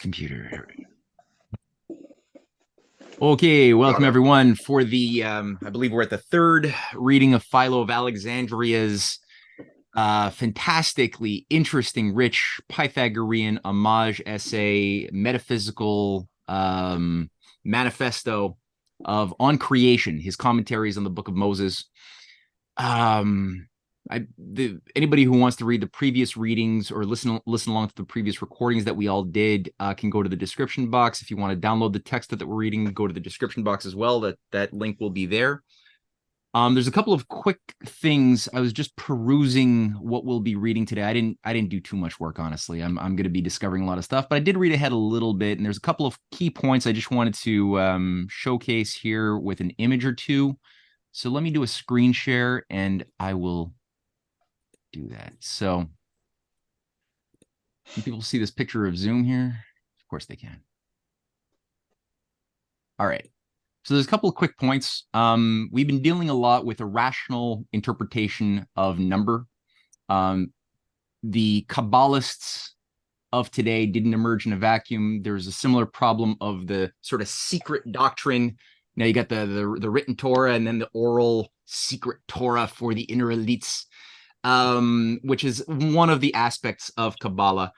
computer. Okay, welcome everyone for the, I believe we're at the third reading of Philo of Alexandria's fantastically interesting, rich Pythagorean homage essay, metaphysical manifesto of On Creation, his commentaries on the Book of Moses. Anybody who wants to read the previous readings or listen along to the previous recordings that we all did can go to the description box. If you want to download the text that we're reading, go to the description box as well. That link will be there. There's a couple of quick things. I was just perusing what we'll be reading today. I didn't do too much work, honestly. I'm going to be discovering a lot of stuff, but I did read ahead a little bit, and there's a couple of key points I just wanted to showcase here with an image or two. So let me do a screen share, and I will do that. So can people see this picture of Zoom here? Of course they can. All right. So there's a couple of quick points. We've been dealing a lot with a rational interpretation of number. The Kabbalists of today didn't emerge in a vacuum. There's a similar problem of the sort of secret doctrine. Now you got the written Torah and then the oral secret Torah for the inner elites, which is one of the aspects of Kabbalah.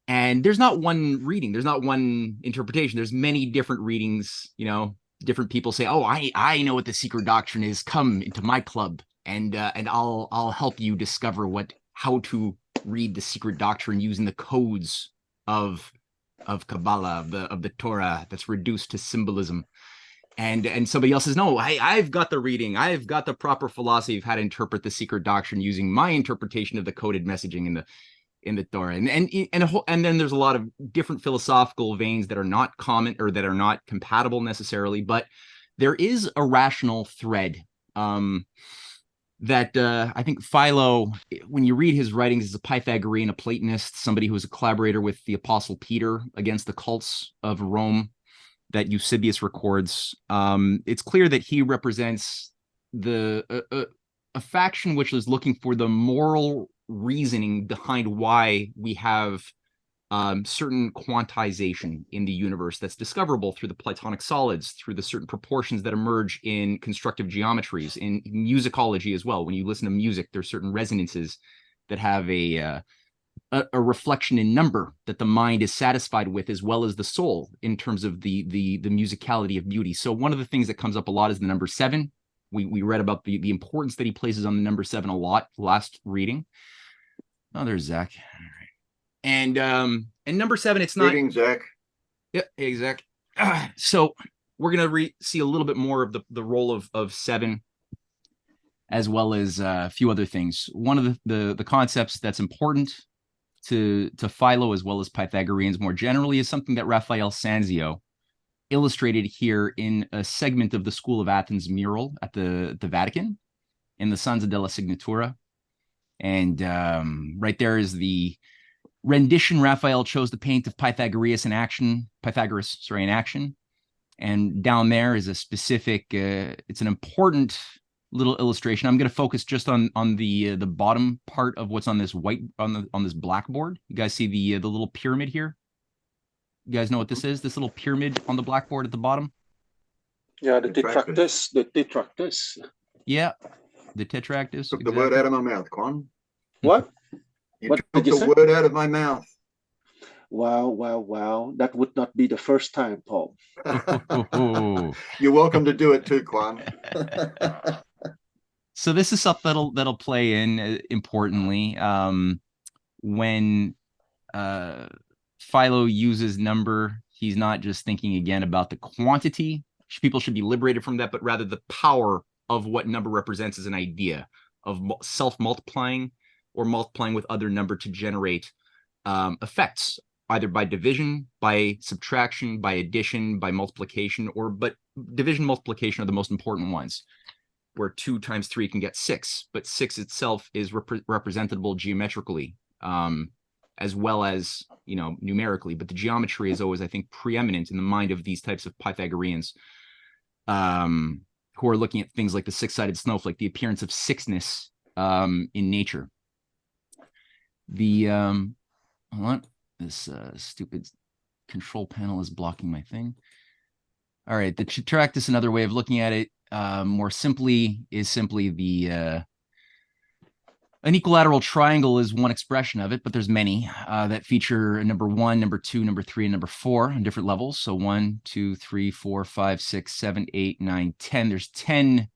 And there's not one reading. There's not one interpretation. There's many different readings. You know, different people say, "Oh, I know what the secret doctrine is. Come into my club, and I'll help you discover how to read the secret doctrine using the codes of Kabbalah, of the Torah that's reduced to symbolism." And somebody else says, "No, I've got the reading. I've got the proper philosophy of how to interpret the secret doctrine using my interpretation of the coded messaging in the Torah." And then there's a lot of different philosophical veins that are not common or that are not compatible necessarily, but there is a rational thread that I think Philo, when you read his writings, is a Pythagorean, a Platonist, somebody who was a collaborator with the Apostle Peter against the cults of Rome that Eusebius records. It's clear that he represents a faction which is looking for the moral reasoning behind why we have certain quantization in the universe that's discoverable through the Platonic solids, through the certain proportions that emerge in constructive geometries, in musicology as well. When you listen to music, there's certain resonances that have a reflection in number that the mind is satisfied with, as well as the soul, in terms of the musicality of beauty. So one of the things that comes up a lot is the number 7. We read about the importance that he places on the number 7 a lot last reading. Oh, there's Zach. All right. And number 7, it's not. Reading, Zach. Yeah, hey, Zach. So we're gonna see a little bit more of the role of 7, as well as a few other things. One of the concepts that's important to Philo, as well as Pythagoreans more generally, is something that Raphael Sanzio illustrated here in a segment of the School of Athens mural at the Vatican in the Stanza della Signatura. And right there is the rendition Raphael chose to paint of Pythagoras in action. And down there is a specific, it's an important little illustration. I'm going to focus just on the bottom part of what's on this on this blackboard. You guys see the little pyramid here? You guys know what this is? This little pyramid on the blackboard at the bottom? Yeah, the detractors. The detractors. Yeah, the tetractys. Took the word out of my mouth, Quan. What? What took the word out of my mouth. Wow. That would not be the first time, Paul. You're welcome to do it too, Quan. So this is something that'll play in importantly when Philo uses number. He's not just thinking again about the quantity. People should be liberated from that, but rather the power of what number represents as an idea of self-multiplying or multiplying with other number to generate effects, either by division, by subtraction, by addition, by multiplication, but division, multiplication are the most important ones, where 2 times 3 can get 6, but 6 itself is representable geometrically, as well as, numerically. But the geometry is always, I think, preeminent in the mind of these types of Pythagoreans, who are looking at things like the 6-sided snowflake, the appearance of sixness in nature. Hold on, this stupid control panel is blocking my thing. All right, the tetractys, another way of looking at it, more simply, is simply the an equilateral triangle is one expression of it, but there's many that feature number 1, number 2, number 3, and number 4 on different levels. So 1, 2, 3, 4, 5, 6, 7, 8, 9, 10. There's 10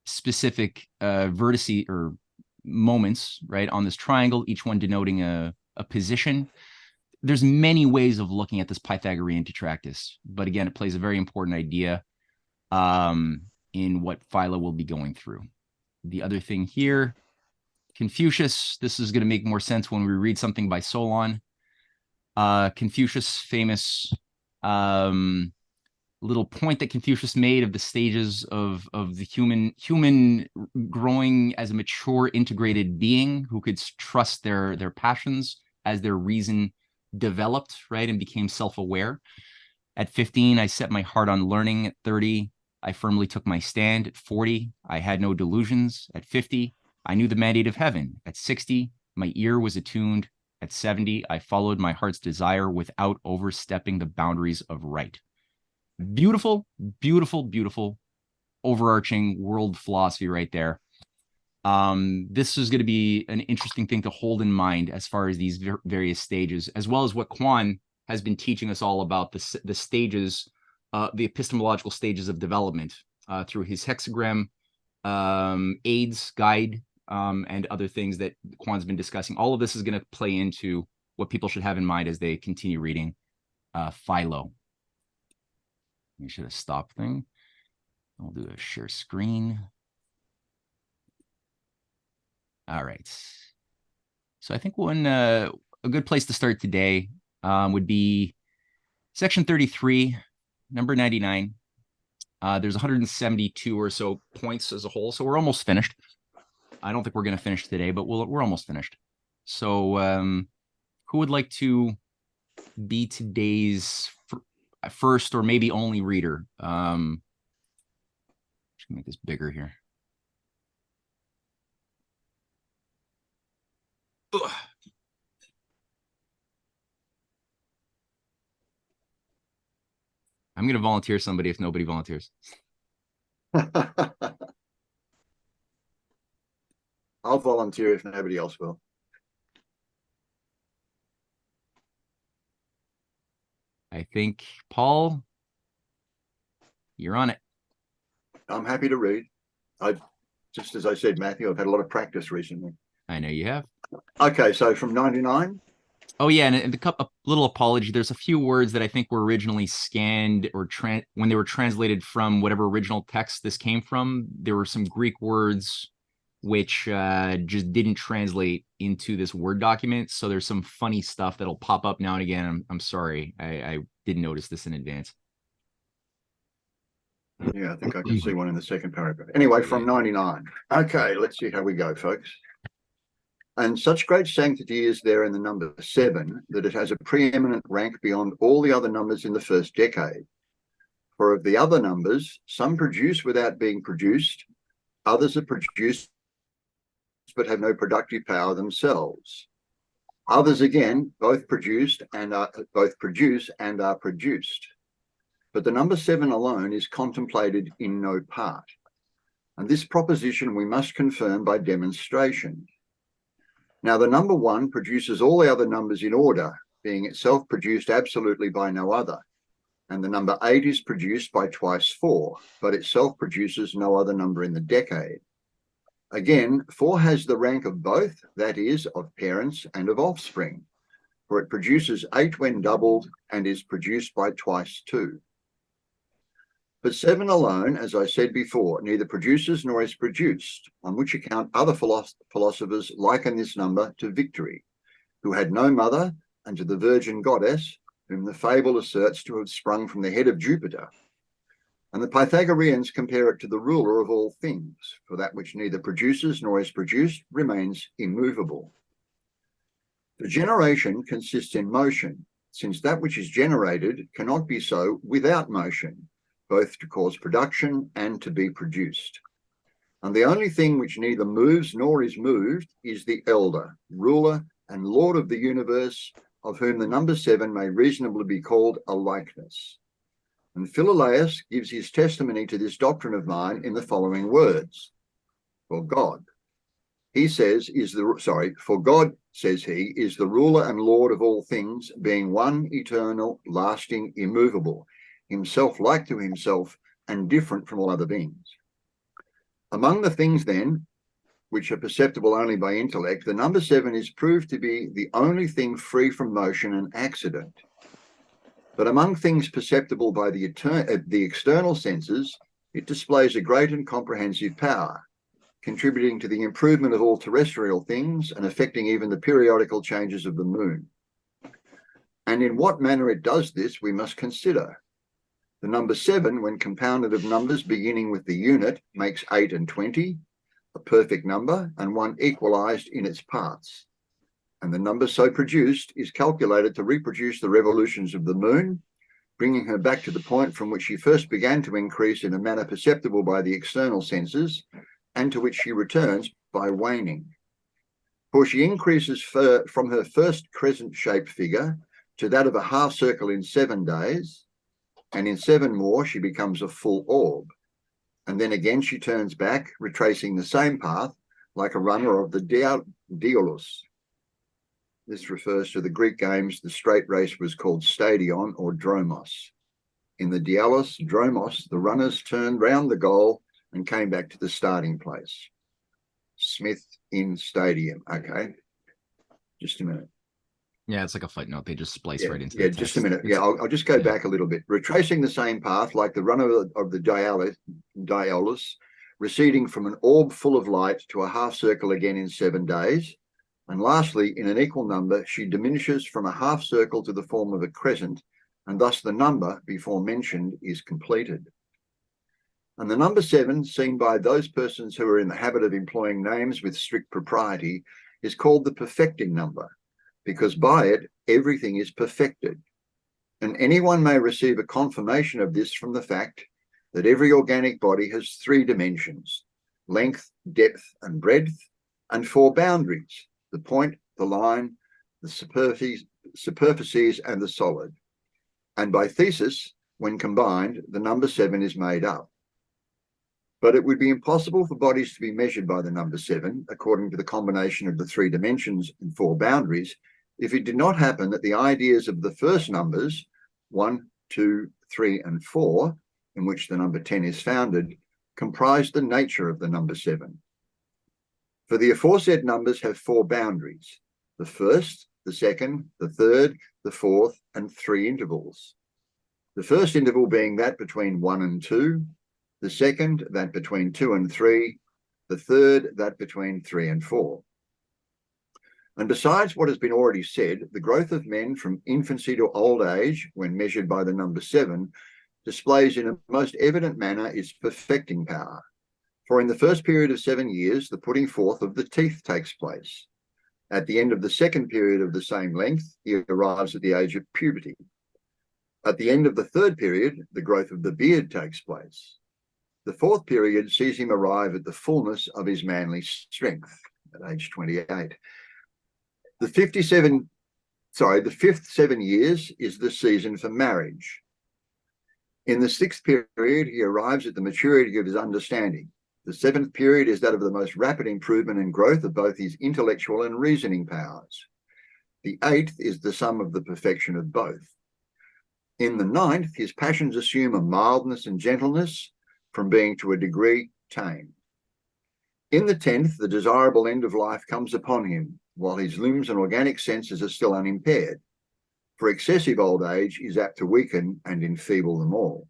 specific vertices or moments, right, on this triangle, each one denoting a position. There's many ways of looking at this Pythagorean tetractys, but again, it plays a very important idea in what Philo will be going through. The other thing here, Confucius, this is going to make more sense when we read something by Solon. Confucius, famous little point that Confucius made of the stages of the human growing as a mature, integrated being who could trust their passions as their reason developed, right, and became self-aware. At 15, I set my heart on learning. At 30, I firmly took my stand. At 40, I had no delusions. At 50, I knew the mandate of heaven. At 60, my ear was attuned. At 70, I followed my heart's desire without overstepping the boundaries of right. Beautiful, beautiful, beautiful overarching world philosophy right there. This is going to be an interesting thing to hold in mind as far as these various stages, as well as what Quan has been teaching us all about the stages, the epistemological stages of development through his hexagram aids, guide, and other things that Quan's been discussing. All of this is going to play into what people should have in mind as they continue reading Philo. You should have stopped thing. I'll do a share screen. All right. So I think a good place to start today would be section 33, number 99. There's 172 or so points as a whole, so we're almost finished. I don't think we're going to finish today, but we're almost finished. So who would like to be today's first or maybe only reader? Just make this bigger here. Ugh. I'm going to volunteer somebody if nobody volunteers. I'll volunteer if nobody else will. I think, Paul, you're on it. I'm happy to read. Just as I said, Matthew, I've had a lot of practice recently. I know you have. Okay, so from 99. Oh, yeah, and a little apology. There's a few words that I think were originally scanned or when they were translated from whatever original text this came from. There were some Greek words which just didn't translate into this Word document. So there's some funny stuff that'll pop up now and again. I'm sorry. I didn't notice this in advance. Yeah, I think I can see one in the second paragraph. Anyway, from 99. Okay, let's see how we go, folks. And such great sanctity is there in the number 7 that it has a preeminent rank beyond all the other numbers in the first decade. For of the other numbers, some produce without being produced, others are produced but have no productive power themselves. Others again both produce and are produced. But the number 7 alone is contemplated in no part. And this proposition we must confirm by demonstration. Now, the number 1 produces all the other numbers in order, being itself produced absolutely by no other. And the number 8 is produced by twice 4, but itself produces no other number in the decade. Again, 4 has the rank of both, that is, of parents and of offspring, for it produces 8 when doubled and is produced by twice 2. But 7 alone, as I said before, neither produces nor is produced, on which account other philosophers liken this number to Victory, who had no mother, and to the virgin goddess, whom the fable asserts to have sprung from the head of Jupiter. And the Pythagoreans compare it to the ruler of all things, for that which neither produces nor is produced remains immovable. The generation consists in motion, since that which is generated cannot be so without motion, both to cause production and to be produced. And the only thing which neither moves nor is moved is the elder, ruler, and lord of the universe, of whom the number 7 may reasonably be called a likeness. And Philolaus gives his testimony to this doctrine of mine in the following words. For God, for God, says he, is the ruler and Lord of all things, being one, eternal, lasting, immovable, himself like to himself, and different from all other beings. Among the things, then, which are perceptible only by intellect, the number 7 is proved to be the only thing free from motion and accident. But among things perceptible by the external senses, it displays a great and comprehensive power, contributing to the improvement of all terrestrial things and affecting even the periodical changes of the moon. And in what manner it does this, we must consider. The number 7, when compounded of numbers beginning with the unit, makes 8 and 20, a perfect number, and one equalized in its parts. And the number so produced is calculated to reproduce the revolutions of the moon, bringing her back to the point from which she first began to increase in a manner perceptible by the external senses, and to which she returns by waning. For she increases from her first crescent-shaped figure to that of a half circle in 7 days, and in 7 more she becomes a full orb. And then again she turns back, retracing the same path, like a runner of the Diaolus. This refers to the Greek games. The straight race was called stadion or dromos. In the Diaolus, dromos, the runners turned round the goal and came back to the starting place. Smith in stadium. Okay. Just a minute. Yeah, it's like a footnote. They just splice right into the text. Just a minute. I'll just go back a little bit. Retracing the same path, like the runner of the Diaolus, receding from an orb full of light to a half circle again in 7 days. And lastly, in an equal number, she diminishes from a half circle to the form of a crescent, and thus the number before mentioned is completed. And the number 7, seen by those persons who are in the habit of employing names with strict propriety, is called the perfecting number, because by it everything is perfected. And anyone may receive a confirmation of this from the fact that every organic body has 3 dimensions: length, depth, and breadth, and 4 boundaries: the point, the line, the superficies, and the solid. And by thesis, when combined, the number 7 is made up. But it would be impossible for bodies to be measured by the number 7, according to the combination of the 3 dimensions and 4 boundaries, if it did not happen that the ideas of the first numbers, 1, 2, 3, and 4, in which the number 10 is founded, comprise the nature of the number 7. For the aforesaid numbers have 4 boundaries: the first, the second, the third, the fourth, and 3 intervals. The first interval being that between 1 and 2, the second that between 2 and 3, the third that between 3 and 4. And besides what has been already said, the growth of men from infancy to old age, when measured by the number 7, displays in a most evident manner its perfecting power. For in the first period of 7 years, the putting forth of the teeth takes place. At the end of the second period of the same length, he arrives at the age of puberty. At the end of the third period, the growth of the beard takes place. The fourth period sees him arrive at the fullness of his manly strength at age 28. The fifth 7 years is the season for marriage. In the 6th period, he arrives at the maturity of his understanding. The 7th period is that of the most rapid improvement and growth of both his intellectual and reasoning powers. The 8th is the sum of the perfection of both. In the 9th, his passions assume a mildness and gentleness, from being to a degree tame. In the 10th, the desirable end of life comes upon him, while his limbs and organic senses are still unimpaired, for excessive old age is apt to weaken and enfeeble them all.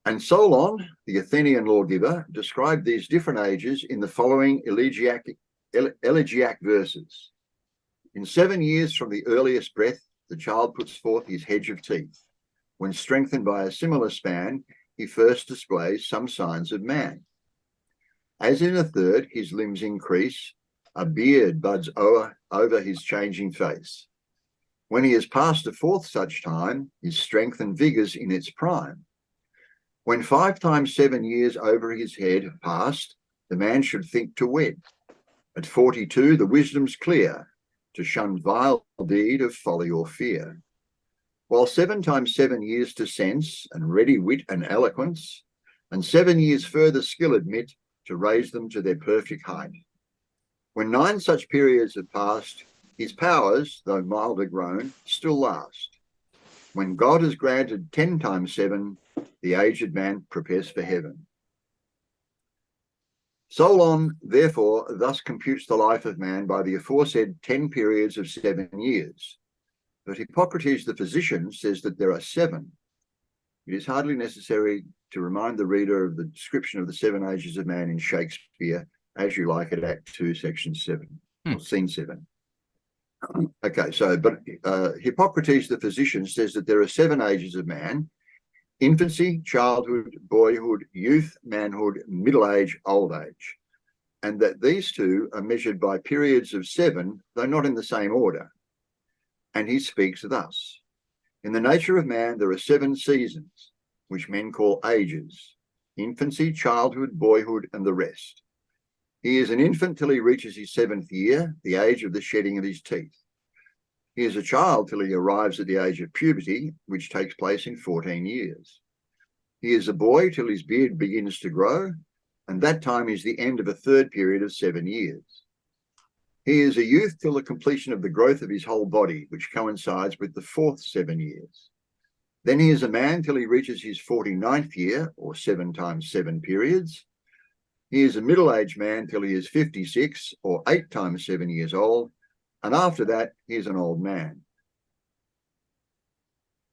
And Solon, the Athenian lawgiver, described these different ages in the following elegiac verses. In 7 years from the earliest breath, the child puts forth his hedge of teeth. When strengthened by a similar span, he first displays some signs of man. As in the 3rd, his limbs increase, a beard buds over his changing face. When he has passed a 4th such time, his strength and vigour's in its prime. When 5 times 7 years over his head have passed, the man should think to wed. At 42, the wisdom's clear, to shun vile deed of folly or fear. While 7 times 7 years to sense and ready wit and eloquence, and 7 years further skill admit to raise them to their perfect height. When 9 such periods have passed, his powers, though milder grown, still last. When God has granted 10 times 7, the aged man prepares for heaven. Solon, therefore, thus computes the life of man by the aforesaid 10 periods of 7 years. But Hippocrates the physician says that there are 7. It is hardly necessary to remind the reader of the description of the 7 ages of man in Shakespeare, As You Like It, Act 2, Section 7, or Scene 7. Okay, so, but Hippocrates the physician says that there are 7 ages of man: infancy, childhood, boyhood, youth, manhood, middle age, old age, and that these 2 are measured by periods of 7, though not in the same order. And he speaks thus: in the nature of man, there are 7 seasons, which men call ages: infancy, childhood, boyhood, and the rest. He is an infant till he reaches his 7th year, the age of the shedding of his teeth. He is a child till he arrives at the age of puberty, which takes place in 14 years. He is a boy till his beard begins to grow, and that time is the end of a 3rd period of 7 years. He is a youth till the completion of the growth of his whole body, which coincides with the 4th 7 years. Then he is a man till he reaches his 49th year, or 7 times 7 periods. He is a middle-aged man till he is 56, or 8 times 7 years old, and after that he is an old man.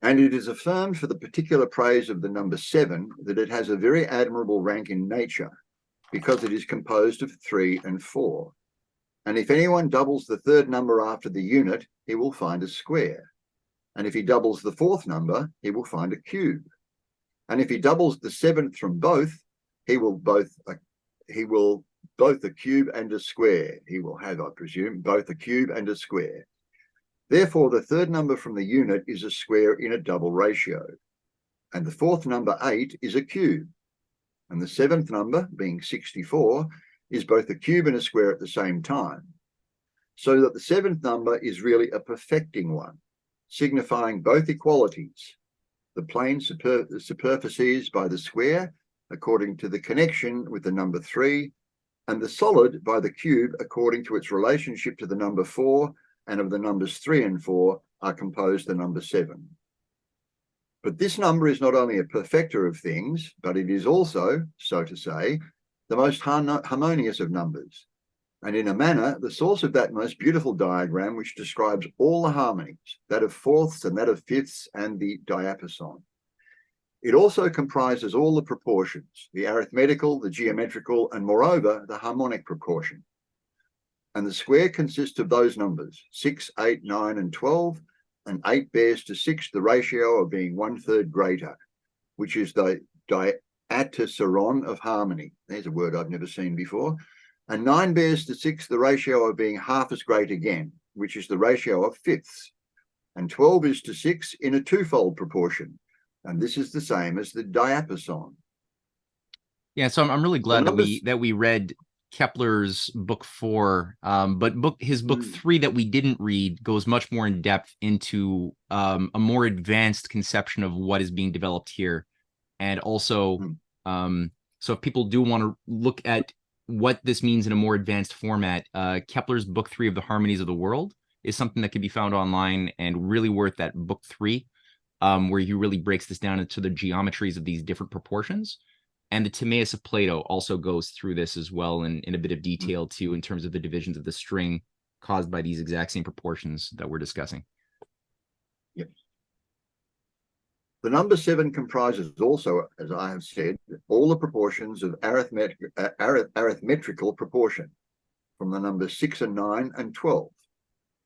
And it is affirmed for the particular praise of the number 7 that it has a very admirable rank in nature, because it is composed of 3 and 4. And if anyone doubles the 3rd number after the unit, he will find a square. And if he doubles the 4th number, he will find a cube. And if he doubles the 7th from both, he will both a cube and a square. He will have, I presume, both a cube and a square. Therefore, the 3rd number from the unit is a square in a double ratio. And the 4th number, 8, is a cube. And the 7th number, being 64, is both a cube and a square at the same time. So that the 7th number is really a perfecting one, signifying both equalities: the plane superficies by the square, according to the connection with the number 3, and the solid by the cube, according to its relationship to the number 4, and of the numbers 3 and 4 are composed the number 7. But this number is not only a perfecter of things, but it is also, so to say, the most harmonious of numbers, and in a manner the source of that most beautiful diagram which describes all the harmonies, that of 4ths and that of 5ths and the diapason. It also comprises all the proportions, the arithmetical, the geometrical, and moreover, the harmonic proportion. And the square consists of those numbers, 6, 8, 9, and 12, and 8 bears to 6 the ratio of being 1/3 greater, which is the diapason of harmony. There's a word I've never seen before. And 9 bears to 6 the ratio of being half as great again, which is the ratio of 5ths. And 12 is to 6 in a 2-fold proportion. And this is the same as the diapason. Yeah, so I'm really glad that we read Kepler's book 4, but his book 3 that we didn't read goes much more in depth into a more advanced conception of what is being developed here. And also, so if people do want to look at what this means in a more advanced format, Kepler's book 3 of the Harmonies of the World is something that can be found online and really worth that book 3. Where he really breaks this down into the geometries of these different proportions. And the Timaeus of Plato also goes through this as well in a bit of detail too, in terms of the divisions of the string caused by these exact same proportions that we're discussing. Yes. The number 7 comprises also, as I have said, all the proportions of arithmetical proportion, from the numbers 6 and 9 and 12.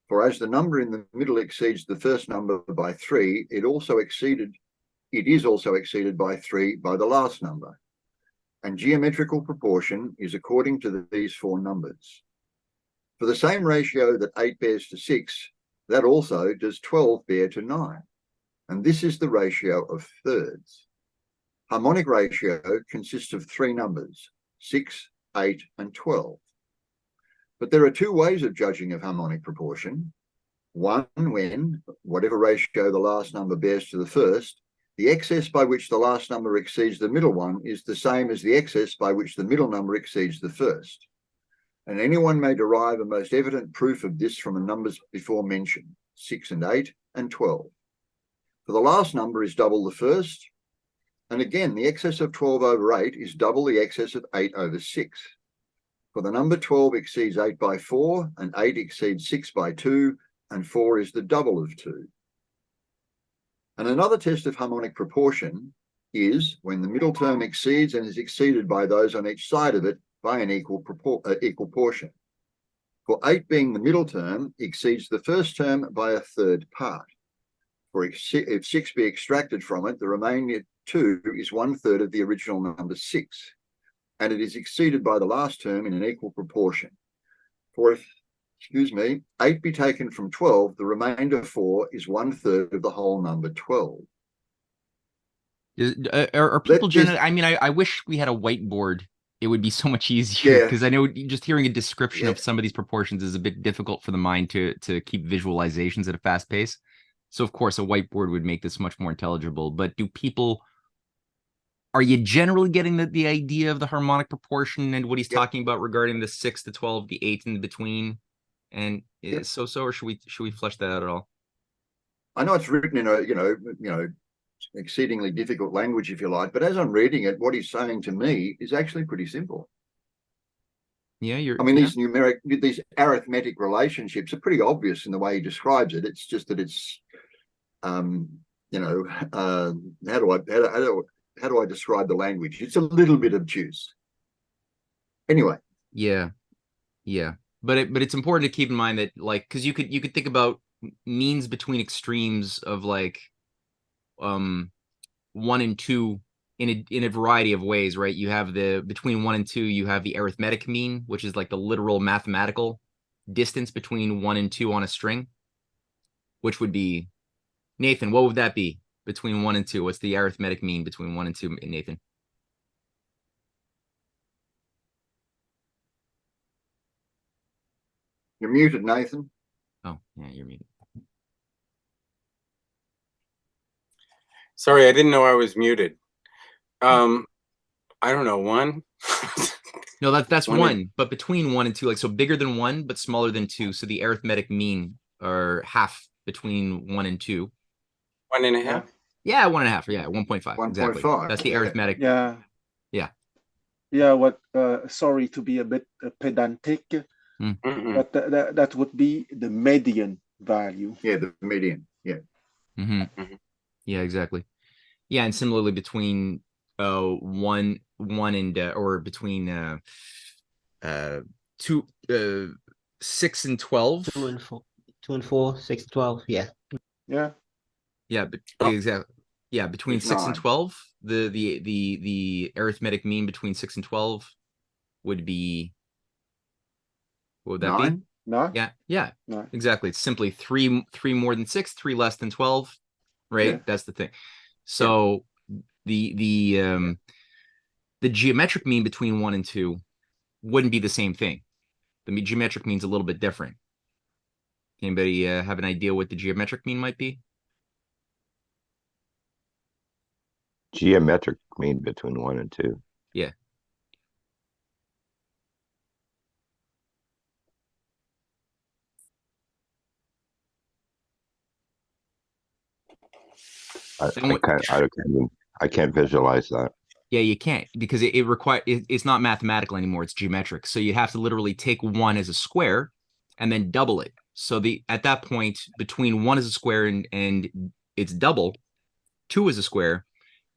For as the number in the middle exceeds the first number by 3, it is also exceeded by 3 by the last number. And geometrical proportion is according to these 4 numbers. For the same ratio that 8 bears to 6, that also does 12 bear to 9. And this is the ratio of thirds. Harmonic ratio consists of 3 numbers, 6, 8, and 12. But there are two ways of judging of harmonic proportion. One, when, whatever ratio the last number bears to the first, the excess by which the last number exceeds the middle one is the same as the excess by which the middle number exceeds the first. And anyone may derive a most evident proof of this from the numbers before mentioned, 6 and 8 and 12. For the last number is double the first, and again, the excess of 12 over 8 is double the excess of 8 over 6. For the number 12 exceeds 8 by 4, and 8 exceeds 6 by 2, and 4 is the double of 2. And another test of harmonic proportion is when the middle term exceeds and is exceeded by those on each side of it by an equal portion. For 8 being the middle term exceeds the first term by a third part. For if 6 be extracted from it, the remaining 2 is 1/3 of the original number 6, and it is exceeded by the last term in an equal proportion. For if, 8 be taken from 12, the remainder 4 is 1/3 of the whole number 12. Are people generally, I mean, I wish we had a whiteboard. It would be so much easier, because I know just hearing a description of some of these proportions is a bit difficult for the mind to keep visualizations at a fast pace. So of course a whiteboard would make this much more intelligible. But are you generally getting the idea of the harmonic proportion and what he's talking about regarding the 6 to 12, the 8 in between? And or should we flesh that out at all? I know it's written in a exceedingly difficult language, if you like, but as I'm reading it, what he's saying to me is actually pretty simple. Yeah, these arithmetic relationships are pretty obvious in the way he describes it. It's just that it's how do I describe the language? It's a little bit obtuse. Anyway. Yeah. But it's important to keep in mind that, like, because you could think about means between extremes of like 1 and 2 in a variety of ways, right? You have between 1 and 2, you have the arithmetic mean, which is like the literal mathematical distance between 1 and 2 on a string, which would be, Nathan, what would that be between 1 and 2? What's the arithmetic mean between 1 and 2, Nathan? You're muted, Nathan. Oh, yeah, you're muted. Sorry, I didn't know I was muted. I don't know, 1? No, that's 1, but between 1 and 2, like, so bigger than 1, but smaller than 2. So the arithmetic mean are half between 1 and 2. 1.5? Yeah, 1.5. Yeah, 1.5. Exactly. That's the arithmetic. Yeah. Sorry to be a bit pedantic, but that would be the median value. Yeah, the median. Yeah. Yeah, exactly. Yeah, and similarly between 1 and or between 6 and 12. 2 and 4, 6 and 12. Yeah, exactly. Yeah, between 6 and 12, the arithmetic mean between 6 and 12 would be, what would that 9? be? 9? Yeah, 9. exactly. It's simply 3 more than 6, 3 less than 12, right? Yeah. That's the thing. So the geometric mean between 1 and 2 wouldn't be the same thing. The geometric mean's a little bit different. Anybody have an idea what the geometric mean might be? Geometric mean between 1 and 2. Yeah. I can't visualize that. Yeah, you can't, because it's not mathematical anymore. It's geometric. So you have to literally take 1 as a square and then double it. So at that point, between 1 as a square and it's double, 2 as a square,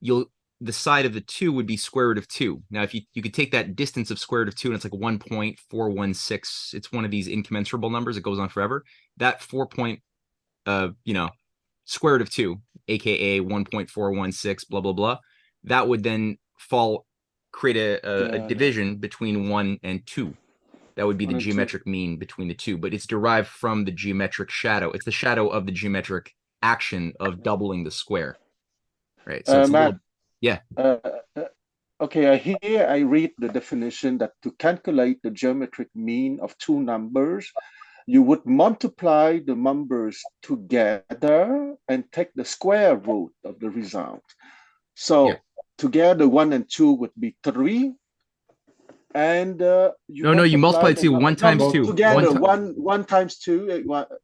the side of the 2 would be square root of 2. Now, if you could take that distance of square root of 2, and it's like 1.416, it's one of these incommensurable numbers. It goes on forever. That square root of 2, aka 1.416, blah blah blah, that would then create a division between 1 and 2. That would be the geometric mean between the 2, but it's derived from the geometric shadow. It's the shadow of the geometric action of doubling the square, right? So it's Matt, Okay, here I read the definition that to calculate the geometric mean of two numbers, you would multiply the numbers together and take the square root of the result. So Yeah. together 1 and 2 would be 3. And you multiply 2. 1 times 2. Together, one times 2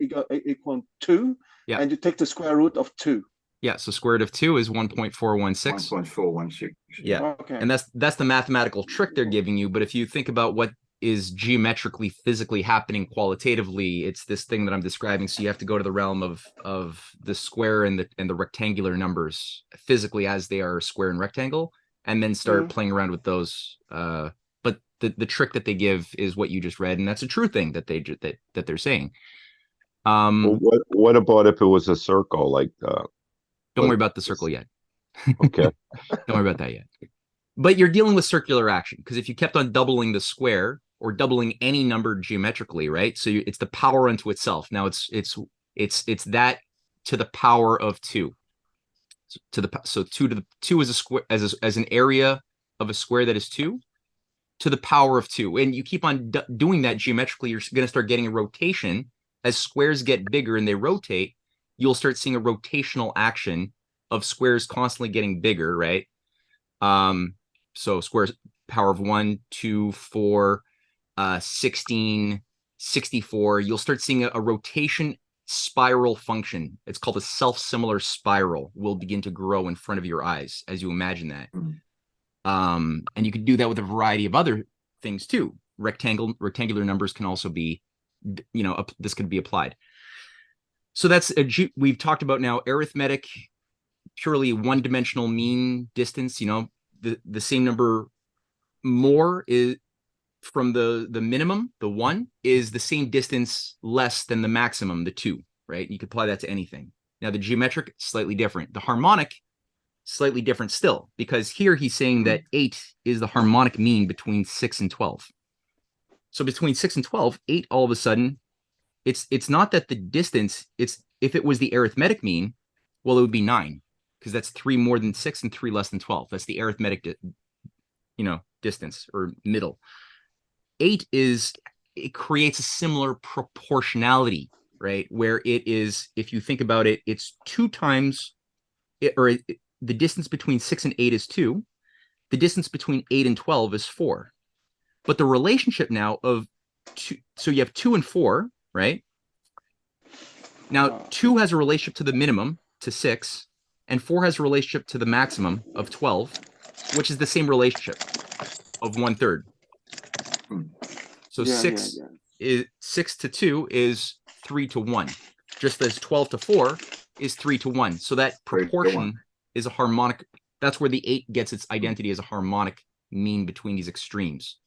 equal 2. Yeah. And you take the square root of 2. Yeah, so square root of 2 is 1.416. 1.416. Yeah. Okay. And that's the mathematical trick they're giving you. But if you think about what is geometrically, physically happening qualitatively, it's this thing that I'm describing. So you have to go to the realm of the square and the rectangular numbers physically as they are square and rectangle, and then start playing around with those. But the trick that they give is what you just read, and that's a true thing that they're saying. Well, what about if it was a circle? Like, don't worry about the circle yet. Okay. Don't worry about that yet. But you're dealing with circular action, because if you kept on doubling the square or doubling any number geometrically, right? So it's the power unto itself. Now it's that to the power of 2. So 2 to the 2 is a square as an area of a square that is 2 to the power of 2. And you keep on doing that geometrically, you're going to start getting a rotation. As squares get bigger and they rotate, you'll start seeing a rotational action of squares constantly getting bigger, right? So squares power of 1, 2, 4, 16, 64. You'll start seeing a rotation spiral function. It's called a self-similar spiral will begin to grow in front of your eyes as you imagine that. And you can do that with a variety of other things too. Rectangular numbers can also be, this could be applied. So that's we've talked about now arithmetic, purely one-dimensional mean distance. The same number more is from the minimum, the 1 is the same distance less than the maximum, the 2, right? You could apply that to anything. Now the geometric, slightly different. The harmonic, slightly different still, because here he's saying that 8 is the harmonic mean between 6 and 12. So between 6 and 12, 8 all of a sudden, it's not that the distance, it's if it was the arithmetic mean, well, it would be 9, because that's 3 more than 6 and 3 less than 12. That's the arithmetic distance or middle. 8 it creates a similar proportionality, right? Where it is, if you think about it, it's 2 times the distance between 6 and 8 is 2. The distance between 8 and 12 is 4. But the relationship now of 2, so you have 2 and 4, right? Now 2 has a relationship to the minimum, to 6, and 4 has a relationship to the maximum of 12, which is the same relationship of 1/3. So 6 to 2 is 3 to 1, just as 12 to 4 is 3 to 1. So that proportion is a harmonic. That's where the 8 gets its identity as a harmonic mean between these extremes.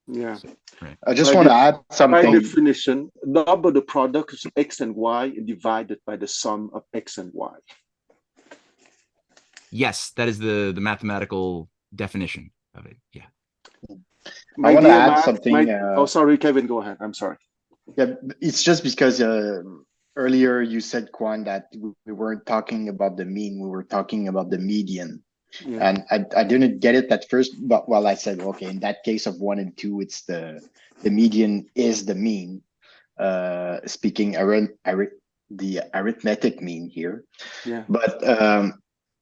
Yeah. Right. I just want to add something. By definition, double the product of x and y divided by the sum of x and y. Yes, that is the mathematical definition of it. Yeah. I want to add something. Oh, sorry, Kevin, go ahead. I'm sorry. Yeah, it's just because earlier you said, Kwan, that we weren't talking about the mean, we were talking about the median. Yeah. And I didn't get it at first, but I said, okay, in that case of 1 and 2, it's the median is the mean, speaking the arithmetic mean here. Yeah. But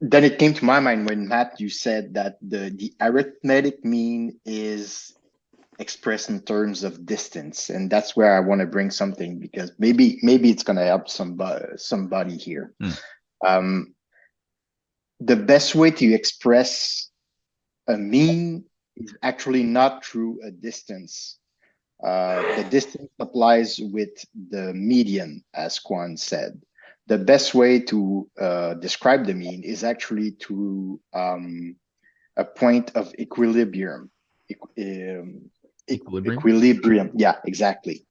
then it came to my mind when Matt, you said that the arithmetic mean is expressed in terms of distance, and that's where I want to bring something, because maybe it's going to help somebody here. The best way to express a mean is actually not through a distance. The distance applies with the median, as Kwan said. The best way to describe the mean is actually through a point of equilibrium. Equilibrium. Yeah, exactly.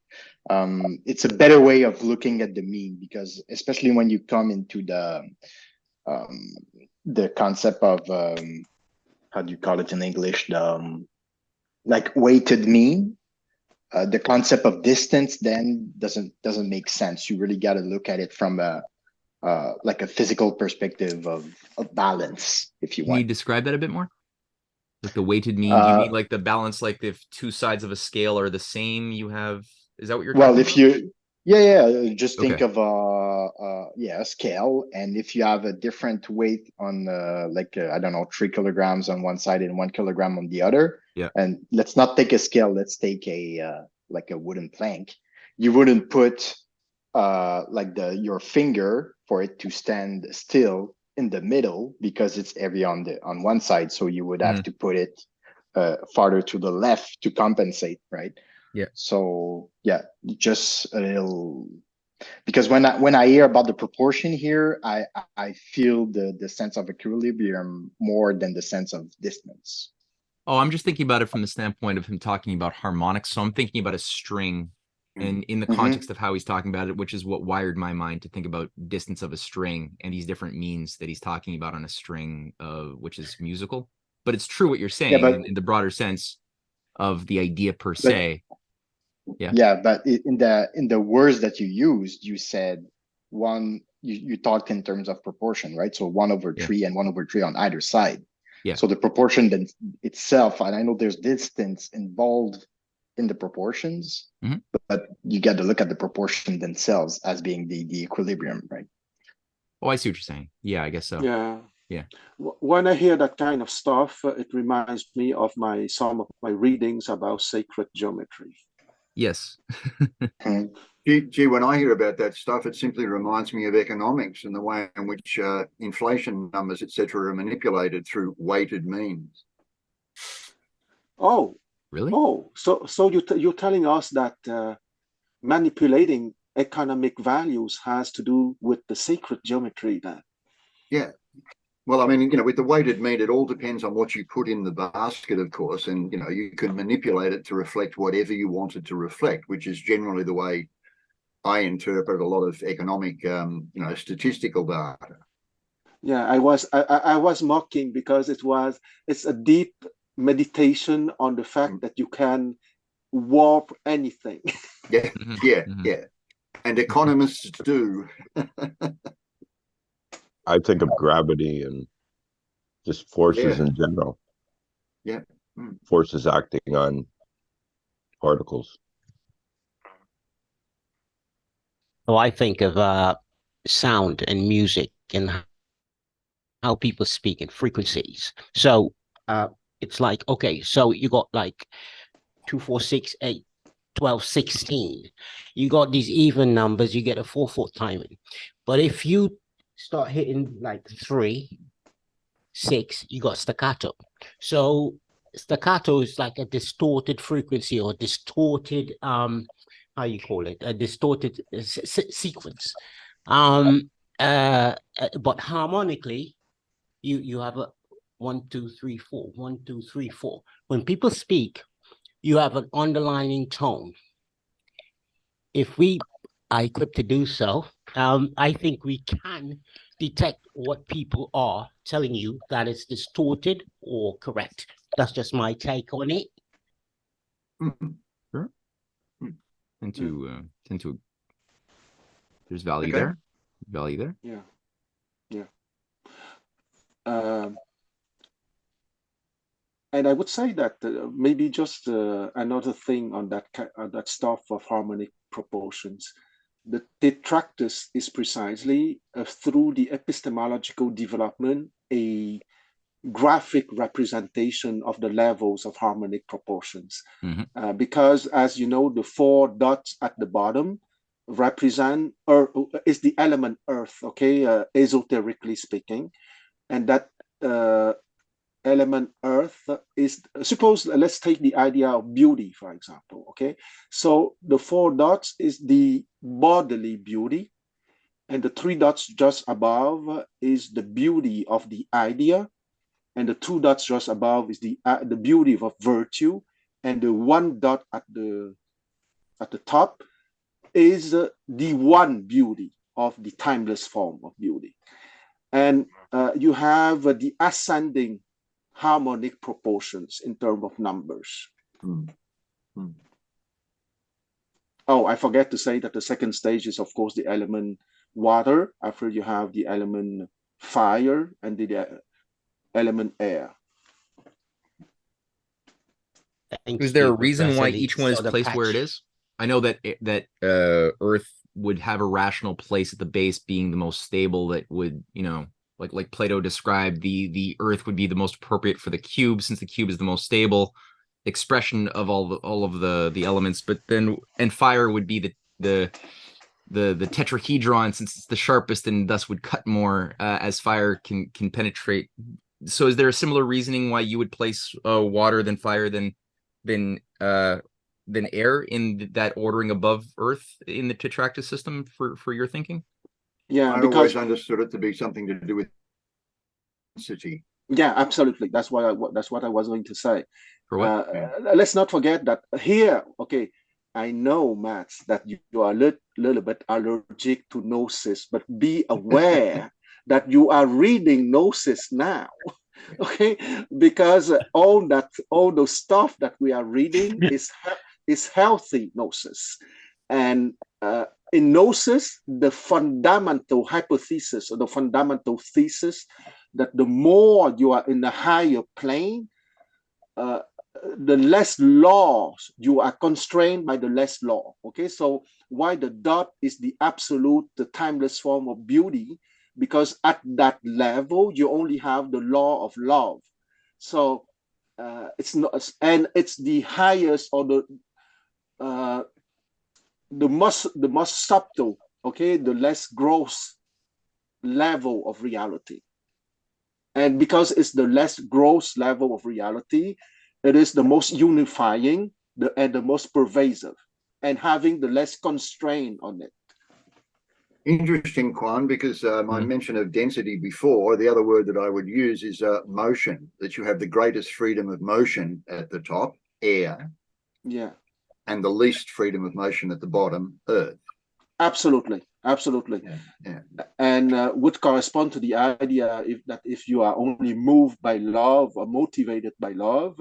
It's a better way of looking at the mean, because especially when you come into the concept of how do you call it in English? Like weighted mean. The concept of distance then doesn't make sense. You really got to look at it from like a physical perspective of balance, if you want. Can you describe that a bit more? Like the weighted mean, do you mean like the balance, like if two sides of a scale are the same, you have, is that what you're Well, talking if about? you, yeah, just think Okay. of a scale, and if you have a different weight on, I don't know, 3 kilograms on one side and 1 kilogram on the other, Yeah. and let's not take a scale, let's take a like a wooden plank. You wouldn't put your finger for it to stand still in the middle because it's heavy on one side, so you would have to put it farther to the left to compensate, right? Yeah. So yeah, just a little, because when I hear about the proportion here, I feel the sense of equilibrium more than the sense of distance. Oh, I'm just thinking about it from the standpoint of him talking about harmonics. So I'm thinking about a string, and in the context of how he's talking about it, which is what wired my mind to think about distance of a string and these different means that he's talking about on a string, which is musical. But it's true what you're Yeah, saying but in the broader sense of the idea per but se. Yeah. yeah, but in the words that you used, you said one. You talked in terms of proportion, right? So 1/3 and 1/3 on either side. Yeah. So the proportion then itself, and I know there's distance involved in the proportions, but you got to look at the proportion themselves as being the equilibrium, right? Oh, I see what you're saying. Yeah, I guess so. Yeah. Yeah. When I hear that kind of stuff, it reminds me of some of my readings about sacred geometry. Yes. Gee, when I hear about that stuff, it simply reminds me of economics and the way in which inflation numbers, etc., are manipulated through weighted means. Oh, really? Oh, so you're telling us that manipulating economic values has to do with the sacred geometry then? Yeah. Well, I mean, with the weighted mean, it all depends on what you put in the basket, of course, and you can manipulate it to reflect whatever you want it to reflect, which is generally the way I interpret a lot of economic, statistical data. Yeah, I was mocking because it's a deep meditation on the fact that you can warp anything. Yeah, yeah. And economists do. I think of gravity and just forces in general. Yeah. Forces acting on particles. So I think of sound and music and how people speak in frequencies. So it's like, okay, so you got like 2, 4, 6, 8, 12, 16. You got these even numbers, you get a 4/4 timing. But if you start hitting like 3, 6, you got staccato. So staccato is like a distorted frequency or distorted how you call it, a distorted sequence. But harmonically, you have a 1, 2, 3, 4, 1, 2, 3, 4. When people speak, you have an underlining tone. If we are equipped to do so, I think we can detect what people are telling you that is distorted or correct. That's just my take on it. Sure. There's value there. Value there. Yeah. And I would say that maybe just another thing on that stuff of harmonic proportions. The Tetractys is precisely through the epistemological development a graphic representation of the levels of harmonic proportions. Because, as you know, the 4 dots at the bottom represent is the element earth, okay, esoterically speaking, and that element earth is, suppose, let's take the idea of beauty, for example, okay? So the 4 dots is the bodily beauty, and the 3 dots just above is the beauty of the idea, and the 2 dots just above is the beauty of virtue, and the 1 dot at the top is the one beauty of the timeless form of beauty. And you have the ascending harmonic proportions in terms of numbers. Oh, I forget to say that the second stage is, of course, the element water. After you have the element fire and the element air. Thanks Is there to a you, reason Professor why Lee. each one is So the placed where it patch. is? I know that Earth would have a rational place at the base, being the most stable. That would, like Plato described, the Earth would be the most appropriate for the cube, since the cube is the most stable expression of all of the elements. But then, and fire would be the tetrahedron, since it's the sharpest and thus would cut more, as fire can penetrate. So is there a similar reasoning why you would place water than fire than air in that ordering above Earth in the tetractys system for your thinking? Yeah, I because always understood it to be something to do with density. yeah, absolutely. That's what I was going to say. For what? Let's not forget that here. Okay, I know, Matt, that you are a little bit allergic to gnosis, but be aware that you are reading gnosis now. Okay, because all those stuff that we are reading is healthy gnosis, and in gnosis, the fundamental hypothesis or the fundamental thesis that the more you are in the higher plane, the less laws you are constrained by, the less law. Okay, so why the dot is the absolute, the timeless form of beauty, because at that level you only have the law of love. So it's not, and it's the highest, or the most subtle, okay, the less gross level of reality. And because it's the less gross level of reality, it is the most unifying and the most pervasive, and having the less constraint on it. Interesting, Quan, because my mention of density before, the other word that I would use is motion, that you have the greatest freedom of motion at the top, air. Yeah. And the least freedom of motion at the bottom, earth. Absolutely. Yeah. And would correspond to the idea if you are only moved by love or motivated by love,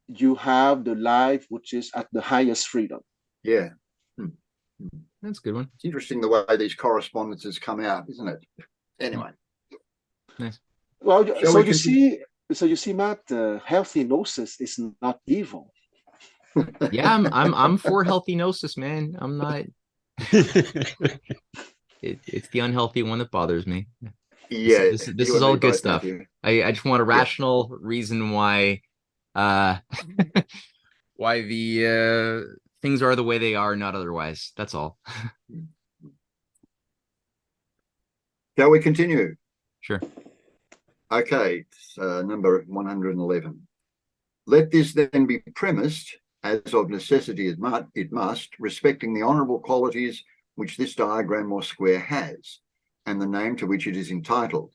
you have the life which is at the highest freedom. Yeah. That's a good one. It's interesting the way these correspondences come out, isn't it? Anyway. Nice. Well, so you see, Matt, healthy gnosis is not evil. Yeah, I'm for healthy gnosis, man. I'm not. It's the unhealthy one that bothers me. Yeah, this is all good stuff. I just want a rational reason why why the things are the way they are, not otherwise. That's all. Shall we continue? Sure. Okay, number 111. Let this then be premised, as of necessity it must, respecting the honourable qualities which this diagram or square has, and the name to which it is entitled.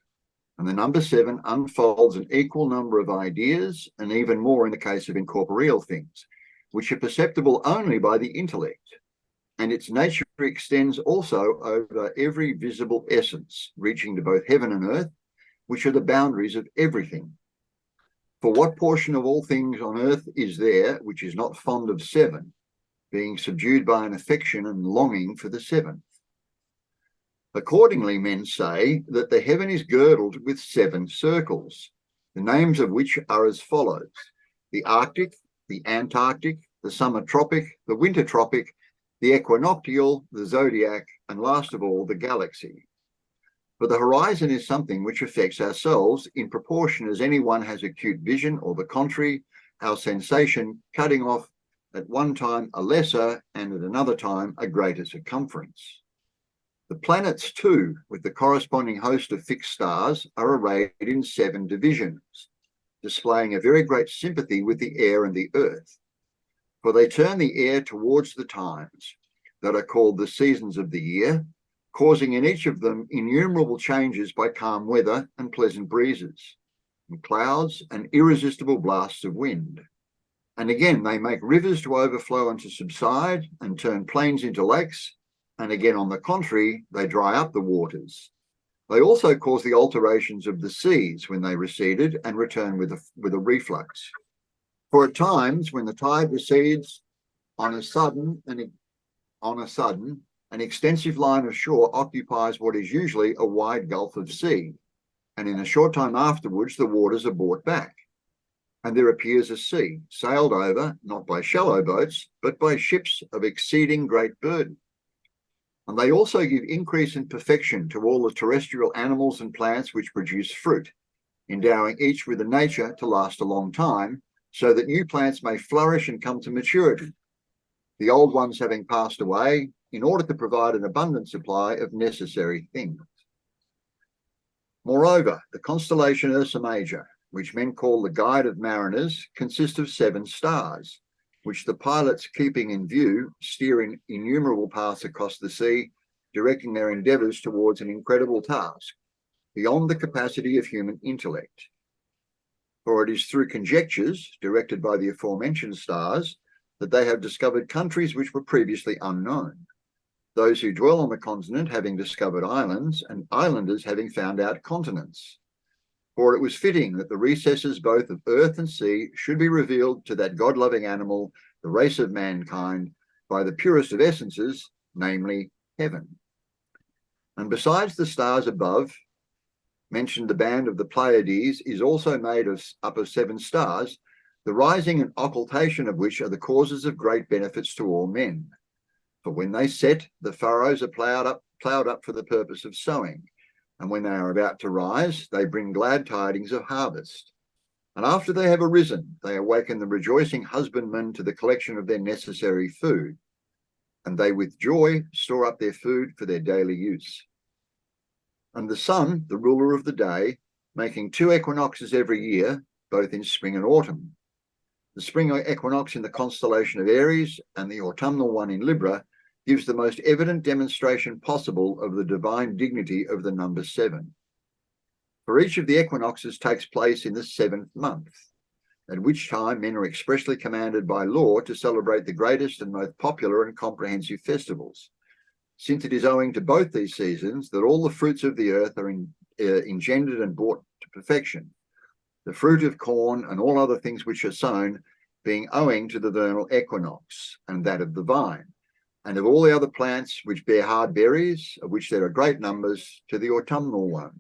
And the number 7 unfolds an equal number of ideas, and even more in the case of incorporeal things, which are perceptible only by the intellect. And its nature extends also over every visible essence, reaching to both heaven and earth, which are the boundaries of everything. For what portion of all things on earth is there which is not fond of 7, being subdued by an affection and longing for the 7th? Accordingly, men say that the heaven is girdled with 7 circles, the names of which are as follows: the Arctic, the Antarctic, the summer tropic, the winter tropic, the equinoctial, the zodiac, and last of all, the galaxy. For the horizon is something which affects ourselves in proportion as any one has acute vision, or the contrary, our sensation cutting off at one time a lesser and at another time a greater circumference. The planets too, with the corresponding host of fixed stars, are arrayed in 7 divisions, displaying a very great sympathy with the air and the earth. For they turn the air towards the times that are called the seasons of the year, causing in each of them innumerable changes by calm weather and pleasant breezes, and clouds and irresistible blasts of wind. And again, they make rivers to overflow and to subside, and turn plains into lakes, and again, on the contrary, they dry up the waters. They also cause the alterations of the seas when they receded and return with a reflux. For at times, when the tide recedes, on a sudden, an extensive line of shore occupies what is usually a wide gulf of sea, and in a short time afterwards, the waters are brought back. and there appears a sea, sailed over not by shallow boats, but by ships of exceeding great burden. And they also give increase and perfection to all the terrestrial animals and plants which produce fruit, endowing each with a nature to last a long time, so that new plants may flourish and come to maturity, the old ones having passed away, in order to provide an abundant supply of necessary things. Moreover, the constellation Ursa Major, which men call the guide of mariners, consists of 7 stars, which the pilots, keeping in view, steer in innumerable paths across the sea, directing their endeavours towards an incredible task, beyond the capacity of human intellect. For it is through conjectures, directed by the aforementioned stars, that they have discovered countries which were previously unknown, those who dwell on the continent having discovered islands, and islanders having found out continents. For it was fitting that the recesses both of earth and sea should be revealed to that God-loving animal, the race of mankind, by the purest of essences, namely heaven. And besides the stars above mentioned, the band of the Pleiades is also made up of 7 stars, the rising and occultation of which are the causes of great benefits to all men. For when they set, the furrows are ploughed up for the purpose of sowing, and when they are about to rise, they bring glad tidings of harvest. And after they have arisen, they awaken the rejoicing husbandmen to the collection of their necessary food, and they with joy store up their food for their daily use. And the sun, the ruler of the day, making 2 equinoxes every year, both in spring and autumn. The spring equinox in the constellation of Aries and the autumnal one in Libra gives the most evident demonstration possible of the divine dignity of the number 7. For each of the equinoxes takes place in the 7th month, at which time men are expressly commanded by law to celebrate the greatest and most popular and comprehensive festivals, since it is owing to both these seasons that all the fruits of the earth are engendered and brought to perfection, the fruit of corn and all other things which are sown being owing to the vernal equinox and that of the vine, and of all the other plants which bear hard berries, of which there are great numbers, to the autumnal one.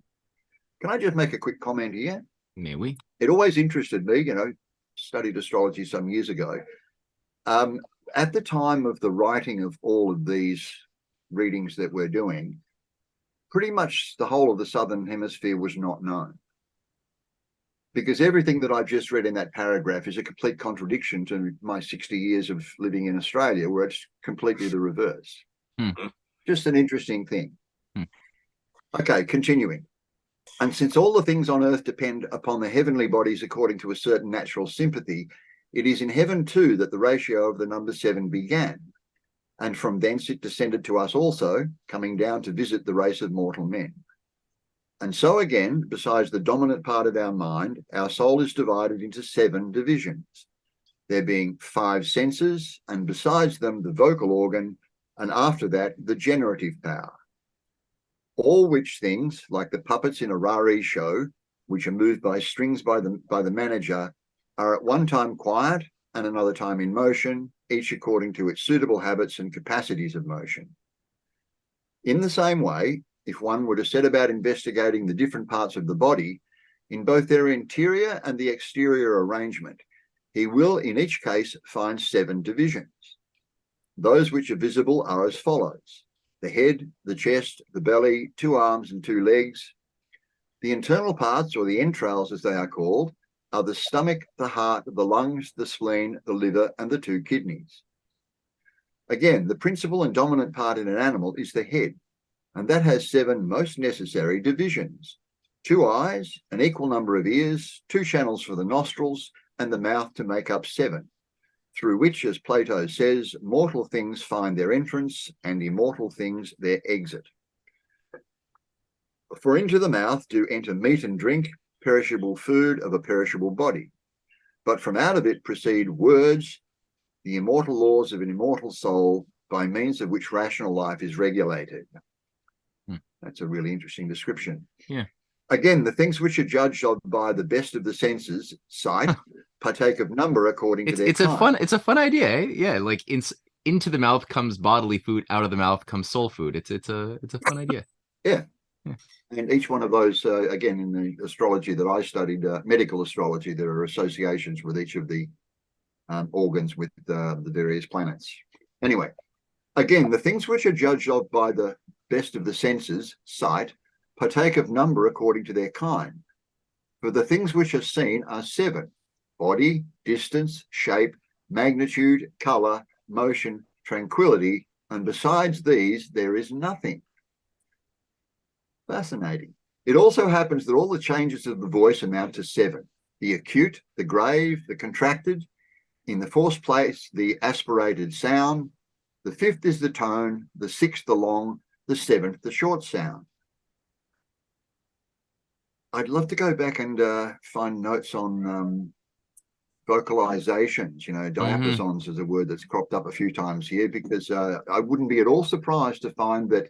Can I just make a quick comment here? May we? It always interested me, studied astrology some years ago. At the time of the writing of all of these readings that we're doing, pretty much the whole of the Southern Hemisphere was not known, because everything that I've just read in that paragraph is a complete contradiction to my 60 years of living in Australia, where it's completely the reverse. Just an interesting thing. Okay, continuing. And since all the things on earth depend upon the heavenly bodies according to a certain natural sympathy, it is in heaven too that the ratio of the number 7 began, and from thence it descended to us also, coming down to visit the race of mortal men. And so again, besides the dominant part of our mind, our soul is divided into 7 divisions, there being 5 senses, and besides them the vocal organ, and after that the generative power. All which things, like the puppets in a raree show, which are moved by strings by the manager, are at one time quiet and another time in motion, each according to its suitable habits and capacities of motion. In the same way, if one were to set about investigating the different parts of the body, in both their interior and the exterior arrangement, he will in each case find 7 divisions. Those which are visible are as follows: the head, the chest, the belly, 2 arms and 2 legs. The internal parts, or the entrails as they are called, are the stomach, the heart, the lungs, the spleen, the liver, and the 2 kidneys. Again, the principal and dominant part in an animal is the head, and that has 7 most necessary divisions: 2 eyes, an equal number of ears, 2 channels for the nostrils, and the mouth to make up 7, through which, as Plato says, mortal things find their entrance and immortal things their exit. For into the mouth do enter meat and drink, perishable food of a perishable body. But from out of it proceed words, the immortal laws of an immortal soul, by means of which rational life is regulated. That's a really interesting description. Yeah. Again, the things which are judged of by the best of the senses, sight, partake of number according to their kind. It's a fun idea, eh? Yeah, like into the mouth comes bodily food, out of the mouth comes soul food. It's a fun idea. Yeah. And each one of those, again, in the astrology that I studied, medical astrology, there are associations with each of the organs with the various planets. Anyway, again, the things which are judged of by the best of the senses, sight, partake of number according to their kind. For the things which are seen are 7: body, distance, shape, magnitude, color, motion, tranquility, and besides these, there is nothing. Fascinating. It also happens that all the changes of the voice amount to 7: the acute, the grave, the contracted, in the 4th place, the aspirated sound, the 5th is the tone, the 6th the long, the 7th the short sound. I'd love to go back and find notes on vocalizations. Diapasons is a word that's cropped up a few times here, because I wouldn't be at all surprised to find that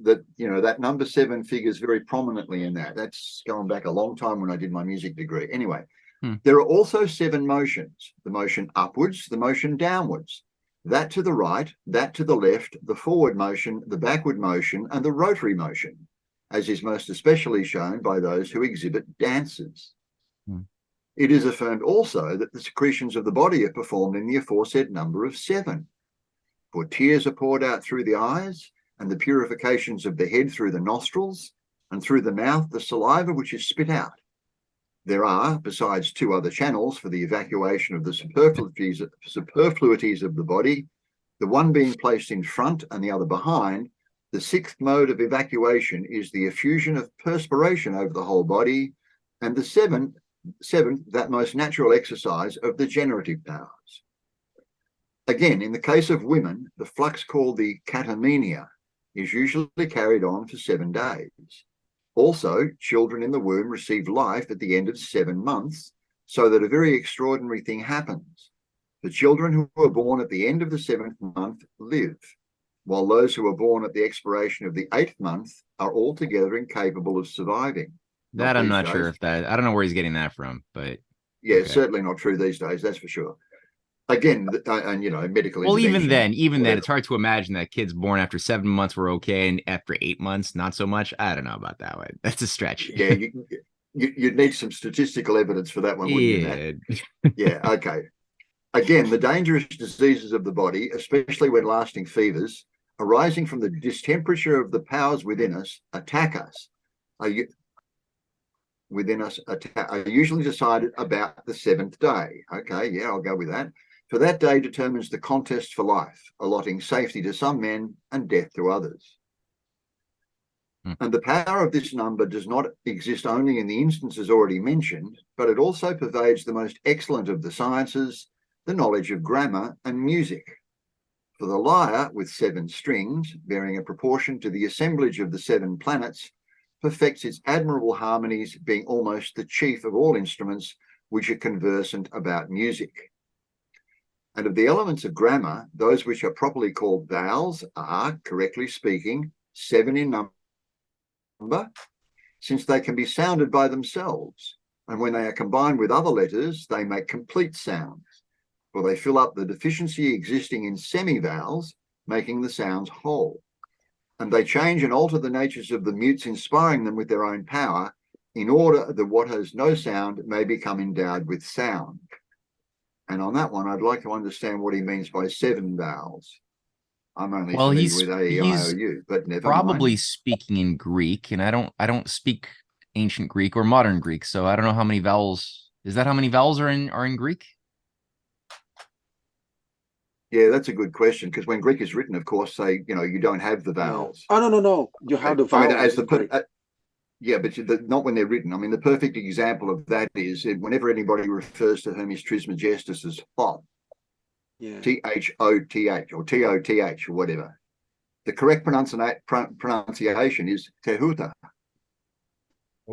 that number 7 figures very prominently in that. That's going back a long time when I did my music degree. Anyway, there are also 7 motions: the motion upwards, the motion downwards, that to the right, that to the left, the forward motion, the backward motion, and the rotary motion, as is most especially shown by those who exhibit dances. It is affirmed also that the secretions of the body are performed in the aforesaid number of 7. For tears are poured out through the eyes, and the purifications of the head through the nostrils, and through the mouth the saliva which is spit out. There are, besides, 2 other channels for the evacuation of the superfluities of the body, the one being placed in front and the other behind. The 6th mode of evacuation is the effusion of perspiration over the whole body, and the 7th, that most natural exercise of the generative powers. Again, in the case of women, the flux called the catamenia is usually carried on for 7 days. Also, children in the womb receive life at the end of 7 months, so that a very extraordinary thing happens. The children who are born at the end of the 7th month live, while those who are born at the expiration of the 8th month are altogether incapable of surviving. That I'm not sure if that, I don't know where he's getting that from, but yeah, okay. Certainly not true these days, that's for sure. Again, and medical well, intervention. even then, it's hard to imagine that kids born after 7 months were okay, and after 8 months, not so much. I don't know about that one. That's a stretch. Yeah, you'd need some statistical evidence for that one, wouldn't you, Matt? Yeah, okay. Again, the dangerous diseases of the body, especially when lasting fevers, arising from the distemperature of the powers within us, attack us. Are usually decided about the 7th day. Okay, yeah, I'll go with that. For that day determines the contest for life, allotting safety to some men and death to others. And the power of this number does not exist only in the instances already mentioned, but it also pervades the most excellent of the sciences, the knowledge of grammar and music. For the lyre, with 7 strings, bearing a proportion to the assemblage of the 7 planets, perfects its admirable harmonies, being almost the chief of all instruments which are conversant about music. And of the elements of grammar, those which are properly called vowels are, correctly speaking, 7 in number, since they can be sounded by themselves, and when they are combined with other letters, they make complete sounds, for they fill up the deficiency existing in semi-vowels, making the sounds whole. And they change and alter the natures of the mutes, inspiring them with their own power, in order that what has no sound may become endowed with sound. And on that one, I'd like to understand what he means by 7 vowels. I'm only familiar with A, E, I, O, U, but never probably mind. speaking in Greek, and I don't speak ancient Greek or modern Greek, so I don't know how many vowels. Is that how many vowels are in Greek? Yeah, that's a good question, because when Greek is written, of course, you don't have the vowels. Oh, no. You have the vowels. Yeah, but not when they're written. I mean, the perfect example of that is whenever anybody refers to Hermes Trismegistus as Thoth, yeah. Thoth or Toth or whatever, the correct pronunciation is Tehuta.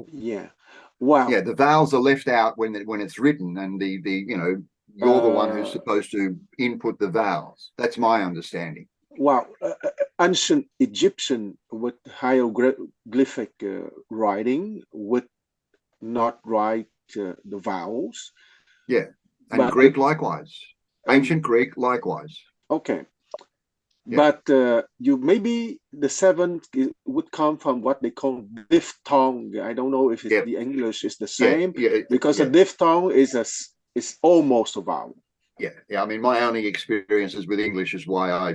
Yeah. Wow. Yeah, the vowels are left out when it's written, and you're the one who's supposed to input the vowels. That's my understanding. Wow. Ancient Egyptian with hieroglyphic writing would not write the vowels. Yeah, and Greek likewise. Ancient Greek likewise. Okay. But you maybe the seventh would come from what they call diphthong. I don't know if it's the English is the same, because a diphthong is almost a vowel. Yeah. I mean, my only experiences with English is why I,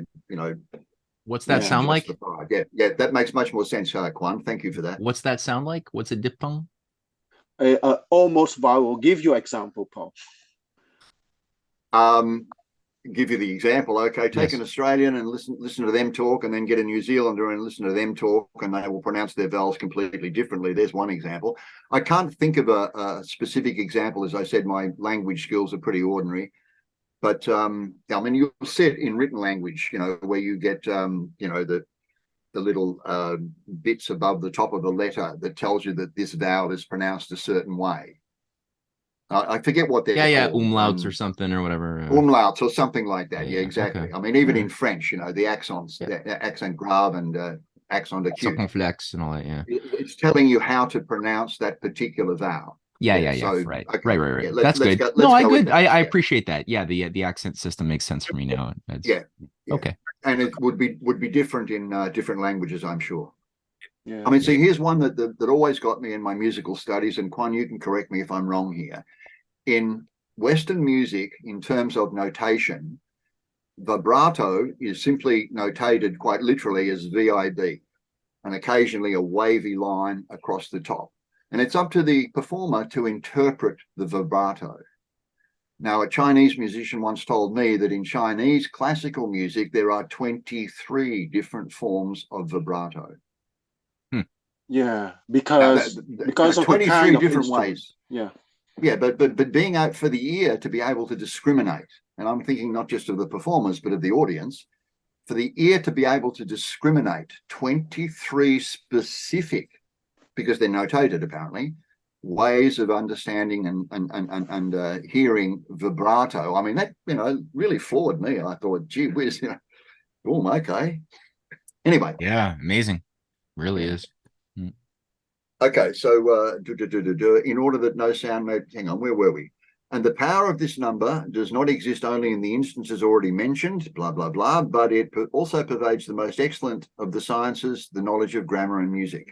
What's that sound like? Yeah, that makes much more sense, Kwan. Thank you for that. What's that sound like? What's a diphthong? Almost vowel. Give you example, Paul. Give you the example. Okay, take an Australian and listen to them talk, and then get a New Zealander and listen to them talk, and they will pronounce their vowels completely differently. There's one example. I can't think of a specific example. As I said, my language skills are pretty ordinary. But I mean, you'll see it in written language, where you get the little bits above the top of the letter that tells you that this vowel is pronounced a certain way. I forget what they're called. Umlauts or something or whatever. Umlauts or something like that. Yeah, exactly. Okay. I mean, even in French, the accents, the accent grave and accent acute. Circumflex and all that, It's telling you how to pronounce that particular vowel. So, right. Okay. Right. Yeah, that's good. I appreciate that. Yeah, the accent system makes sense for me now. Okay. And it would be different in different languages, I'm sure. Yeah. I mean, see, here's one that always got me in my musical studies, and Kwan, you can correct me if I'm wrong here. In Western music, in terms of notation, vibrato is simply notated quite literally as VIB, and occasionally a wavy line across the top. And it's up to the performer to interpret the vibrato. Now, a Chinese musician once told me that in Chinese classical music, there are 23 different forms of vibrato. Yeah, because of 23 different ways. Yeah, but being out for the ear to be able to discriminate, and I'm thinking not just of the performers, but of the audience, for the ear to be able to discriminate 23 specific, because they're notated apparently, ways of understanding and hearing vibrato. I mean, that really floored me. I thought, gee whiz, okay. Anyway, yeah, amazing, really is. Okay, so in order that no sound may, hang on, where were we? And the power of this number does not exist only in the instances already mentioned, blah, blah, blah, but it also pervades the most excellent of the sciences, the knowledge of grammar and music.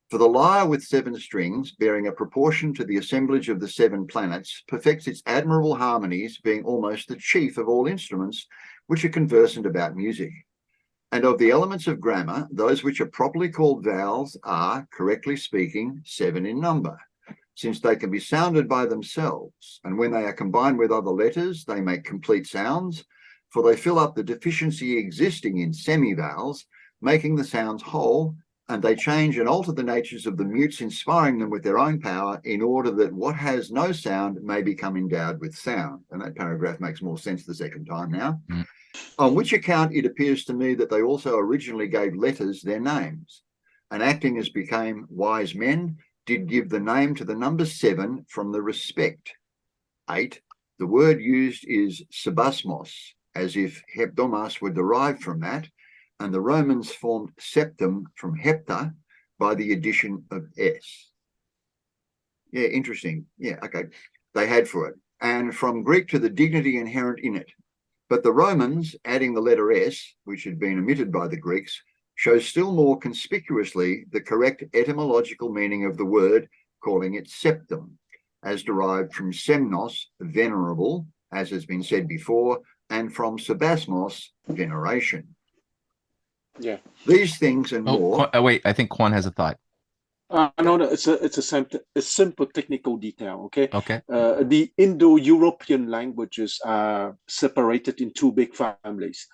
For the lyre with 7 strings, bearing a proportion to the assemblage of the 7 planets, perfects its admirable harmonies, being almost the chief of all instruments which are conversant about music. And of the elements of grammar, those which are properly called vowels are, correctly speaking, 7 in number, since they can be sounded by themselves, and when they are combined with other letters, they make complete sounds, for they fill up the deficiency existing in semi-vowels, making the sounds whole, and they change and alter the natures of the mutes, inspiring them with their own power, in order that what has no sound may become endowed with sound. And that paragraph makes more sense the second time now. On which account it appears to me that they also originally gave letters their names, and acting as became wise men, did give the name to the number 7 from the respect. 8, the word used is sebasmos, as if hebdomas were derived from that, and the Romans formed septum from hepta by the addition of s. Yeah, interesting. Yeah, okay. They had for it. And from Greek to the dignity inherent in it. But the Romans, adding the letter S, which had been omitted by the Greeks, shows still more conspicuously the correct etymological meaning of the word, calling it septum, as derived from semnos, venerable, as has been said before, and from sebasmos, veneration. Yeah. These things and more. Wait, I think Kwan has a thought. No, it's a simple technical detail. Okay. Okay. The Indo-European languages are separated in 2 big families.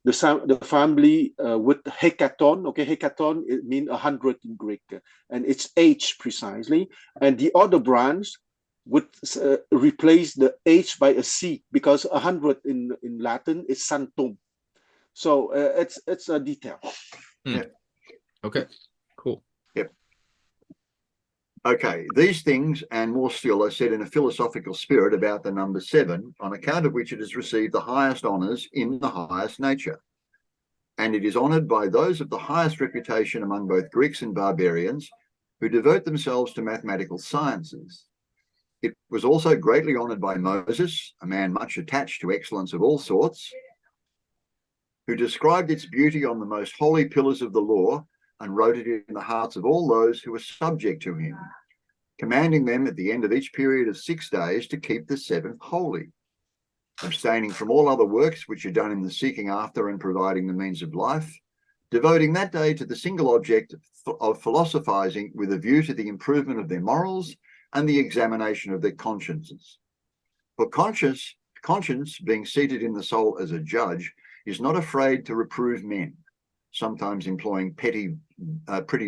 The family with hekaton. Okay, hekaton it means 100 in Greek, and it's H precisely. And the other branch would replace the H by a C, because 100 in Latin is santum. So it's a detail. Yeah. Okay. Cool. Yep. Okay, these things and more still are said in a philosophical spirit about the number 7, on account of which it has received the highest honours in the highest nature. And it is honoured by those of the highest reputation among both Greeks and barbarians, who devote themselves to mathematical sciences. It was also greatly honoured by Moses, a man much attached to excellence of all sorts, who described its beauty on the most holy pillars of the law and wrote it in the hearts of all those who were subject to him, commanding them at the end of each period of 6 days to keep the seventh holy, abstaining from all other works which are done in the seeking after and providing the means of life, devoting that day to the single object of philosophizing with a view to the improvement of their morals and the examination of their consciences. For conscience, being seated in the soul as a judge, is not afraid to reprove men, sometimes employing pretty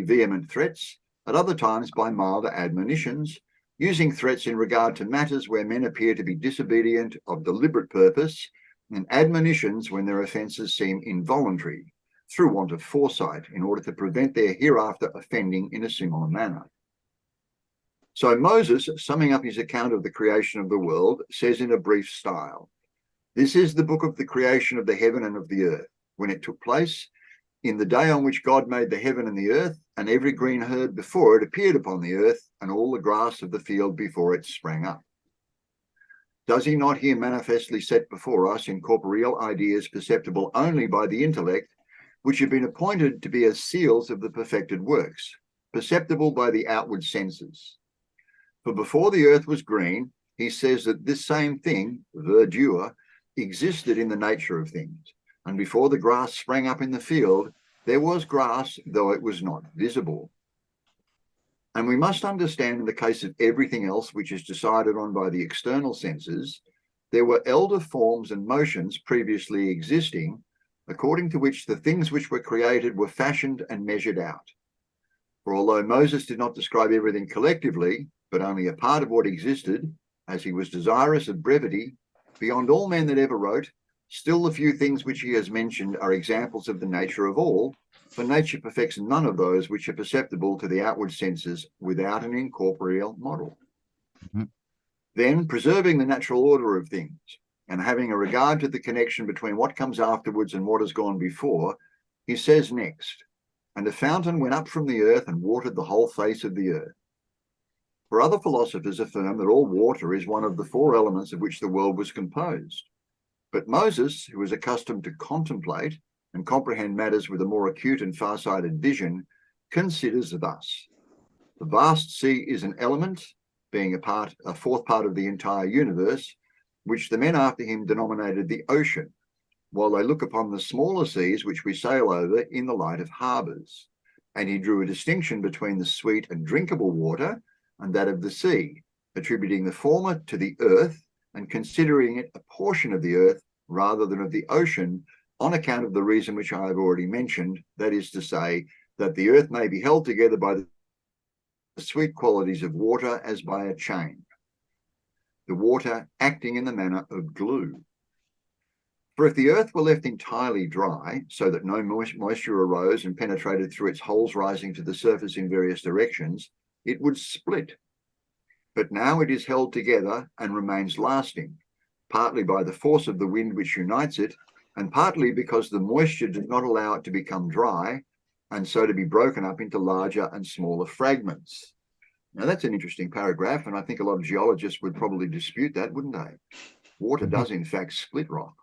vehement threats, at other times by milder admonitions, using threats in regard to matters where men appear to be disobedient of deliberate purpose, and admonitions when their offences seem involuntary, through want of foresight, in order to prevent their hereafter offending in a similar manner. So Moses, summing up his account of the creation of the world, says in a brief style, "This is the book of the creation of the heaven and of the earth, when it took place, in the day on which God made the heaven and the earth, and every green herb before it appeared upon the earth, and all the grass of the field before it sprang up." Does he not here manifestly set before us incorporeal ideas perceptible only by the intellect, which have been appointed to be as seals of the perfected works, perceptible by the outward senses? For before the earth was green, he says that this same thing, verdure, existed in the nature of things, and before the grass sprang up in the field, there was grass, though it was not visible. And we must understand, in the case of everything else which is decided on by the external senses, there were elder forms and motions previously existing, according to which the things which were created were fashioned and measured out. For although Moses did not describe everything collectively, but only a part of what existed, as he was desirous of brevity, beyond all men that ever wrote, still the few things which he has mentioned are examples of the nature of all, for nature perfects none of those which are perceptible to the outward senses without an incorporeal model. Mm-hmm. Then, preserving the natural order of things, and having a regard to the connection between what comes afterwards and what has gone before, he says next, "And a fountain went up from the earth and watered the whole face of the earth." For other philosophers affirm that all water is one of the four elements of which the world was composed. But Moses, who is accustomed to contemplate and comprehend matters with a more acute and far-sighted vision, considers thus: the vast sea is an element, being a fourth part of the entire universe, which the men after him denominated the ocean, while they look upon the smaller seas which we sail over in the light of harbours. And he drew a distinction between the sweet and drinkable water and that of the sea, attributing the former to the earth and considering it a portion of the earth rather than of the ocean, on account of the reason which I have already mentioned, that is to say, that the earth may be held together by the sweet qualities of water as by a chain, the water acting in the manner of glue. For if the earth were left entirely dry, so that no moisture arose and penetrated through its holes rising to the surface in various directions, it would split. But now it is held together and remains lasting, partly by the force of the wind which unites it, and partly because the moisture does not allow it to become dry, and so to be broken up into larger and smaller fragments. Now that's an interesting paragraph, and I think a lot of geologists would probably dispute that, wouldn't they? Water does in fact split rock.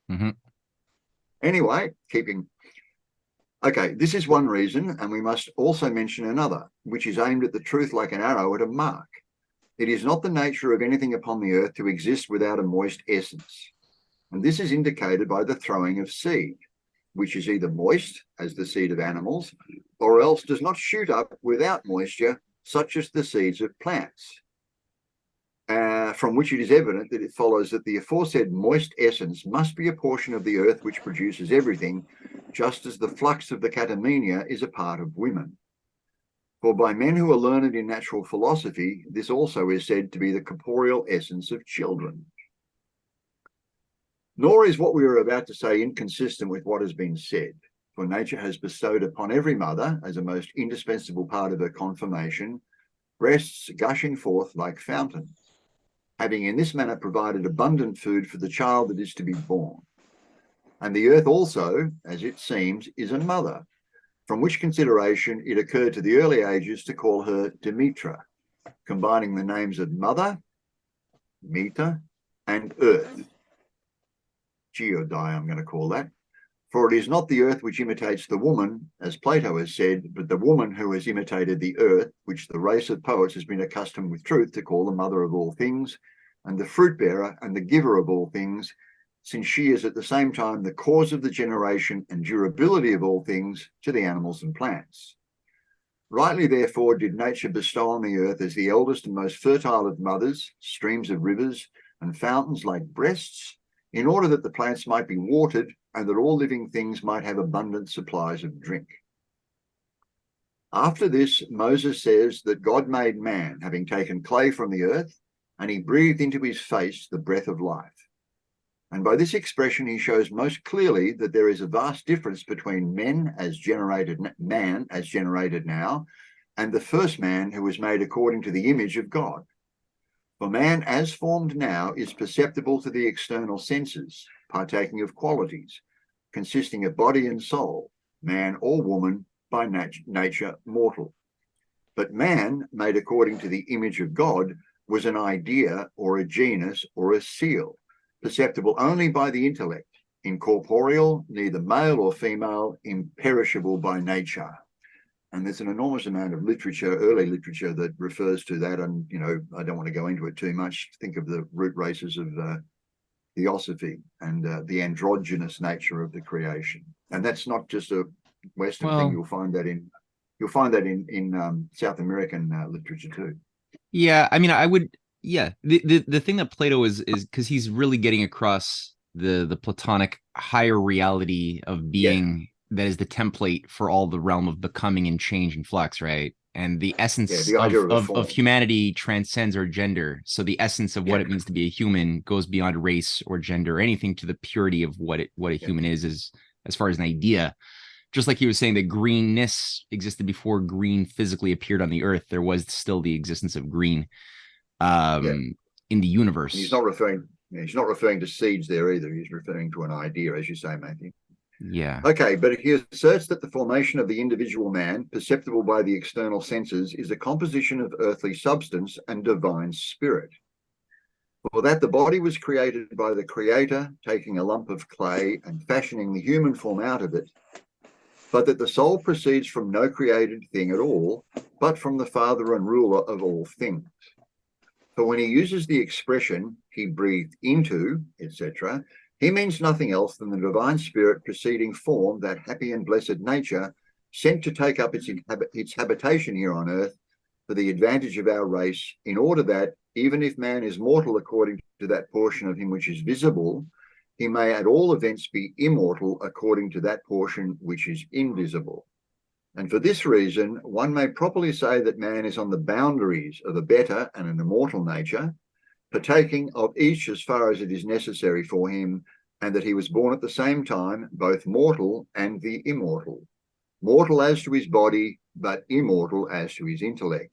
Mm-hmm. Anyway, okay, this is one reason, and we must also mention another, which is aimed at the truth like an arrow at a mark. It is not the nature of anything upon the earth to exist without a moist essence. And this is indicated by the throwing of seed, which is either moist, as the seed of animals, or else does not shoot up without moisture, such as the seeds of plants. From which it is evident that it follows that the aforesaid moist essence must be a portion of the earth which produces everything, just as the flux of the catamenia is a part of women. For by men who are learned in natural philosophy, this also is said to be the corporeal essence of children. Nor is what we are about to say inconsistent with what has been said, for nature has bestowed upon every mother, as a most indispensable part of her conformation, breasts gushing forth like fountains, having in this manner provided abundant food for the child that is to be born. And the earth also, as it seems, is a mother, from which consideration it occurred to the early ages to call her Demetra, combining the names of mother, Meta, and earth, Geodai I'm going to call that, For it is not the earth which imitates the woman, as Plato has said, but the woman who has imitated the earth, which the race of poets has been accustomed with truth to call the mother of all things, and the fruit bearer and the giver of all things, since she is at the same time the cause of the generation and durability of all things to the animals and plants. Rightly, therefore, did nature bestow on the earth as the eldest and most fertile of mothers, streams of rivers, and fountains like breasts, in order that the plants might be watered and that all living things might have abundant supplies of drink. After this, Moses says that God made man, having taken clay from the earth, and he breathed into his face the breath of life. And by this expression, he shows most clearly that there is a vast difference between man as generated now, and the first man who was made according to the image of God. For man as formed now is perceptible to the external senses, partaking of qualities, consisting of body and soul, man or woman, by nature mortal. But man, made according to the image of God, was an idea or a genus or a seal, perceptible only by the intellect, incorporeal, neither male or female, imperishable by nature. And there's an enormous amount of literature, early literature, that refers to that. And, you know, I don't want to go into it too much. Think of the root races of theosophy and the androgynous nature of the creation. And that's not just a Western thing. You'll find that in South American literature too. Yeah, I mean, I would. Yeah, the thing that Plato is because he's really getting across the Platonic higher reality of being that is the template for all the realm of becoming and change and flux, right? And the essence the idea of humanity transcends our gender. So the essence of what it means to be a human goes beyond race or gender or anything to the purity of what a human is as far as an idea. Just like he was saying that greenness existed before green physically appeared on the earth, there was still the existence of green in the universe. And he's not referring to seeds there either. He's referring to an idea, as you say, Matthew. Yeah. Okay, but he asserts that the formation of the individual man, perceptible by the external senses, is a composition of earthly substance and divine spirit. For that the body was created by the Creator, taking a lump of clay and fashioning the human form out of it, but that the soul proceeds from no created thing at all, but from the Father and ruler of all things. For when he uses the expression, he breathed into, etc., he means nothing else than the divine spirit proceeding form, that happy and blessed nature, sent to take up its habitation here on earth for the advantage of our race, in order that, even if man is mortal according to that portion of him which is visible, he may at all events be immortal according to that portion which is invisible. And for this reason, one may properly say that man is on the boundaries of a better and an immortal nature, partaking of each as far as it is necessary for him, and that he was born at the same time, both mortal and the immortal, mortal as to his body, but immortal as to his intellect.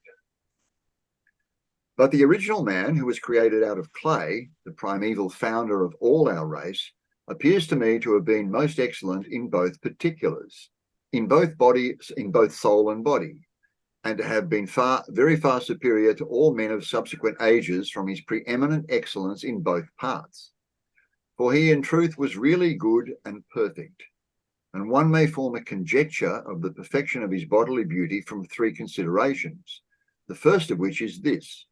But the original man, who was created out of clay, the primeval founder of all our race, appears to me to have been most excellent in both particulars, in both soul and body, and to have been very far superior to all men of subsequent ages from his preeminent excellence in both parts. For he in truth was really good and perfect, and one may form a conjecture of the perfection of his bodily beauty from three considerations, the first of which is this: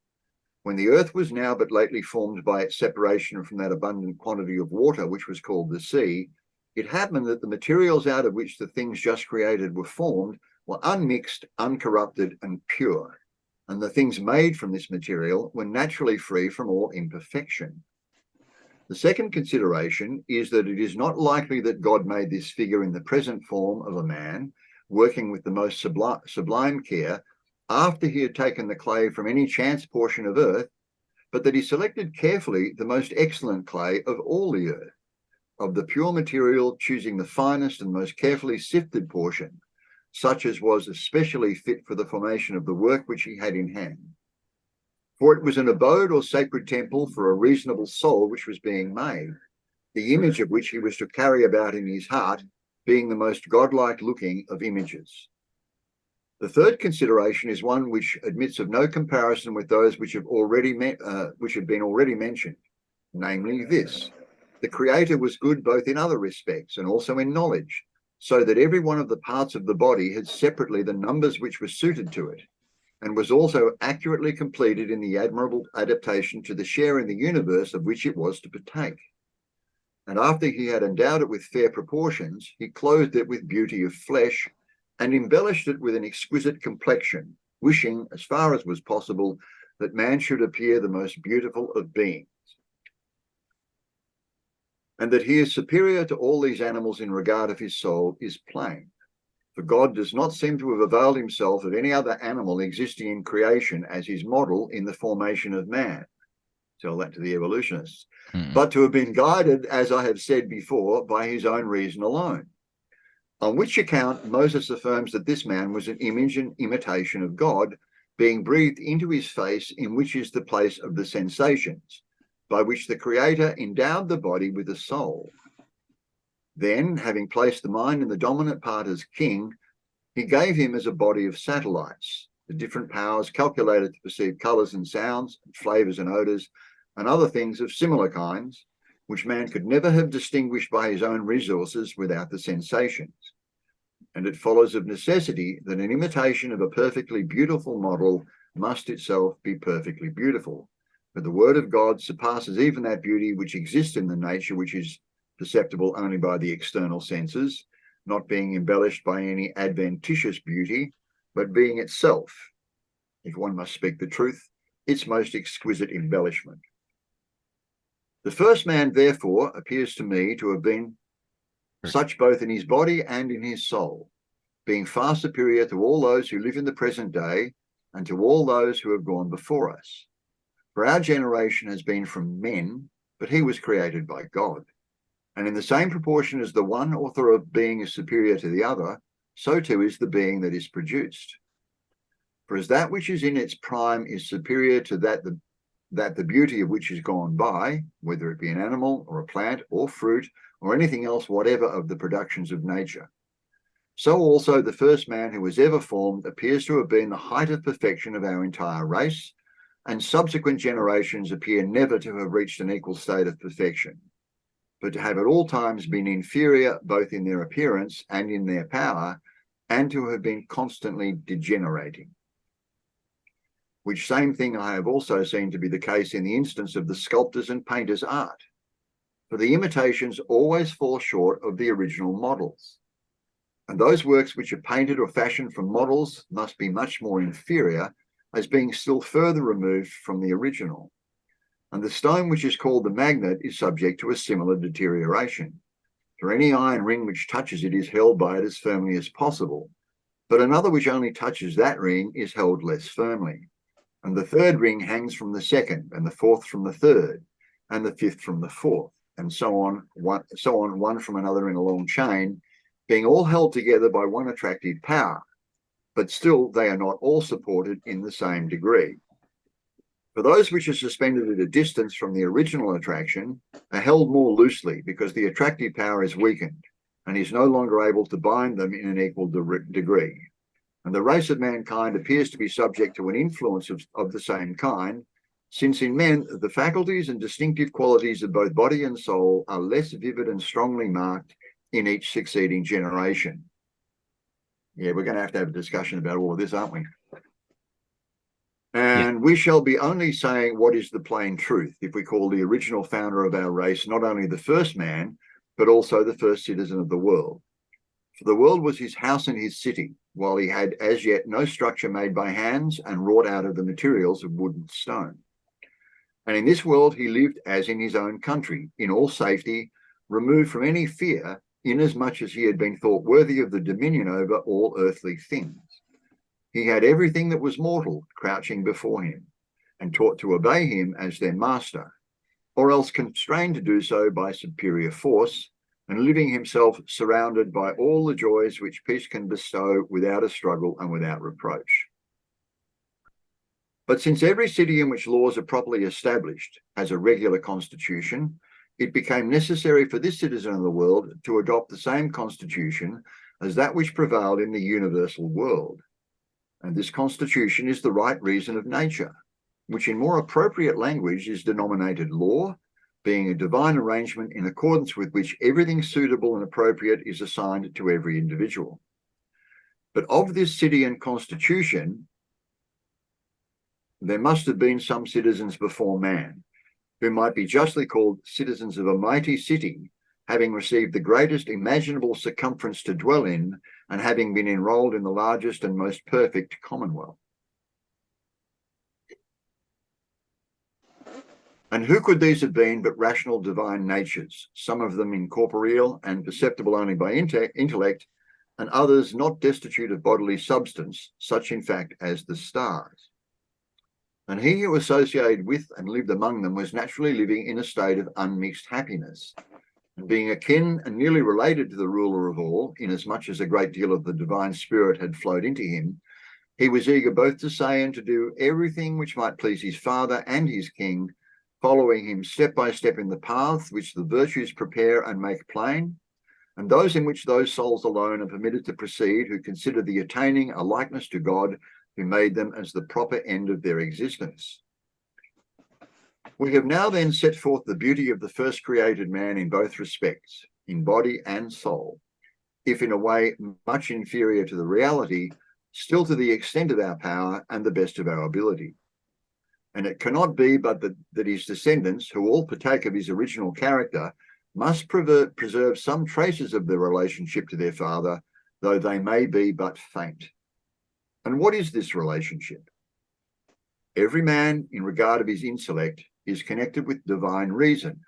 when the earth was now but lately formed by its separation from that abundant quantity of water which was called the sea, it happened that the materials out of which the things just created were formed were unmixed, uncorrupted, and pure, and the things made from this material were naturally free from all imperfection. The second consideration is that it is not likely that God made this figure in the present form of a man, working with the most sublime care, after he had taken the clay from any chance portion of earth, but that he selected carefully the most excellent clay of all the earth, of the pure material, choosing the finest and most carefully sifted portion, such as was especially fit for the formation of the work which he had in hand. For it was an abode or sacred temple for a reasonable soul which was being made, the image of which he was to carry about in his heart, being the most godlike looking of images. The third consideration is one which admits of no comparison with those which have been already mentioned, namely this: the Creator was good both in other respects and also in knowledge, so that every one of the parts of the body had separately the numbers which were suited to it, and was also accurately completed in the admirable adaptation to the share in the universe of which it was to partake. And after he had endowed it with fair proportions, he clothed it with beauty of flesh and embellished it with an exquisite complexion, wishing, as far as was possible, that man should appear the most beautiful of beings. And that he is superior to all these animals in regard of his soul is plain. For God does not seem to have availed himself of any other animal existing in creation as his model in the formation of man. Tell that to the evolutionists. But to have been guided, as I have said before, by his own reason alone. On which account Moses affirms that this man was an image and imitation of God, being breathed into his face, in which is the place of the sensations, by which the Creator endowed the body with a soul. Then, having placed the mind in the dominant part as king, he gave him as a body of satellites, the different powers calculated to perceive colours and sounds, and flavours and odours, and other things of similar kinds, which man could never have distinguished by his own resources without the sensations. And it follows of necessity that an imitation of a perfectly beautiful model must itself be perfectly beautiful. For the word of God surpasses even that beauty which exists in the nature which is perceptible only by the external senses, not being embellished by any adventitious beauty, but being itself, if one must speak the truth, its most exquisite embellishment. The first man, therefore, appears to me to have been such both in his body and in his soul, being far superior to all those who live in the present day and to all those who have gone before us. For our generation has been from men, but he was created by God. And in the same proportion as the one author of being is superior to the other, so too is the being that is produced. For as that which is in its prime is superior to that the beauty of which is gone by, whether it be an animal or a plant or fruit or anything else whatever of the productions of nature, so also the first man who was ever formed appears to have been the height of perfection of our entire race, and subsequent generations appear never to have reached an equal state of perfection, but to have at all times been inferior both in their appearance and in their power, and to have been constantly degenerating. Which same thing I have also seen to be the case in the instance of the sculptor's and painter's art. For the imitations always fall short of the original models. And those works which are painted or fashioned from models must be much more inferior, as being still further removed from the original. And the stone which is called the magnet is subject to a similar deterioration. For any iron ring which touches it is held by it as firmly as possible, but another which only touches that ring is held less firmly. And the third ring hangs from the second, and the fourth from the third, and the fifth from the fourth, and so on, one from another in a long chain, being all held together by one attractive power, but still they are not all supported in the same degree. For those which are suspended at a distance from the original attraction are held more loosely, because the attractive power is weakened and is no longer able to bind them in an equal degree. And the race of mankind appears to be subject to an influence of the same kind, since in men the faculties and distinctive qualities of both body and soul are less vivid and strongly marked in each succeeding generation. Yeah, we're going to have a discussion about all of this, aren't we? And we shall be only saying what is the plain truth if we call the original founder of our race not only the first man, but also the first citizen of the world. For the world was his house and his city, while he had as yet no structure made by hands and wrought out of the materials of wood and stone. And in this world he lived as in his own country, in all safety, removed from any fear, inasmuch as he had been thought worthy of the dominion over all earthly things. He had everything that was mortal crouching before him, and taught to obey him as their master, or else constrained to do so by superior force, and living himself surrounded by all the joys which peace can bestow without a struggle and without reproach. But since every city in which laws are properly established has a regular constitution, it became necessary for this citizen of the world to adopt the same constitution as that which prevailed in the universal world. And this constitution is the right reason of nature, which in more appropriate language is denominated law, being a divine arrangement in accordance with which everything suitable and appropriate is assigned to every individual. But of this city and constitution, there must have been some citizens before man, who might be justly called citizens of a mighty city, having received the greatest imaginable circumference to dwell in, and having been enrolled in the largest and most perfect commonwealth. And who could these have been but rational divine natures, some of them incorporeal and perceptible only by intellect, and others not destitute of bodily substance, such in fact as the stars? And he who associated with and lived among them was naturally living in a state of unmixed happiness, and being akin and nearly related to the ruler of all, inasmuch as a great deal of the divine spirit had flowed into him, he was eager both to say and to do everything which might please his father and his king, following him step by step in the paths which the virtues prepare and make plain, and those in which those souls alone are permitted to proceed who consider the attaining a likeness to God, who made them as the proper end of their existence. We have now then set forth the beauty of the first created man in both respects, in body and soul, if in a way much inferior to the reality, still to the extent of our power and the best of our ability. And it cannot be but that his descendants, who all partake of his original character, must preserve some traces of their relationship to their father, though they may be but faint. And what is this relationship? Every man, in regard of his intellect, is connected with divine reason,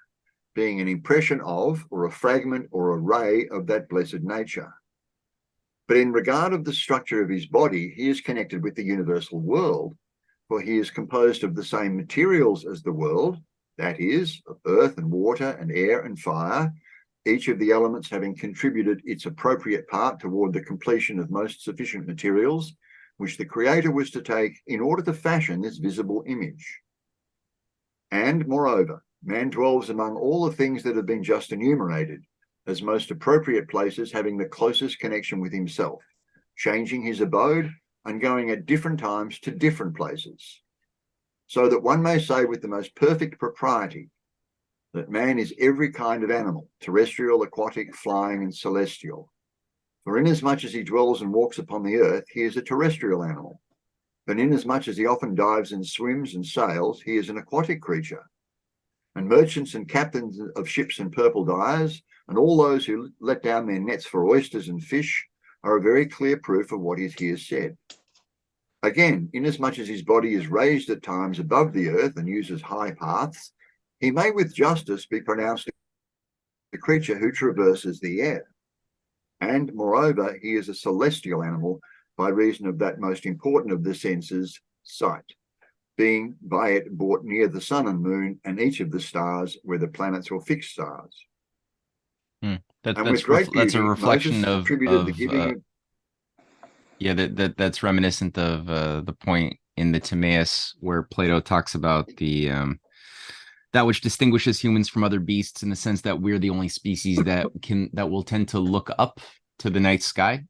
being an impression of, or a fragment or a ray of that blessed nature. But in regard of the structure of his body, he is connected with the universal world, for he is composed of the same materials as the world, that is, of earth and water and air and fire, each of the elements having contributed its appropriate part toward the completion of most sufficient materials, which the Creator was to take in order to fashion this visible image. And, moreover, man dwells among all the things that have been just enumerated, as most appropriate places having the closest connection with himself, changing his abode and going at different times to different places, so that one may say with the most perfect propriety that man is every kind of animal, terrestrial, aquatic, flying, and celestial. For inasmuch as he dwells and walks upon the earth, he is a terrestrial animal. But inasmuch as he often dives and swims and sails, he is an aquatic creature. And merchants and captains of ships and purple dyers, and all those who let down their nets for oysters and fish, are a very clear proof of what is here said. Again, inasmuch as his body is raised at times above the earth and uses high paths, he may with justice be pronounced a creature who traverses the air. And moreover, he is a celestial animal by reason of that most important of the senses, sight, being by it brought near the sun and moon and each of the stars, whether planets or fixed stars. That's a reflection of that's reminiscent of the point in the Timaeus where Plato talks about the that which distinguishes humans from other beasts, in the sense that we're the only species that will tend to look up to the night sky,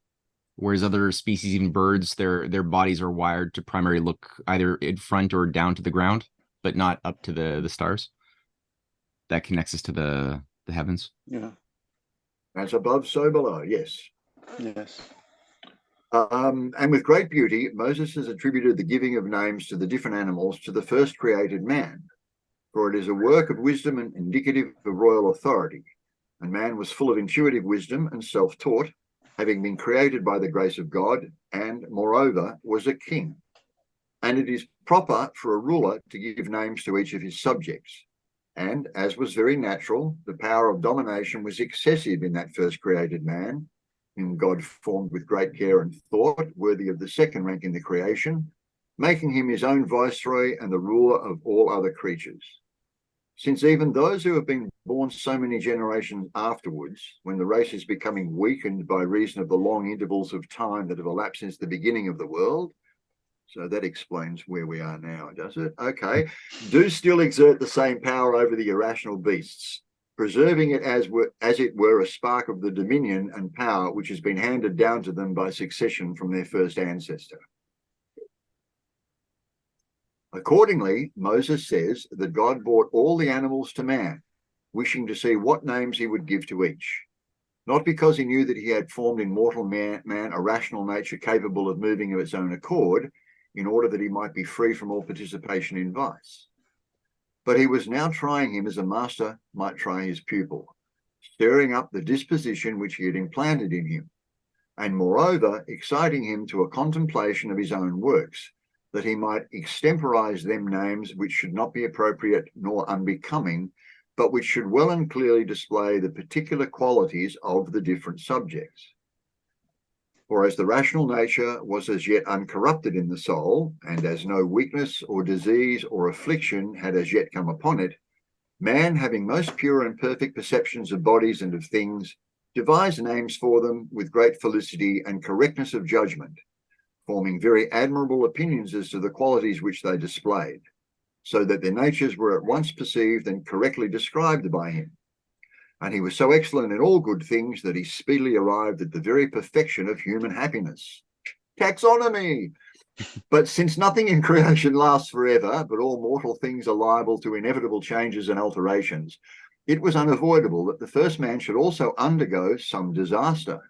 whereas other species, even birds, their bodies are wired to primarily look either in front or down to the ground, but not up to the stars. That connects us to the heavens. Yeah. As above, so below. Yes. Yes. And with great beauty, Moses has attributed the giving of names to the different animals to the first created man, for it is a work of wisdom and indicative of royal authority. And man was full of intuitive wisdom and self-taught, having been created by the grace of God, and moreover was a king. And it is proper for a ruler to give names to each of his subjects. And as was very natural, the power of domination was excessive in that first created man, whom God formed with great care and thought, worthy of the second rank in the creation, making him his own viceroy and the ruler of all other creatures. Since even those who have been born so many generations afterwards, when the race is becoming weakened by reason of the long intervals of time that have elapsed since the beginning of the world, so that explains where we are now, does it? Okay, do still exert the same power over the irrational beasts, preserving it as it were a spark of the dominion and power which has been handed down to them by succession from their first ancestor. Accordingly, Moses says that God brought all the animals to man, wishing to see what names he would give to each. Not because he knew that he had formed in mortal man a rational nature capable of moving of its own accord, in order that he might be free from all participation in vice. But he was now trying him as a master might try his pupil, stirring up the disposition which he had implanted in him, and moreover exciting him to a contemplation of his own works, that he might extemporize them names which should not be appropriate nor unbecoming, but which should well and clearly display the particular qualities of the different subjects. For as the rational nature was as yet uncorrupted in the soul, and as no weakness or disease or affliction had as yet come upon it, man, having most pure and perfect perceptions of bodies and of things, devised names for them with great felicity and correctness of judgment, forming very admirable opinions as to the qualities which they displayed, so that their natures were at once perceived and correctly described by him. And he was so excellent in all good things that he speedily arrived at the very perfection of human happiness. Taxonomy! But since nothing in creation lasts forever, but all mortal things are liable to inevitable changes and alterations, it was unavoidable that the first man should also undergo some disaster.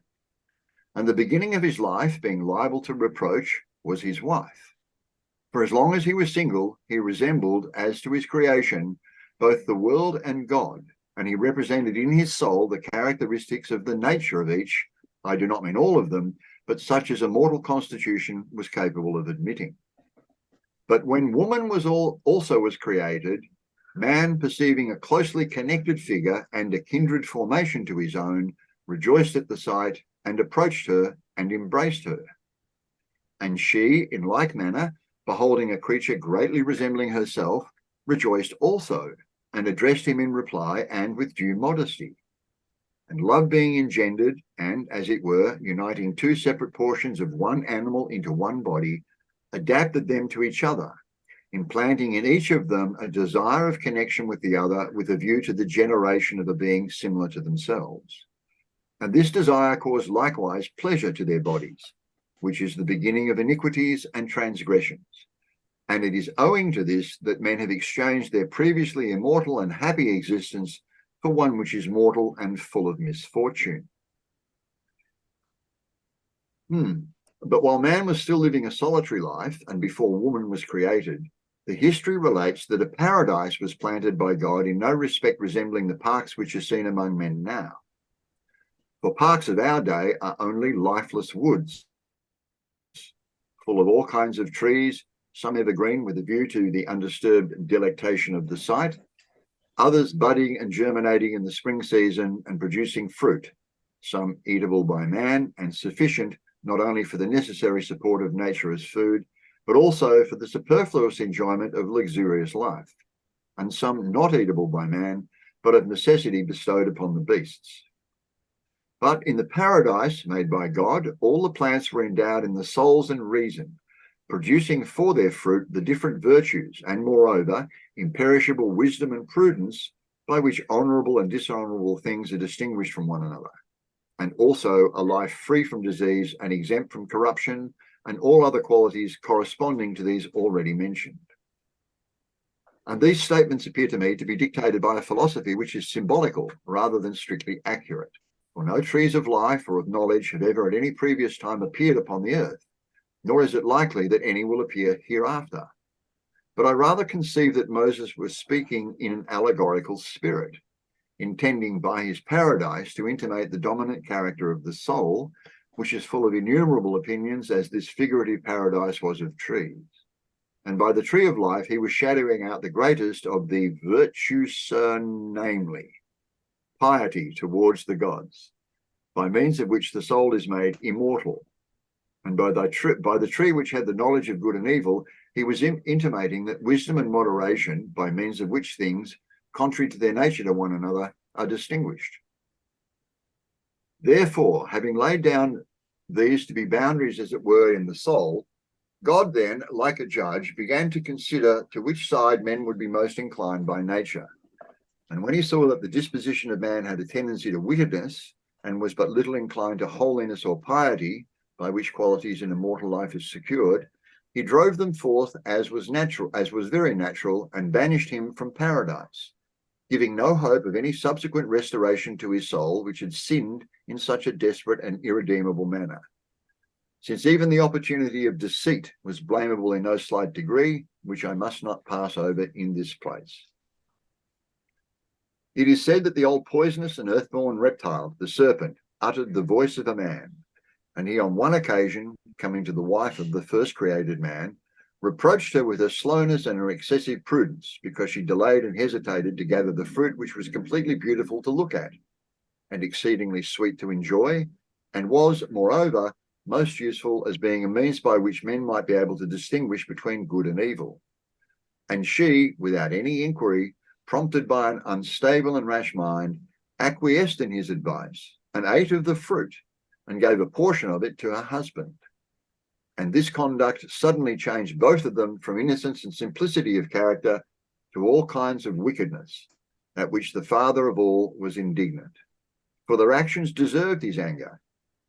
And the beginning of his life, being liable to reproach, was his wife. For as long as he was single, he resembled, as to his creation, both the world and God, and he represented in his soul the characteristics of the nature of each. I do not mean all of them, but such as a mortal constitution was capable of admitting. But when woman also was created, man, perceiving a closely connected figure and a kindred formation to his own, rejoiced at the sight, and approached her and embraced her. And she, in like manner, beholding a creature greatly resembling herself, rejoiced also, and addressed him in reply, and with due modesty. And love being engendered, and, as it were, uniting two separate portions of one animal into one body, adapted them to each other, implanting in each of them a desire of connection with the other, with a view to the generation of a being similar to themselves. And this desire caused likewise pleasure to their bodies, which is the beginning of iniquities and transgressions. And it is owing to this that men have exchanged their previously immortal and happy existence for one which is mortal and full of misfortune. But while man was still living a solitary life, and before woman was created, the history relates that a paradise was planted by God, in no respect resembling the parks which are seen among men now. For parks of our day are only lifeless woods, full of all kinds of trees, some evergreen with a view to the undisturbed delectation of the sight, others budding and germinating in the spring season and producing fruit, some eatable by man and sufficient not only for the necessary support of nature as food, but also for the superfluous enjoyment of luxurious life, and some not eatable by man, but of necessity bestowed upon the beasts. But in the paradise made by God, all the plants were endowed in the souls and reason, producing for their fruit the different virtues, and moreover, imperishable wisdom and prudence, by which honourable and dishonourable things are distinguished from one another, and also a life free from disease and exempt from corruption, and all other qualities corresponding to these already mentioned. And these statements appear to me to be dictated by a philosophy which is symbolical rather than strictly accurate. For no trees of life or of knowledge have ever at any previous time appeared upon the earth, nor is it likely that any will appear hereafter. But I rather conceive that Moses was speaking in an allegorical spirit, intending by his paradise to intimate the dominant character of the soul, which is full of innumerable opinions, as this figurative paradise was of trees. And by the tree of life he was shadowing out the greatest of the virtues, namely, piety towards the gods, by means of which the soul is made immortal. And by the tree which had the knowledge of good and evil, he was intimating that wisdom and moderation, by means of which things, contrary to their nature to one another, are distinguished. Therefore, having laid down these to be boundaries, as it were, in the soul, God then, like a judge, began to consider to which side men would be most inclined by nature. And when he saw that the disposition of man had a tendency to wickedness, and was but little inclined to holiness or piety, by which qualities an immortal life is secured, he drove them forth as was very natural, and banished him from paradise, giving no hope of any subsequent restoration to his soul, which had sinned in such a desperate and irredeemable manner. Since even the opportunity of deceit was blamable in no slight degree, which I must not pass over in this place. It is said that the old poisonous and earthborn reptile, the serpent, uttered the voice of a man, and he on one occasion, coming to the wife of the first created man, reproached her with her slowness and her excessive prudence, because she delayed and hesitated to gather the fruit which was completely beautiful to look at, and exceedingly sweet to enjoy, and was, moreover, most useful as being a means by which men might be able to distinguish between good and evil. And she, without any inquiry, prompted by an unstable and rash mind, acquiesced in his advice, and ate of the fruit, and gave a portion of it to her husband. And this conduct suddenly changed both of them from innocence and simplicity of character to all kinds of wickedness, at which the father of all was indignant. For their actions deserved his anger,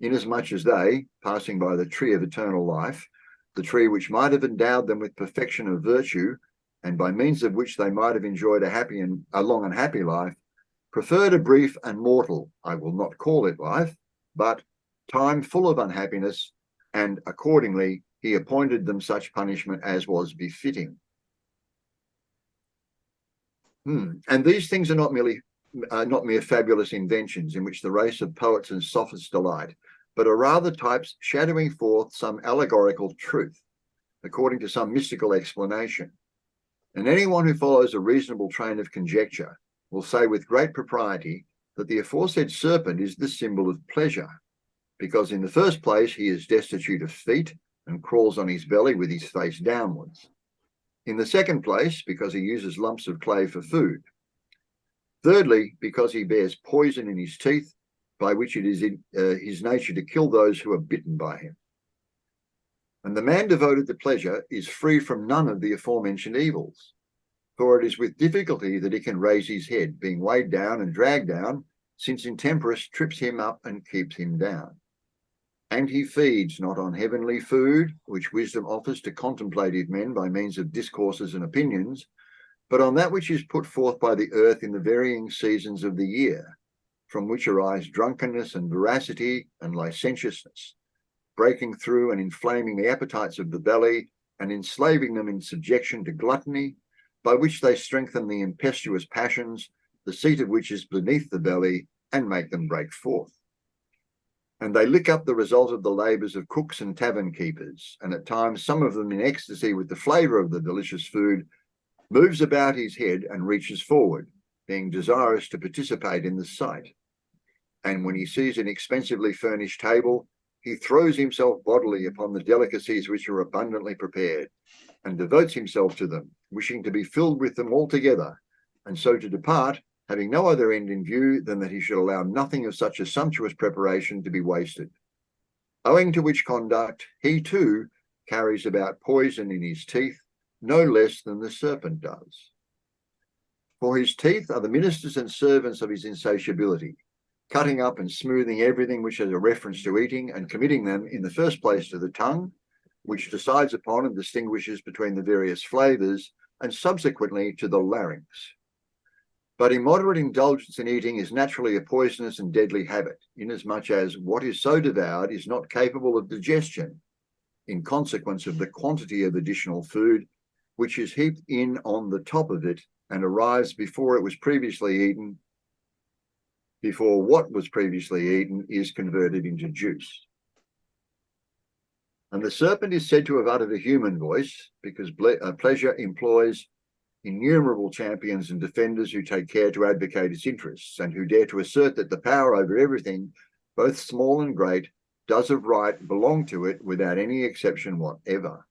inasmuch as they, passing by the tree of eternal life, the tree which might have endowed them with perfection of virtue, and by means of which they might have enjoyed a long and happy life, preferred a brief and mortal, I will not call it life, but time full of unhappiness, and accordingly he appointed them such punishment as was befitting. And these things are not mere fabulous inventions in which the race of poets and sophists delight, but are rather types shadowing forth some allegorical truth, according to some mystical explanation. And anyone who follows a reasonable train of conjecture will say with great propriety that the aforesaid serpent is the symbol of pleasure, because in the first place he is destitute of feet and crawls on his belly with his face downwards. In the second place, because he uses lumps of clay for food. Thirdly, because he bears poison in his teeth, by which it is in his nature to kill those who are bitten by him. And the man devoted to pleasure is free from none of the aforementioned evils, for it is with difficulty that he can raise his head, being weighed down and dragged down, since intemperance trips him up and keeps him down. And he feeds not on heavenly food, which wisdom offers to contemplative men by means of discourses and opinions, but on that which is put forth by the earth in the varying seasons of the year, from which arise drunkenness and voracity and licentiousness, breaking through and inflaming the appetites of the belly, and enslaving them in subjection to gluttony, by which they strengthen the impetuous passions, the seat of which is beneath the belly, and make them break forth. And they lick up the result of the labours of cooks and tavern keepers, and at times some of them in ecstasy with the flavour of the delicious food, moves about his head and reaches forward, being desirous to participate in the sight. And when he sees an expensively furnished table, he throws himself bodily upon the delicacies which are abundantly prepared, and devotes himself to them, wishing to be filled with them altogether, and so to depart, having no other end in view than that he should allow nothing of such a sumptuous preparation to be wasted. Owing to which conduct, he too carries about poison in his teeth, no less than the serpent does. For his teeth are the ministers and servants of his insatiability, cutting up and smoothing everything which has a reference to eating, and committing them in the first place to the tongue, which decides upon and distinguishes between the various flavours, and subsequently to the larynx. But immoderate indulgence in eating is naturally a poisonous and deadly habit, inasmuch as what is so devoured is not capable of digestion, in consequence of the quantity of additional food, which is heaped in on the top of it, and arrives before it was previously eaten, before what was previously eaten is converted into juice. And the serpent is said to have uttered a human voice, because pleasure employs innumerable champions and defenders who take care to advocate its interests, and who dare to assert that the power over everything, both small and great, does of right belong to it without any exception whatever.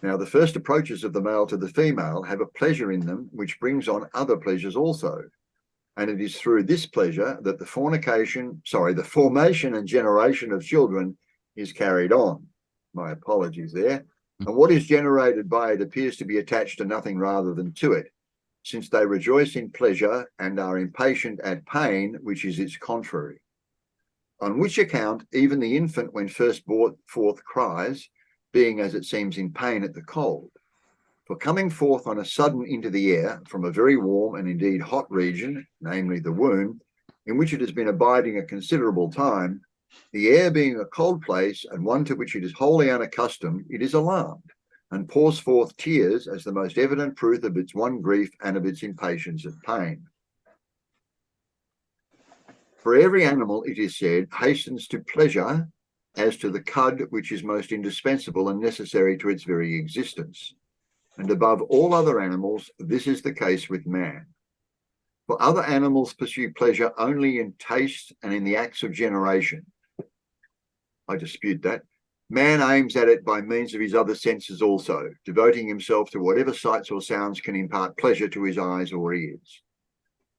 Now, the first approaches of the male to the female have a pleasure in them which brings on other pleasures also. And it is through this pleasure that the formation and generation of children is carried on. My apologies there. And what is generated by it appears to be attached to nothing rather than to it, since they rejoice in pleasure and are impatient at pain, which is its contrary. On which account, even the infant, when first brought forth, cries, being as it seems in pain at the cold. For coming forth on a sudden into the air from a very warm and indeed hot region, namely the womb, in which it has been abiding a considerable time, the air being a cold place and one to which it is wholly unaccustomed, it is alarmed and pours forth tears as the most evident proof of its one grief and of its impatience of pain. For every animal, it is said, hastens to pleasure as to the cud which is most indispensable and necessary to its very existence. And above all other animals, this is the case with man. For other animals pursue pleasure only in taste and in the acts of generation. I dispute that. Man aims at it by means of his other senses also, devoting himself to whatever sights or sounds can impart pleasure to his eyes or ears.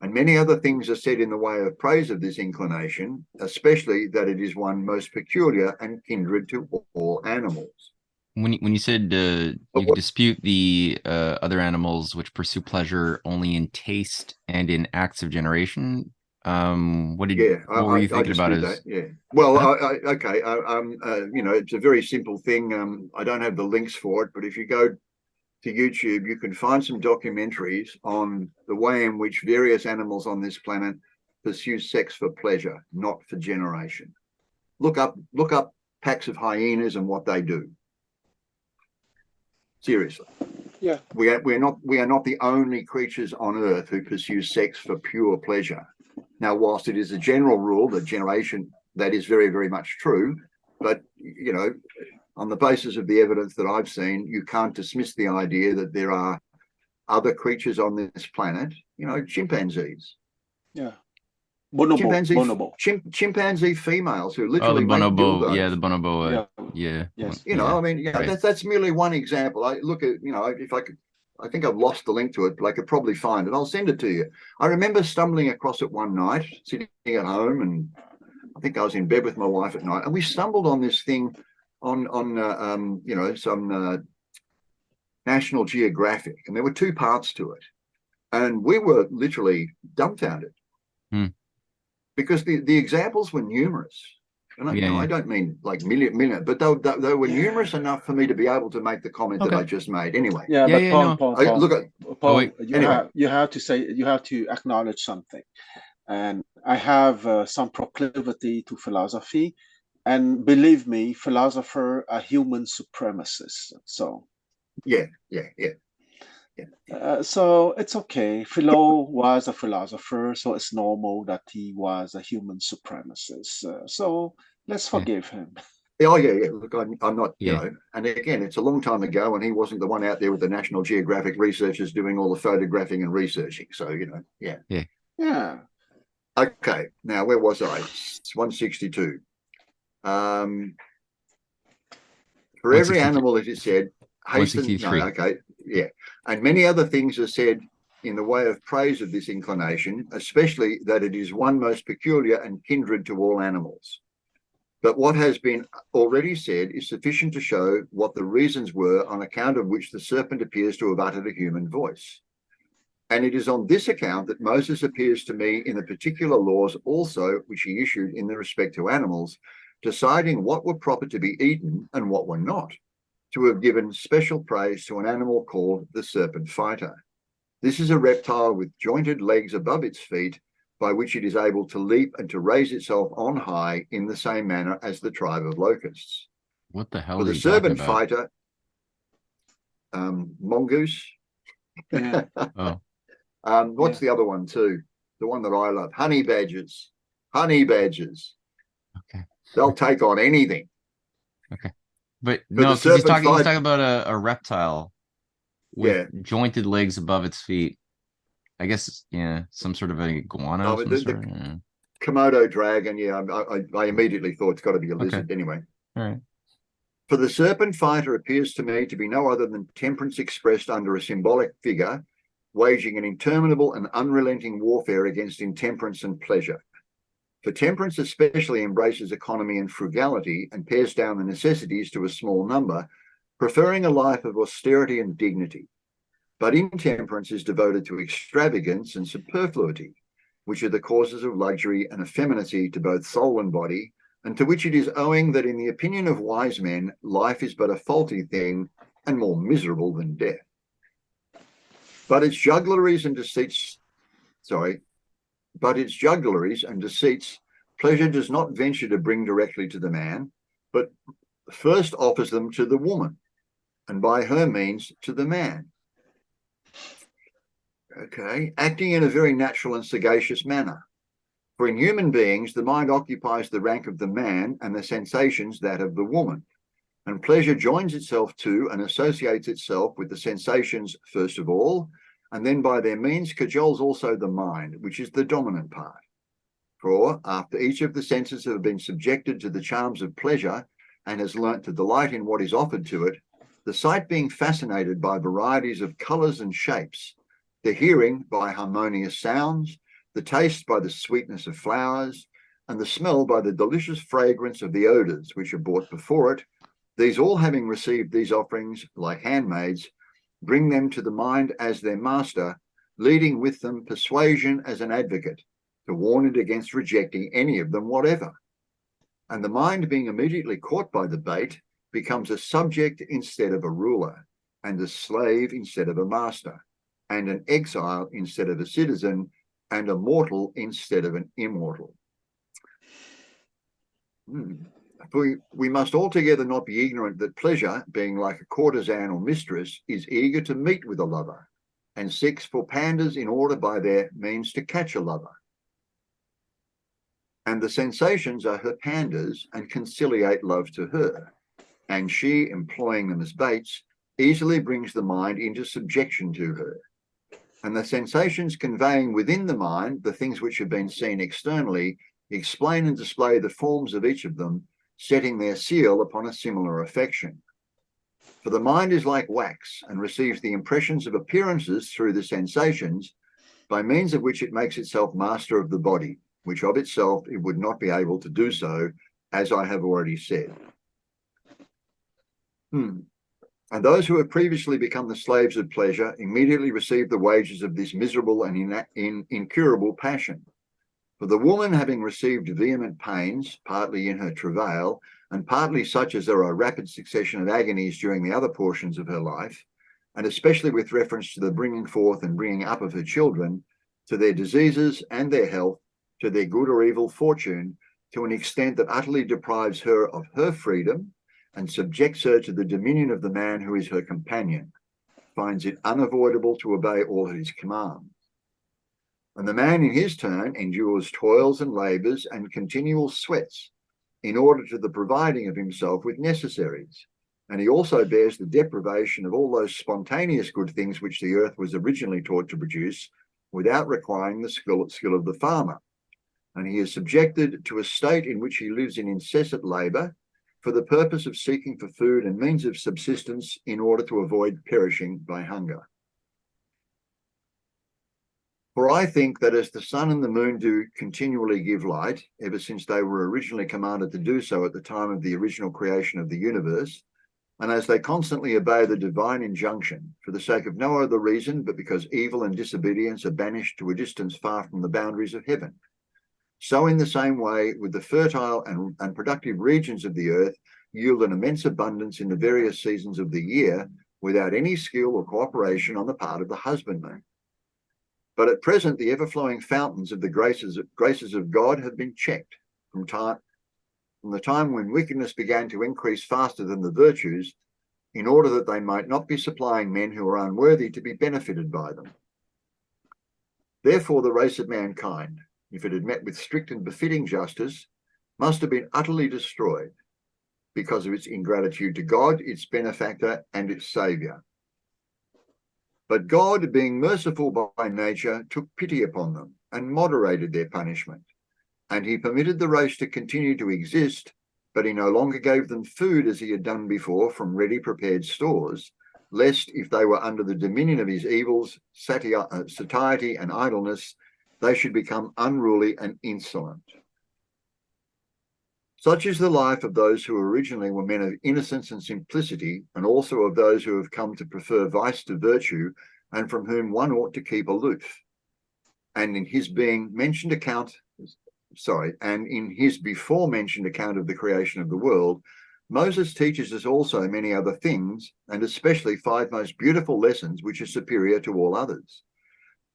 And many other things are said in the way of praise of this inclination, especially that it is one most peculiar and kindred to all animals. When you said you dispute the other animals which pursue pleasure only in taste and in acts of generation, what were you thinking about? That, yeah. Well, okay. You know, it's a very simple thing. I don't have the links for it, but if you go to YouTube, you can find some documentaries on the way in which various animals on this planet pursue sex for pleasure, not for generation. Look up packs of hyenas and what they do. Seriously. Yeah. We are not the only creatures on earth who pursue sex for pure pleasure. Now, whilst it is a general rule that generation, that is very, very much true, but you know, on the basis of the evidence that I've seen, you can't dismiss the idea that there are other creatures on this planet, you know, chimpanzees. Yeah. Chimpanzee females who literally the bonobo, make dildos. yeah, the bonobo, yeah. Yes. You know, I mean, yeah, right. That's merely one example. I look at, you know, if I could, I think I've lost the link to it, but I could probably find it. I'll send it to you. I remember stumbling across it one night, sitting at home, and I think I was in bed with my wife at night, and we stumbled on this thing on you know, some National Geographic, and there were two parts to it, and we were literally dumbfounded. Because the examples were numerous. And I don't mean like million, but they were numerous enough for me to be able to make the comment that I just made. Anyway. Paul, look at Paul, you have to acknowledge something. And I have some proclivity to philosophy. And believe me, philosophers are human supremacists. So yeah. So it's okay. Philo was a philosopher, so it's normal that he was a human supremacist. So let's forgive him. Yeah. Look, I'm not, you know, and again, it's a long time ago, and he wasn't the one out there with the National Geographic researchers doing all the photographing and researching. So, you know, yeah. Okay, now where was I? It's 162. For every animal, as it said, hasten. No, okay, yeah. And many other things are said in the way of praise of this inclination, especially that it is one most peculiar and kindred to all animals. But what has been already said is sufficient to show what the reasons were on account of which the serpent appears to have uttered a human voice. And it is on this account that Moses appears to me in the particular laws also which he issued in the respect to animals, deciding what were proper to be eaten and what were not, to have given special praise to an animal called the serpent fighter. This is a reptile with jointed legs above its feet, by which it is able to leap and to raise itself on high in the same manner as the tribe of locusts. What the hell? For the serpent fighter, mongoose. Yeah. What's the other one too? The one that I love, honey badgers. Honey badgers. Okay. They'll take on anything. Okay. But no, because he's talking about a reptile with jointed legs above its feet. I guess, some sort of a iguana. The Komodo dragon, I immediately thought it's got to be a lizard anyway. All right. For the serpent fighter appears to me to be no other than temperance expressed under a symbolic figure, waging an interminable and unrelenting warfare against intemperance and pleasure. For temperance especially embraces economy and frugality and pares down the necessities to a small number, preferring a life of austerity and dignity. But intemperance is devoted to extravagance and superfluity, which are the causes of luxury and effeminacy to both soul and body, and to which it is owing that in the opinion of wise men, life is but a faulty thing and more miserable than death. But its juggleries and deceits, pleasure does not venture to bring directly to the man, but first offers them to the woman, and by her means to the man. Okay, acting in a very natural and sagacious manner. For in human beings, the mind occupies the rank of the man and the sensations that of the woman. And pleasure joins itself to and associates itself with the sensations first of all, and then by their means cajoles also the mind, which is the dominant part. For after each of the senses have been subjected to the charms of pleasure and has learnt to delight in what is offered to it, the sight being fascinated by varieties of colours and shapes, the hearing by harmonious sounds, the taste by the sweetness of flowers, and the smell by the delicious fragrance of the odours which are brought before it, these all having received these offerings like handmaids, bring them to the mind as their master, leading with them persuasion as an advocate, to warn it against rejecting any of them whatever. And the mind, being immediately caught by the bait, becomes a subject instead of a ruler, and a slave instead of a master, and an exile instead of a citizen, and a mortal instead of an immortal. We must altogether not be ignorant that pleasure, being like a courtesan or mistress, is eager to meet with a lover, and seeks for panders in order by their means to catch a lover. And the sensations are her panders and conciliate love to her, and she, employing them as baits, easily brings the mind into subjection to her. And the sensations conveying within the mind the things which have been seen externally explain and display the forms of each of them, setting their seal upon a similar affection. For the mind is like wax and receives the impressions of appearances through the sensations, by means of which it makes itself master of the body, which of itself it would not be able to do so, as I have already said. And those who have previously become the slaves of pleasure immediately receive the wages of this miserable and incurable passion. For the woman, having received vehement pains, partly in her travail, and partly such as there are a rapid succession of agonies during the other portions of her life, and especially with reference to the bringing forth and bringing up of her children, to their diseases and their health, to their good or evil fortune, to an extent that utterly deprives her of her freedom and subjects her to the dominion of the man who is her companion, finds it unavoidable to obey all his commands. And the man in his turn endures toils and labours and continual sweats in order to the providing of himself with necessaries. And he also bears the deprivation of all those spontaneous good things which the earth was originally taught to produce without requiring the skill of the farmer. And he is subjected to a state in which he lives in incessant labour for the purpose of seeking for food and means of subsistence in order to avoid perishing by hunger. For I think that as the sun and the moon do continually give light, ever since they were originally commanded to do so at the time of the original creation of the universe, and as they constantly obey the divine injunction, for the sake of no other reason but because evil and disobedience are banished to a distance far from the boundaries of heaven, so in the same way with the fertile and productive regions of the earth yield an immense abundance in the various seasons of the year without any skill or cooperation on the part of the husbandman. But at present, the ever-flowing fountains of the graces of God have been checked from the time when wickedness began to increase faster than the virtues, in order that they might not be supplying men who are unworthy to be benefited by them. Therefore, the race of mankind, if it had met with strict and befitting justice, must have been utterly destroyed because of its ingratitude to God, its benefactor, and its saviour. But God, being merciful by nature, took pity upon them and moderated their punishment. And he permitted the race to continue to exist, but he no longer gave them food as he had done before from ready prepared stores, lest if they were under the dominion of his evils, satiety and idleness, they should become unruly and insolent. Such is the life of those who originally were men of innocence and simplicity, and also of those who have come to prefer vice to virtue, and from whom one ought to keep aloof. And in his before mentioned account of the creation of the world, Moses teaches us also many other things, and especially 5 most beautiful lessons which are superior to all others.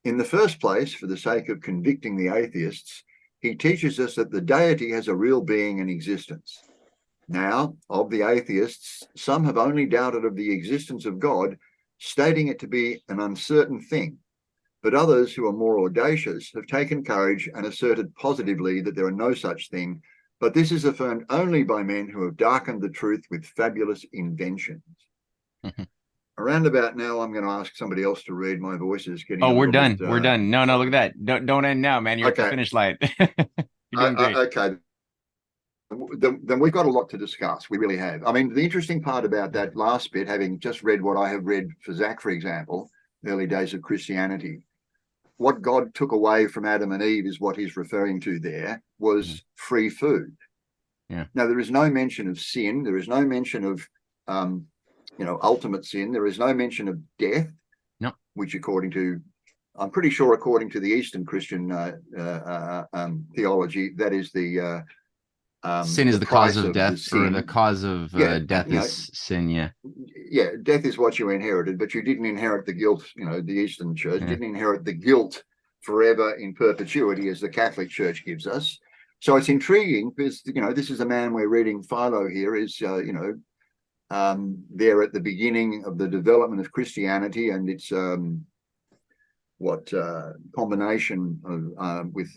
In the first place, for the sake of convicting the atheists, he teaches us that the deity has a real being and existence. Now, of the atheists, some have only doubted of the existence of God, stating it to be an uncertain thing. But others who are more audacious have taken courage and asserted positively that there are no such thing, but this is affirmed only by men who have darkened the truth with fabulous inventions. Around about now, I'm going to ask somebody else to read. My voice is getting. Oh, we're done. We're done. No, look at that. Don't end now, man. You're at the finish line. You're doing great. Okay. Then we've got a lot to discuss. We really have. I mean, the interesting part about that last bit, having just read what I have read for Zach, for example, early days of Christianity, what God took away from Adam and Eve is what he's referring to there was free food. Yeah. Now, there is no mention of sin. There is no mention of, ultimate sin. There is no mention of death. No. Which, I'm pretty sure, according to the Eastern Christian theology, that is the sin is the cause of death, or the cause of death is sin. Yeah, death is what you inherited, but you didn't inherit the guilt. The Eastern Church didn't inherit the guilt forever in perpetuity, as the Catholic Church gives us. So it's intriguing because this is a man we're reading. Philo here is there at the beginning of the development of Christianity, and its combination of with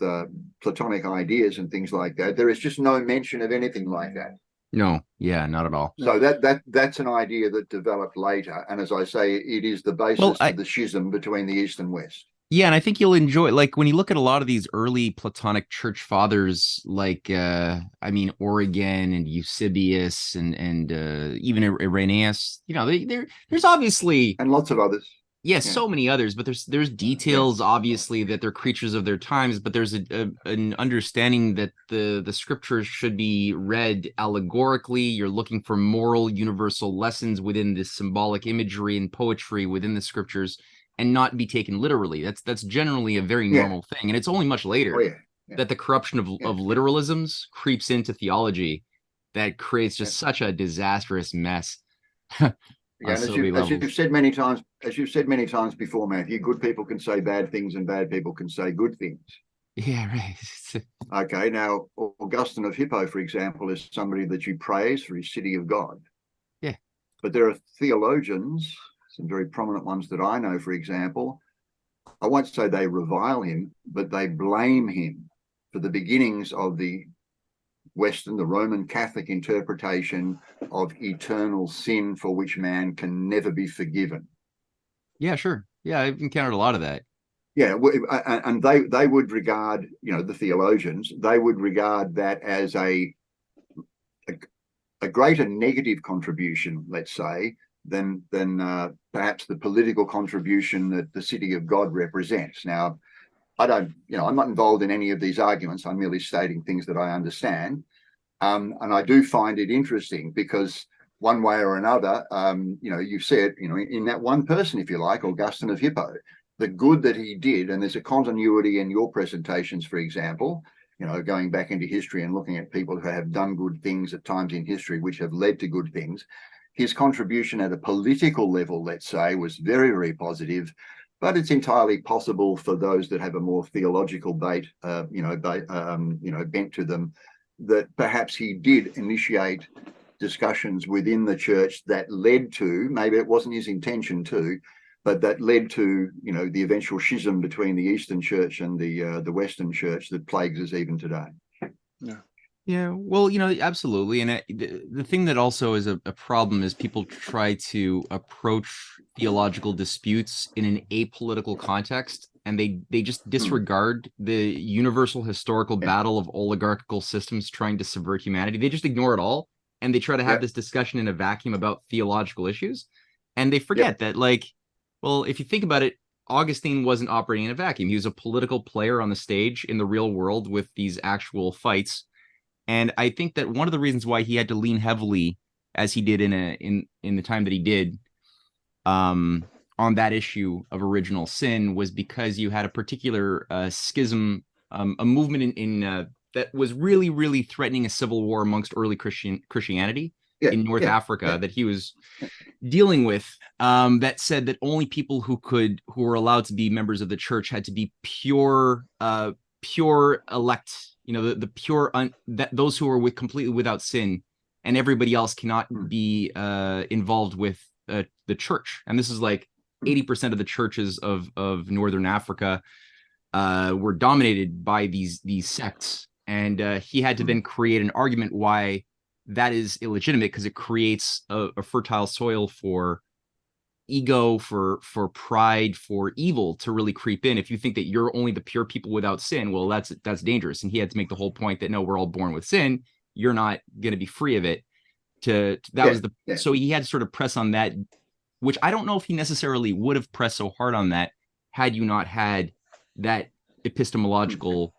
Platonic ideas and things like that. There is just no mention of anything like that. No, not at all. So that's an idea that developed later, and as I say, it is the basis of the schism between the East and West. Yeah, and I think you'll enjoy, like, when you look at a lot of these early Platonic church fathers, like Origen and Eusebius and even Irenaeus. There's obviously, and lots of others. Yes, so many others, but there's details, obviously, that they're creatures of their times, but there's an understanding that the scriptures should be read allegorically. You're looking for moral universal lessons within this symbolic imagery and poetry within the scriptures, and not be taken literally. That's generally a very normal thing, and it's only much later that the corruption of literalisms creeps into theology that creates just such a disastrous mess. Yeah, and as you've said many times before, Matthew, good people can say bad things and bad people can say good things. Yeah, right. Okay, now Augustine of Hippo, for example, is somebody that you praise for his city of God. Yeah. But there are theologians, some very prominent ones that I know, for example, I won't say they revile him, but they blame him for the beginnings of the Roman Catholic interpretation of eternal sin for which man can never be forgiven. Yeah, sure. Yeah, I've encountered a lot of that. Yeah, and they would regard, the theologians, they would regard that as a greater negative contribution, let's say, than perhaps the political contribution that the city of God represents. Now, I'm not involved in any of these arguments. I'm merely stating things that I understand. And I do find it interesting because one way or another, you said, in that one person, if you like, Augustine of Hippo, the good that he did, and there's a continuity in your presentations, for example, going back into history and looking at people who have done good things at times in history, which have led to good things. His contribution at a political level, let's say, was very, very positive. But it's entirely possible for those that have a more theological bent to them, that perhaps he did initiate discussions within the church that led to, maybe it wasn't his intention to, but that led to, the eventual schism between the Eastern Church and the Western Church that plagues us even today. Yeah, well, absolutely. And the thing that also is a problem is people try to approach theological disputes in an apolitical context, and they just disregard the universal historical battle of oligarchical systems trying to subvert humanity. They just ignore it all, and they try to have this discussion in a vacuum about theological issues. And they forget that, if you think about it, Augustine wasn't operating in a vacuum. He was a political player on the stage in the real world with these actual fights. And I think that one of the reasons why he had to lean heavily, as he did in the time that he did, on that issue of original sin, was because you had a particular schism, a movement in that was really, really threatening a civil war amongst early Christianity, in North Africa that he was dealing with, that said that only people who were allowed to be members of the church had to be pure elect, the pure that those who were completely without sin, and everybody else cannot be involved with the church. And this is like 80% of the churches of Northern Africa were dominated by these sects. And he had to then create an argument why that is illegitimate, because it creates a fertile soil for ego, for pride, for evil to really creep in. If you think that you're only the pure people without sin, well, that's dangerous. And he had to make the whole point that no, we're all born with sin. You're not going to be free of it. So he had to sort of press on that, which I don't know if he necessarily would have pressed so hard on that had you not had that epistemological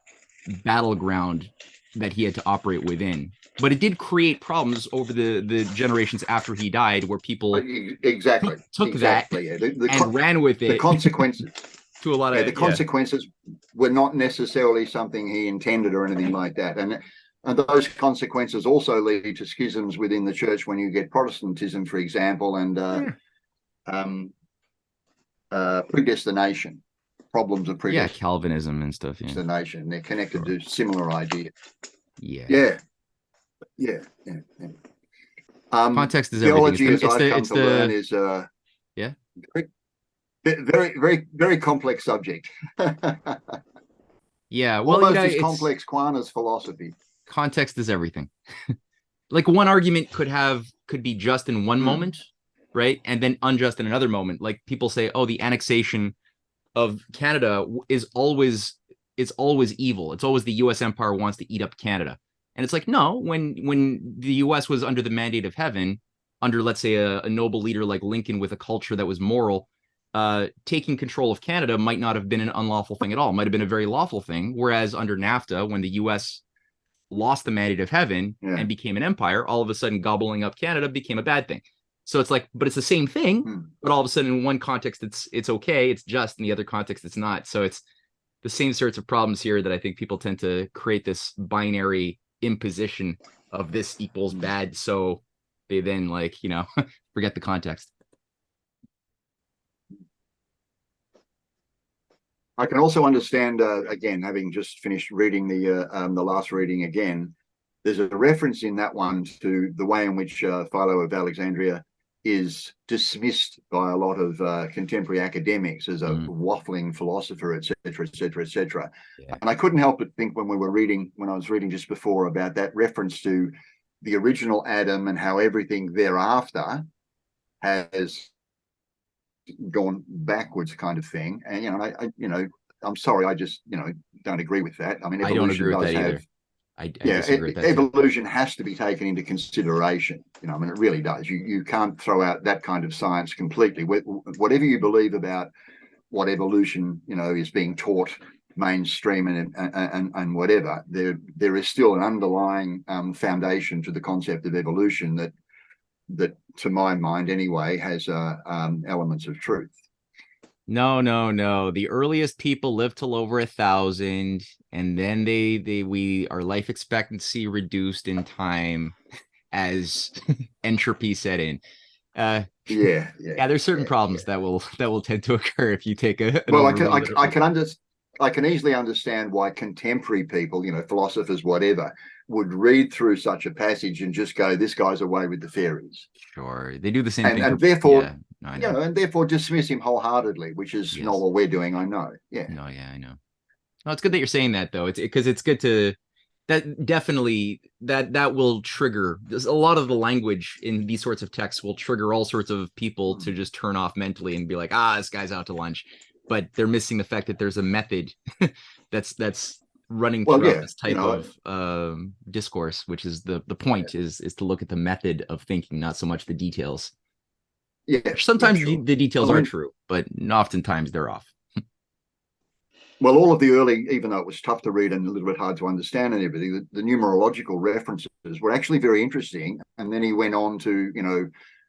battleground that he had to operate within. But it did create problems over the generations after he died, where people took that and ran with it. The consequences to a lot of the consequences were not necessarily something he intended or anything like that, and those consequences also lead to schisms within the church when you get Protestantism, for example, and predestination, problems of predestination, Calvinism and stuff. Predestination, they're connected to similar ideas. Context is theology, everything. as I've come to learn, is very, very, very complex subject. Almost as complex as philosophy. Context is everything. Like one argument could be just in one moment, right, and then unjust in another moment. Like people say, oh, the annexation of Canada is always evil. It's always the U.S. empire wants to eat up Canada. And it's like, no, when the U.S. was under the mandate of heaven, under, let's say, a noble leader like Lincoln with a culture that was moral, taking control of Canada might not have been an unlawful thing at all. It might have been a very lawful thing. Whereas under NAFTA, when the U.S. lost the mandate of heaven and became an empire, all of a sudden gobbling up Canada became a bad thing. So it's like, but it's the same thing, but all of a sudden in one context it's okay, it's just, in the other context it's not. So it's the same sorts of problems here that I think people tend to create this binary imposition of this equals bad, so they then forget the context. I can also understand, again, having just finished reading the last reading again, there's a reference in that one to the way in which Philo of Alexandria is dismissed by a lot of contemporary academics as a waffling philosopher, etc., etc., etc. And I couldn't help but think when I was reading just before about that reference to the original Adam and how everything thereafter has gone backwards, kind of thing. And I'm sorry, I just don't agree with that. I mean, I don't agree with that either. Evolution has to be taken into consideration. I mean, it really does. You can't throw out that kind of science completely. Whatever you believe about what evolution, is being taught mainstream and whatever, there is still an underlying foundation to the concept of evolution that, to my mind anyway, has elements of truth. No. The earliest people lived till over 1,000, and then our life expectancy reduced in time as entropy set in. There's certain problems that will tend to occur if you take a. I can easily understand why contemporary people, philosophers, whatever, would read through such a passage and just go, "This guy's away with the fairies." Sure, they do the same thing, and therefore, and therefore dismiss him wholeheartedly, which is not what we're doing. I know. I know. No, it's good that you're saying that, though. It's because it's good to that definitely that will trigger a lot of the language in these sorts of texts will trigger all sorts of people to just turn off mentally and be like, this guy's out to lunch. But they're missing the fact that there's a method that's running throughout this type of discourse, which is the point is to look at the method of thinking, not so much the details. Sometimes the details are true, but oftentimes they're off. Well, all of the early, even though it was tough to read and a little bit hard to understand and everything, the numerological references were actually very interesting. And then he went on to,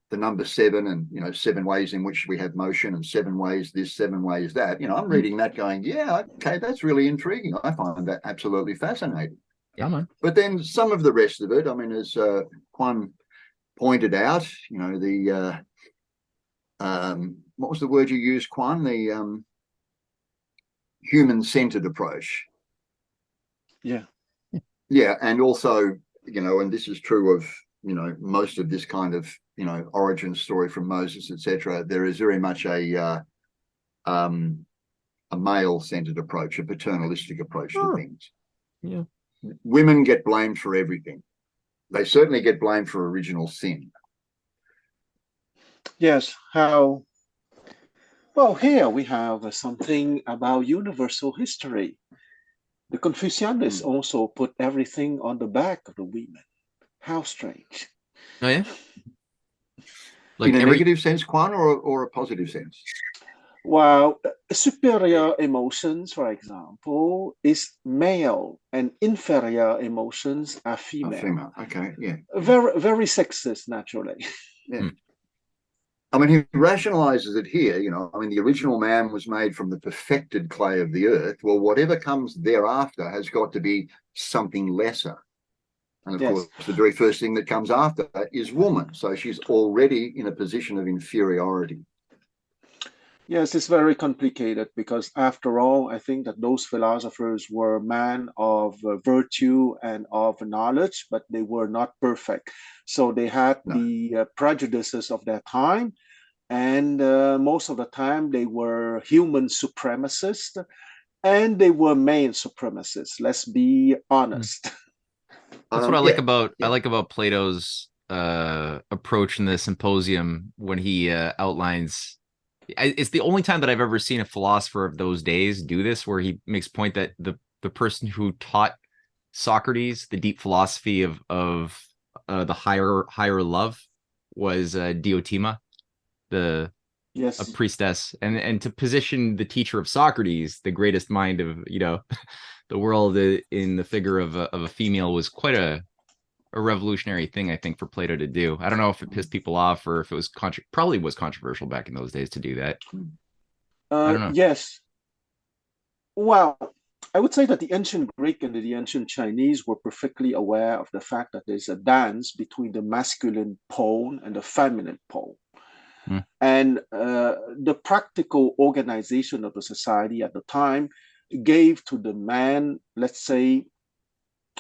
the number 7 and, 7 ways in which we have motion and 7 ways this, 7 ways that. I'm reading that going, okay, that's really intriguing. I find that absolutely fascinating. Yeah, man. But then some of the rest of it, I mean, as Juan pointed out, you know, the what was the word you used, Quan? The human-centered approach. Yeah. Yeah, and also, you know, and this is true of, you know, most of this kind of, you know, origin story from Moses, etc. There is very much a male-centered approach, a paternalistic approach to things. Yeah. Women get blamed for everything. They certainly get blamed for original sin. Yes. How? Well, here we have something about universal history. The Confucianists also put everything on the back of the women. How strange. Oh yeah. Like in a every negative sense, Quan, or a positive sense? While superior emotions, for example, is male and inferior emotions are A female. female. Okay, yeah. Very, very sexist, naturally. Yeah. I mean, he rationalizes it here, you know, I mean, the original man was made from the perfected clay of the earth. Well, whatever comes thereafter has got to be something lesser. And of Yes. course, the very first thing that comes after that is woman. So she's already in a position of inferiority. Yes, it's very complicated because, after all, I think that those philosophers were men of virtue and of knowledge, but they were not perfect. So they had the prejudices of their time. And most of the time, they were human supremacists and they were male supremacists. Let's be honest. That's what I like about I like about Plato's approach in the Symposium when he outlines. It's the only time that I've ever seen a philosopher of those days do this, where he makes point that the person who taught Socrates the deep philosophy of the higher love was Diotima, a priestess, and to position the teacher of Socrates, the greatest mind of, you know, the world, in the figure of a female was quite a revolutionary thing, I think, for Plato to do. I don't know if it pissed people off or if it was probably was controversial back in those days to do that. I don't know. Yes. Well, I would say that the ancient Greek and the ancient Chinese were perfectly aware of the fact that there's a dance between the masculine pole and the feminine pole. And the practical organization of the society at the time gave to the man, let's say,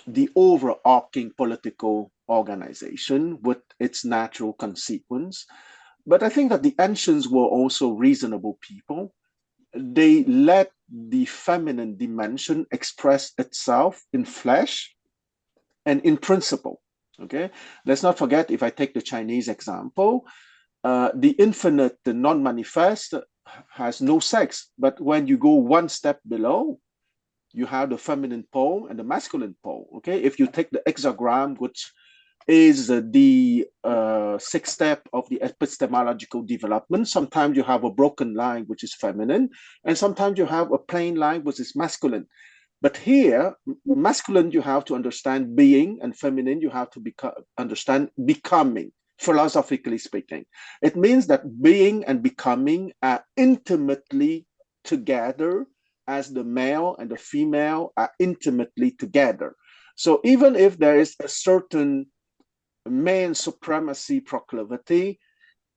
the overarching political organization with its natural consequence. But I think that the ancients were also reasonable people. They let the feminine dimension express itself in flesh and in principle. Okay, let's not forget, if I take the Chinese example, the infinite, the non-manifest, has no sex. But when you go one step below, you have the feminine pole and the masculine pole. Okay, if you take the hexagram, which is the sixth step of the epistemological development, sometimes you have a broken line, which is feminine, and sometimes you have a plain line, which is masculine. But here, masculine, you have to understand being, and feminine, you have to understand becoming, philosophically speaking. It means that being and becoming are intimately together, as the male and the female are intimately together. So even if there is a certain male supremacy proclivity,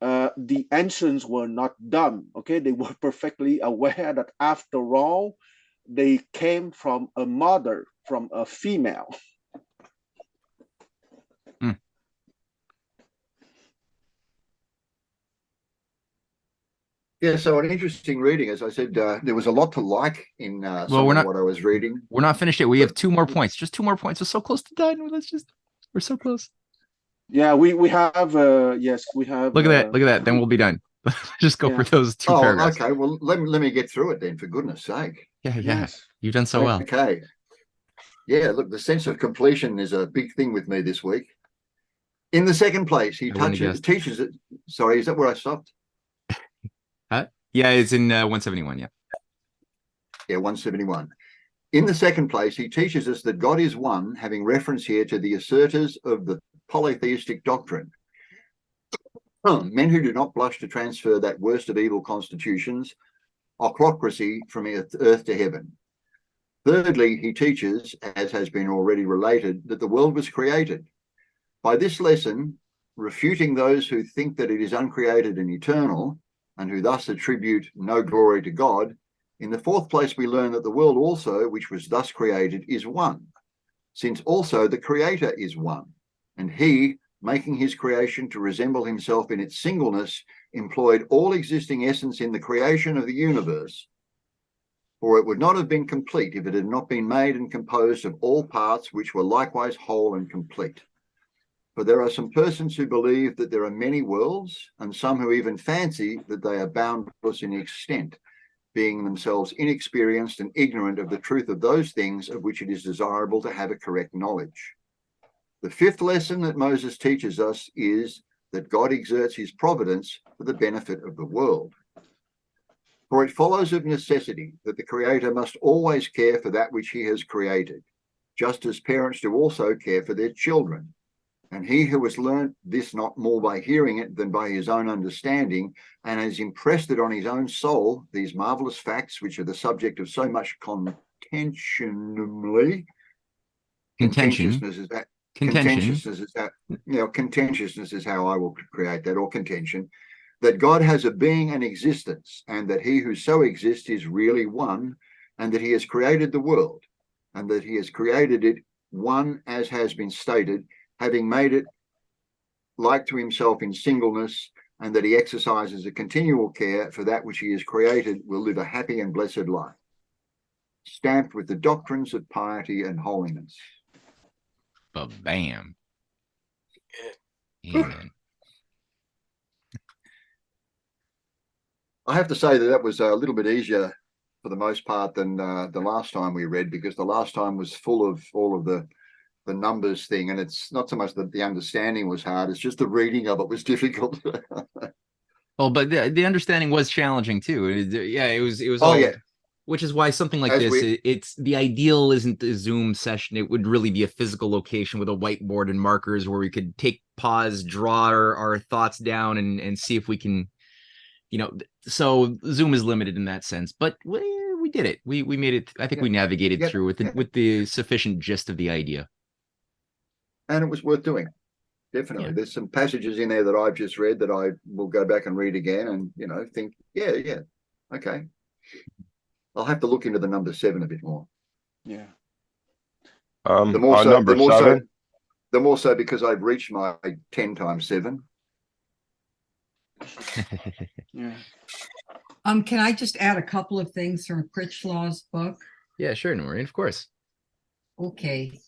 the ancients were not dumb. Okay, they were perfectly aware that, after all, they came from a mother, from a female. Yeah, so an interesting reading. As I said, there was a lot to like in what I was reading. We're not finished yet. We have 2 more points. Just 2 more points. We're so close to done. We're so close. Yeah, we have yes, we have. Look at that. Then we'll be done. Just go for those 2 paragraphs. Okay. Well, let me get through it then, for goodness sake. Yeah. Yes. You've done so well. Okay. Yeah, look, the sense of completion is a big thing with me this week. In the second place, he teaches it. Sorry, is that where I stopped? Yeah, it's in 171. Yeah. Yeah, 171. In the second place, he teaches us that God is one, having reference here to the asserters of the polytheistic doctrine. Men who do not blush to transfer that worst of evil constitutions, ochlocracy, from earth to heaven. Thirdly, he teaches, as has been already related, that the world was created. By this lesson, refuting those who think that it is uncreated and eternal, and who thus attribute no glory to God, in the fourth place we learn that the world also, which was thus created, is one, since also the Creator is one, and he, making his creation to resemble himself in its singleness, employed all existing essence in the creation of the universe. For it would not have been complete if it had not been made and composed of all parts which were likewise whole and complete. For there are some persons who believe that there are many worlds, and some who even fancy that they are boundless in extent, being themselves inexperienced and ignorant of the truth of those things of which it is desirable to have a correct knowledge. The fifth lesson that Moses teaches us is that God exerts his providence for the benefit of the world. For it follows of necessity that the Creator must always care for that which he has created, just as parents do also care for their children. And he who has learnt this not more by hearing it than by his own understanding, and has impressed it on his own soul, these marvelous facts which are the subject of so much contentiousness is how I will create that, or contention, that God has a being and existence, and that he who so exists is really one, and that he has created the world, and that he has created it one, as has been stated, having made it like to himself in singleness, and that he exercises a continual care for that which he has created will live a happy and blessed life, stamped with the doctrines of piety and holiness. Bam. Amen. I have to say that was a little bit easier for the most part than the last time we read, because the last time was full of all of the numbers thing, and it's not so much that the understanding was hard, it's just the reading of it was difficult. Oh, but the understanding was challenging too. It was which is why something like it's the ideal isn't a Zoom session. It would really be a physical location with a whiteboard and markers where we could pause, draw our thoughts down and see if we can, so Zoom is limited in that sense, but we did it. We made it. I think we navigated through with the sufficient gist of the idea. And it was worth doing. Definitely. There's some passages in there that I've just read that I will go back and read again and, think, okay. I'll have to look into the number 7 a bit more. Yeah. The more so because I've reached my 10 times 7. Yeah. Can I just add a couple of things from Critchlaw's book? Yeah, sure, Noreen, of course. Okay.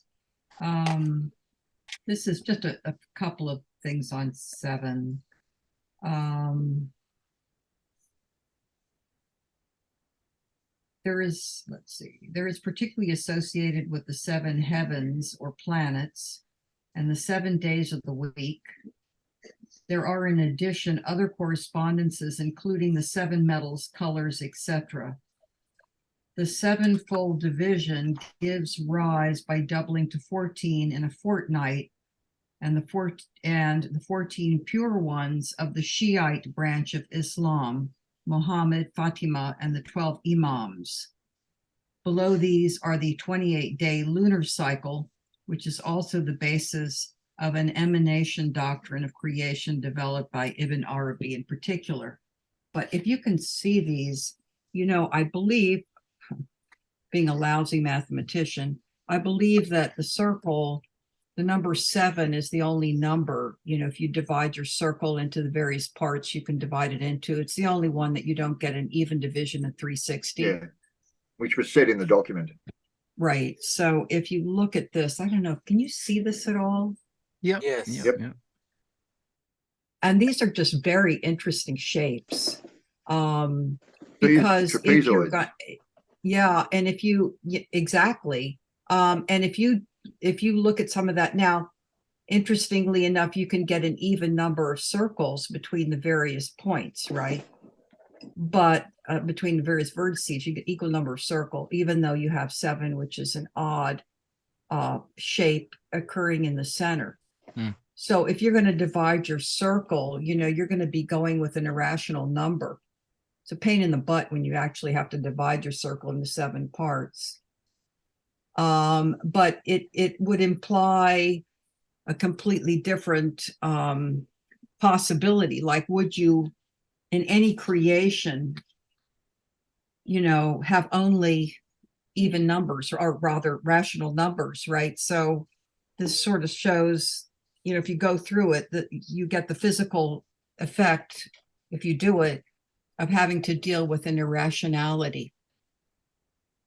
This is just a couple of things on 7. There is particularly associated with the 7 heavens or planets and the 7 days of the week. There are, in addition, other correspondences, including the 7 metals, colors, etc. The 7-fold division gives rise by doubling to 14 in a fortnight, and the 14 pure ones of the Shiite branch of Islam, Muhammad, Fatima, and the 12 Imams. Below these are the 28-day lunar cycle, which is also the basis of an emanation doctrine of creation developed by Ibn Arabi in particular. But if you can see these, I believe, being a lousy mathematician, I believe that the circle, the number 7 is the only number, if you divide your circle into the various parts you can divide it into, it's the only one that you don't get an even division of 360. Yeah, which was said in the document. Right. So if you look at this, I don't know, can you see this at all? Yep. Yes. Yep. And these are just very interesting shapes. Because if you're got, and if you exactly, and if you look at some of that now, interestingly enough, you can get an even number of circles between the various points, right? But between the various vertices, you get equal number of circle, even though you have 7, which is an odd shape occurring in the center. So if you're going to divide your circle, you're going to be going with an irrational number. It's a pain in the butt when you actually have to divide your circle into 7 parts. But it would imply a completely different possibility. Like, would you, in any creation, have only even numbers, or rather rational numbers, right? So this sort of shows, if you go through it, that you get the physical effect, if you do it, of having to deal with an irrationality,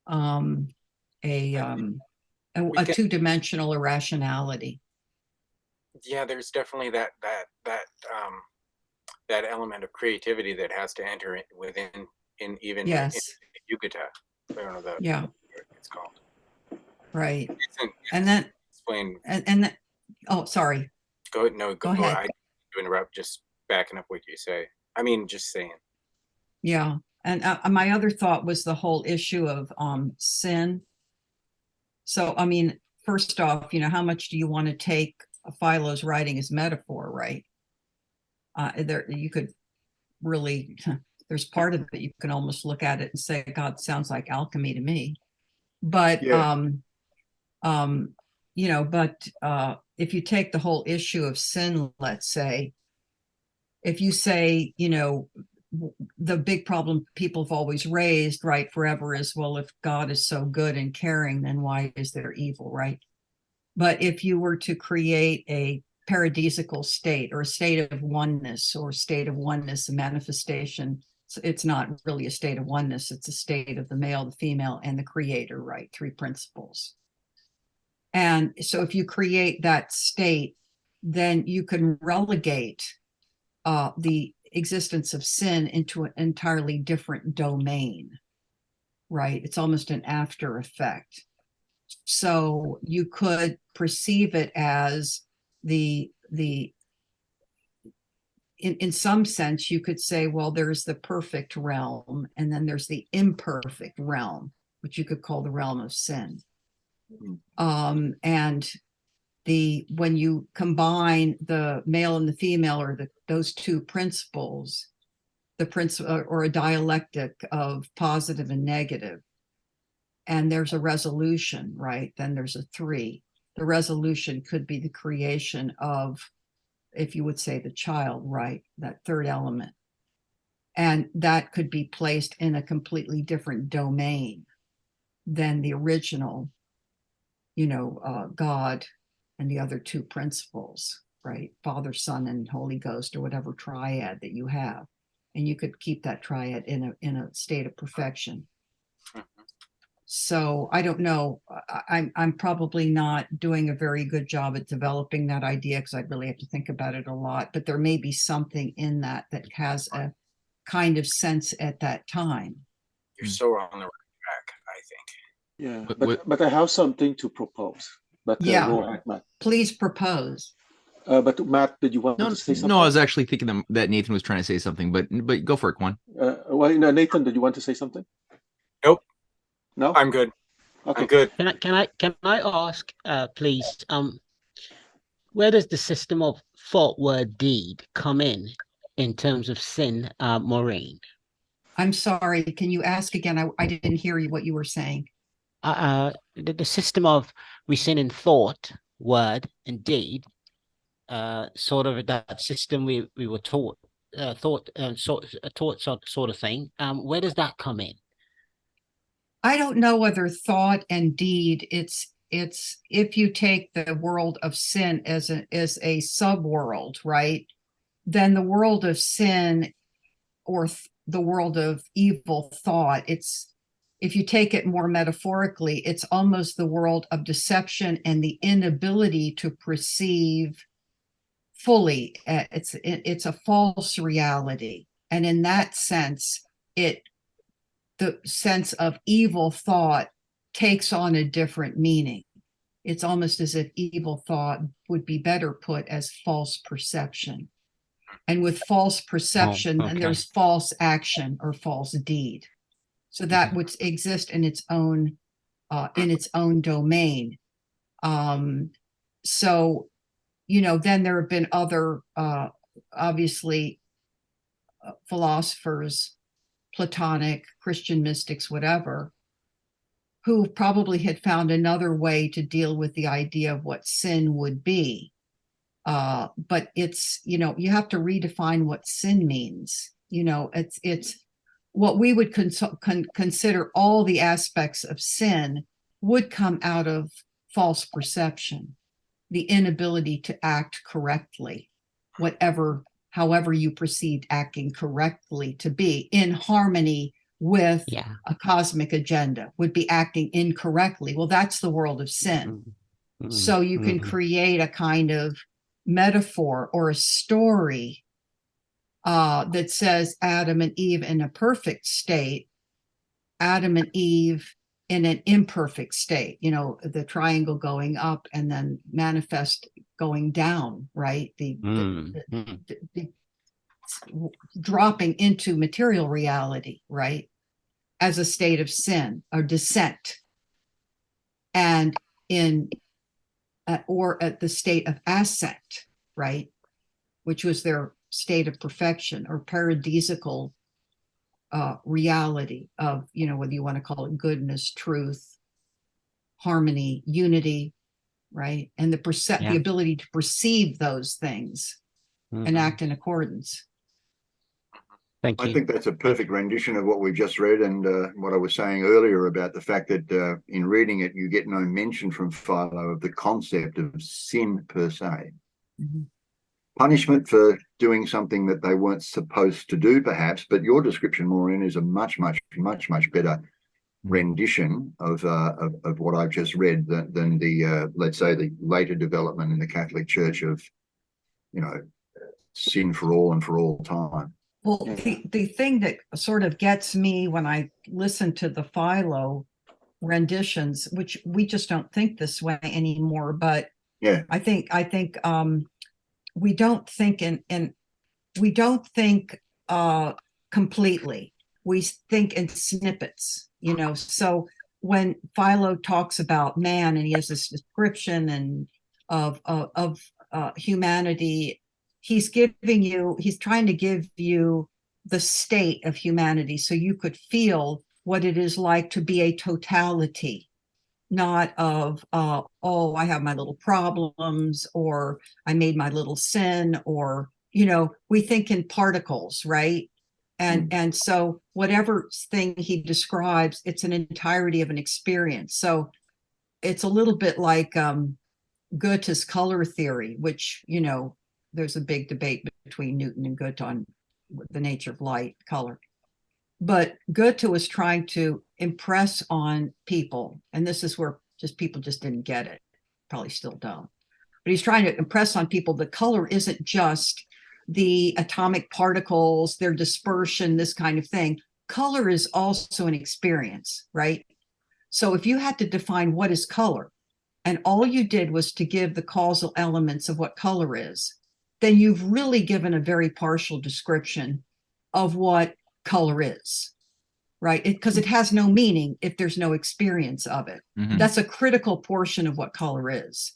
a two-dimensional irrationality. Yeah, there's definitely that element of creativity that has to enter within even Yes. in Yukata. I don't know what it's called. Right. And then explain. And oh, sorry. Go ahead. I to interrupt. Just backing up what you say. I mean, just saying. Yeah. And my other thought was the whole issue of sin. So, I mean, first off, how much do you want to take Philo's writing as metaphor, right? There, you could really, there's part of it you can almost look at it and say, God, sounds like alchemy to me. But if you take the whole issue of sin, let's say, if you say, the big problem people have always raised, right, forever is, well, if God is so good and caring, then why is there evil, right? But if you were to create a paradisical state, or a state of oneness, a manifestation, it's not really a state of oneness, it's a state of the male, the female, and the creator, right? Three principles. And so if you create that state, then you can relegate the existence of sin into an entirely different domain, right? It's almost an after effect. So you could perceive it as in some sense, you could say, well, there's the perfect realm, and then there's the imperfect realm, which you could call the realm of sin. And when you combine the male and the female, or those two principles, or a dialectic of positive and negative, and there's a resolution, right? Then there's a three. The resolution could be the creation of, if you would say, the child, right? That third element. And that could be placed in a completely different domain than the original, God and the other two principles, right? Father, Son, and Holy Ghost, or whatever triad that you have. And you could keep that triad in a state of perfection. So I don't know. I'm probably not doing a very good job at developing that idea, because I really have to think about it a lot. But there may be something in that has a kind of sense at that time. You're so on the right track, I think. Yeah, but I have something to propose. But go ahead, Matt. Please propose. But Matt, did you want to say something? No, I was actually thinking that Nathan was trying to say something, but go for it, Quan. Nathan, did you want to say something? Nope. No, I'm good. Okay. I'm good. Can I ask, please, where does the system of thought, word, deed come in terms of sin, Maureen? I'm sorry. Can you ask again? I didn't hear what you were saying. The system of we sin in thought, word, and deed. Sort of that system we were taught, sort of thing. Where does that come in? I don't know whether thought and deed, it's if you take the world of sin as a subworld, right? Then the world of sin, or the world of evil thought, if you take it more metaphorically, it's almost the world of deception and the inability to perceive fully. It's a false reality. And in that sense, the sense of evil thought takes on a different meaning. It's almost as if evil thought would be better put as false perception. And with false perception, then there's false action or false deed. So that would exist in its own domain. So, then there have been other, obviously, philosophers, Platonic, Christian mystics, whatever, who probably had found another way to deal with the idea of what sin would be. But it's, you have to redefine what sin means. It's what we would consider all the aspects of sin would come out of false perception, the inability to act correctly, however you perceived acting correctly to be in harmony with a cosmic agenda, would be acting incorrectly. Well, that's the world of sin. So you can create a kind of metaphor or a story that says Adam and Eve in a perfect state, Adam and Eve in an imperfect state, the triangle going up and then manifest going down, right? The dropping into material reality, right? As a state of sin or descent. And or at the state of ascent, right? Which was their state of perfection or paradisiacal reality of, whether you want to call it goodness, truth, harmony, unity, right? And the ability to perceive those things and act in accordance. Thank you. I think that's a perfect rendition of what we've just read, and what I was saying earlier about the fact that in reading it, you get no mention from Philo of the concept of sin per se. Punishment for doing something that they weren't supposed to do, perhaps, but your description, Maureen, is a much better rendition of what I've just read than the let's say the later development in the Catholic Church of sin for all and for all time. Well, the thing that sort of gets me when I listen to the Philo renditions, which we just don't think this way anymore, but I think we don't think we don't think completely. We think in snippets, So when Philo talks about man and he has this description and of humanity, he's trying to give you the state of humanity so you could feel what it is like to be a totality, not of, I have my little problems, or I made my little sin, or, we think in particles, right? And so whatever thing he describes, it's an entirety of an experience. So it's a little bit like Goethe's color theory, which, there's a big debate between Newton and Goethe on the nature of light, color. But Goethe was trying to impress on people, and this is where people just didn't get it, probably still don't. But he's trying to impress on people that color isn't just the atomic particles, their dispersion, this kind of thing. Color is also an experience, right? So if you had to define what is color, and all you did was to give the causal elements of what color is, then you've really given a very partial description of what color is, right? Because it has no meaning if there's no experience of it. That's a critical portion of what color is.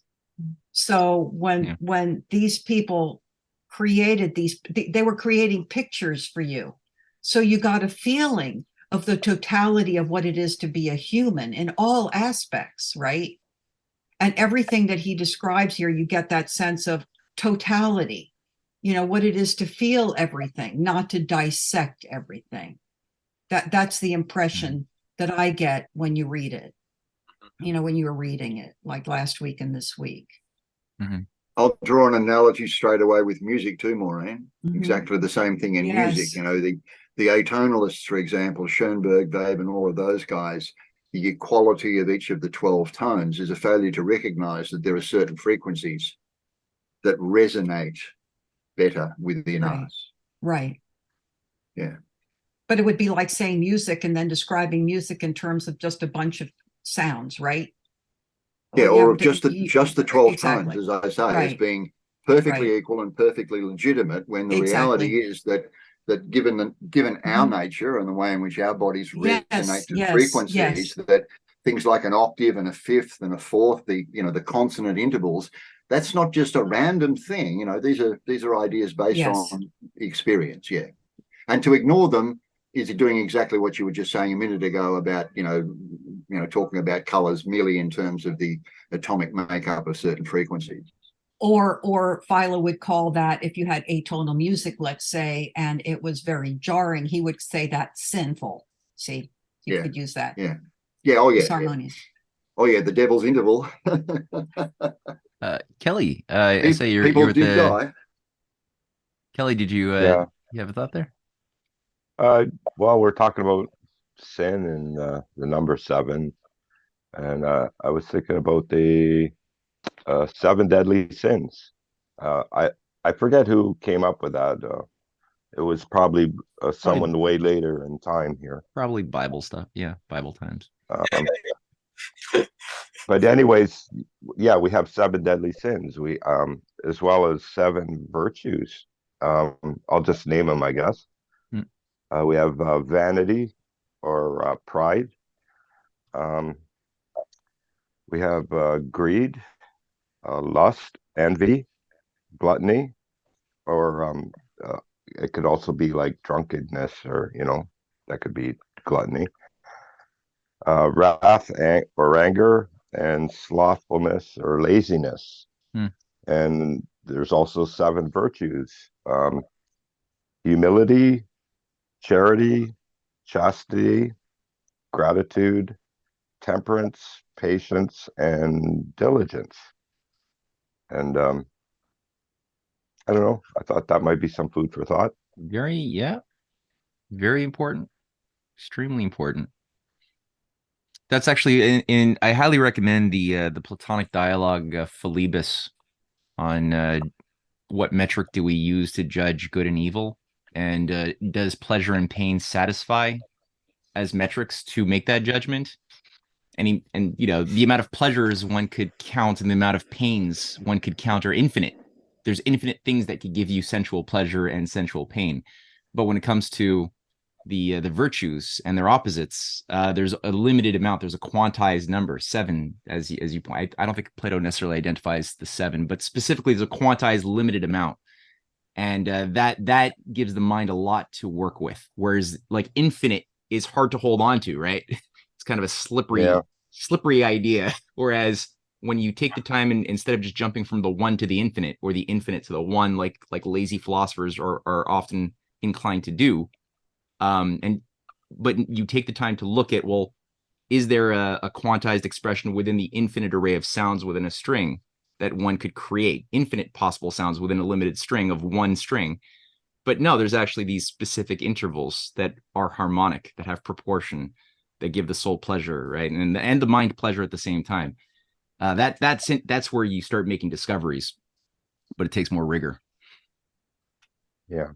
So when these people created they were creating pictures for you. So you got a feeling of the totality of what it is to be a human in all aspects, right? And everything that he describes here, you get that sense of totality, what it is to feel everything, not to dissect everything. That's the impression that I get when you read it, when you were reading it, like last week and this week. I'll draw an analogy straight away with music too, Maureen. Exactly the same thing in music. The atonalists, for example, Schoenberg, Weber, and all of those guys, the equality of each of the 12 tones is a failure to recognize that there are certain frequencies that resonate better within us. Right. Yeah. But it would be like saying music and then describing music in terms of just a bunch of sounds, right? Yeah, or just the 12 tones, as I say, as being perfectly equal and perfectly legitimate, when the reality is that given our nature and the way in which our bodies resonate to frequencies, that things like an octave and a fifth and a fourth, the consonant intervals, that's not just a random thing. These are ideas based on experience. Yeah, and to ignore them is doing exactly what you were just saying a minute ago about talking about colors merely in terms of the atomic makeup of certain frequencies. Or Philo would call that, if you had atonal music, let's say, and it was very jarring, he would say that's sinful. See, you could use that. Yeah. Oh yeah. Disharmonious. Oh yeah, the devil's interval. Kelly, I say you're people with did die. Kelly, did you Yeah. you have a thought there? Well, we're talking about sin and the number 7, and I was thinking about the 7 deadly sins. I forget who came up with that. It was probably someone way later in time here. Probably Bible stuff. Yeah, Bible times. But anyways, yeah, we have 7 deadly sins. We as well as 7 virtues. I'll just name them, I guess. We have vanity or pride. We have greed, lust, envy, gluttony, or it could also be like drunkenness, or that could be gluttony. Wrath or anger, and slothfulness or laziness. And there's also 7 virtues: humility, charity, chastity, gratitude, temperance, patience, and diligence. And I don't know. I thought that might be some food for thought. Very important, extremely important. That's actually in I highly recommend the Platonic dialogue Philebus on what metric do we use to judge good and evil, and does pleasure and pain satisfy as metrics to make that judgment. And the amount of pleasures one could count and the amount of pains one could count are infinite. There's infinite things that could give you sensual pleasure and sensual pain. But when it comes to the virtues and their opposites, there's a limited amount. There's a quantized number, 7, as you point. I don't think Plato necessarily identifies the 7, but specifically there's a quantized limited amount, and that gives the mind a lot to work with. Whereas like infinite is hard to hold on to, right? It's kind of a slippery idea. Whereas when you take the time and instead of just jumping from the 1 to the infinite or the infinite to the 1, like lazy philosophers are often inclined to do, but you take the time to look at, well, is there a quantized expression within the infinite array of sounds within a string that one could create infinite possible sounds within a limited string of 1 string? But no, there's actually these specific intervals that are harmonic, that have proportion, that give the soul pleasure, right? And the mind pleasure at the same time. That's where you start making discoveries, but it takes more rigor. Yeah.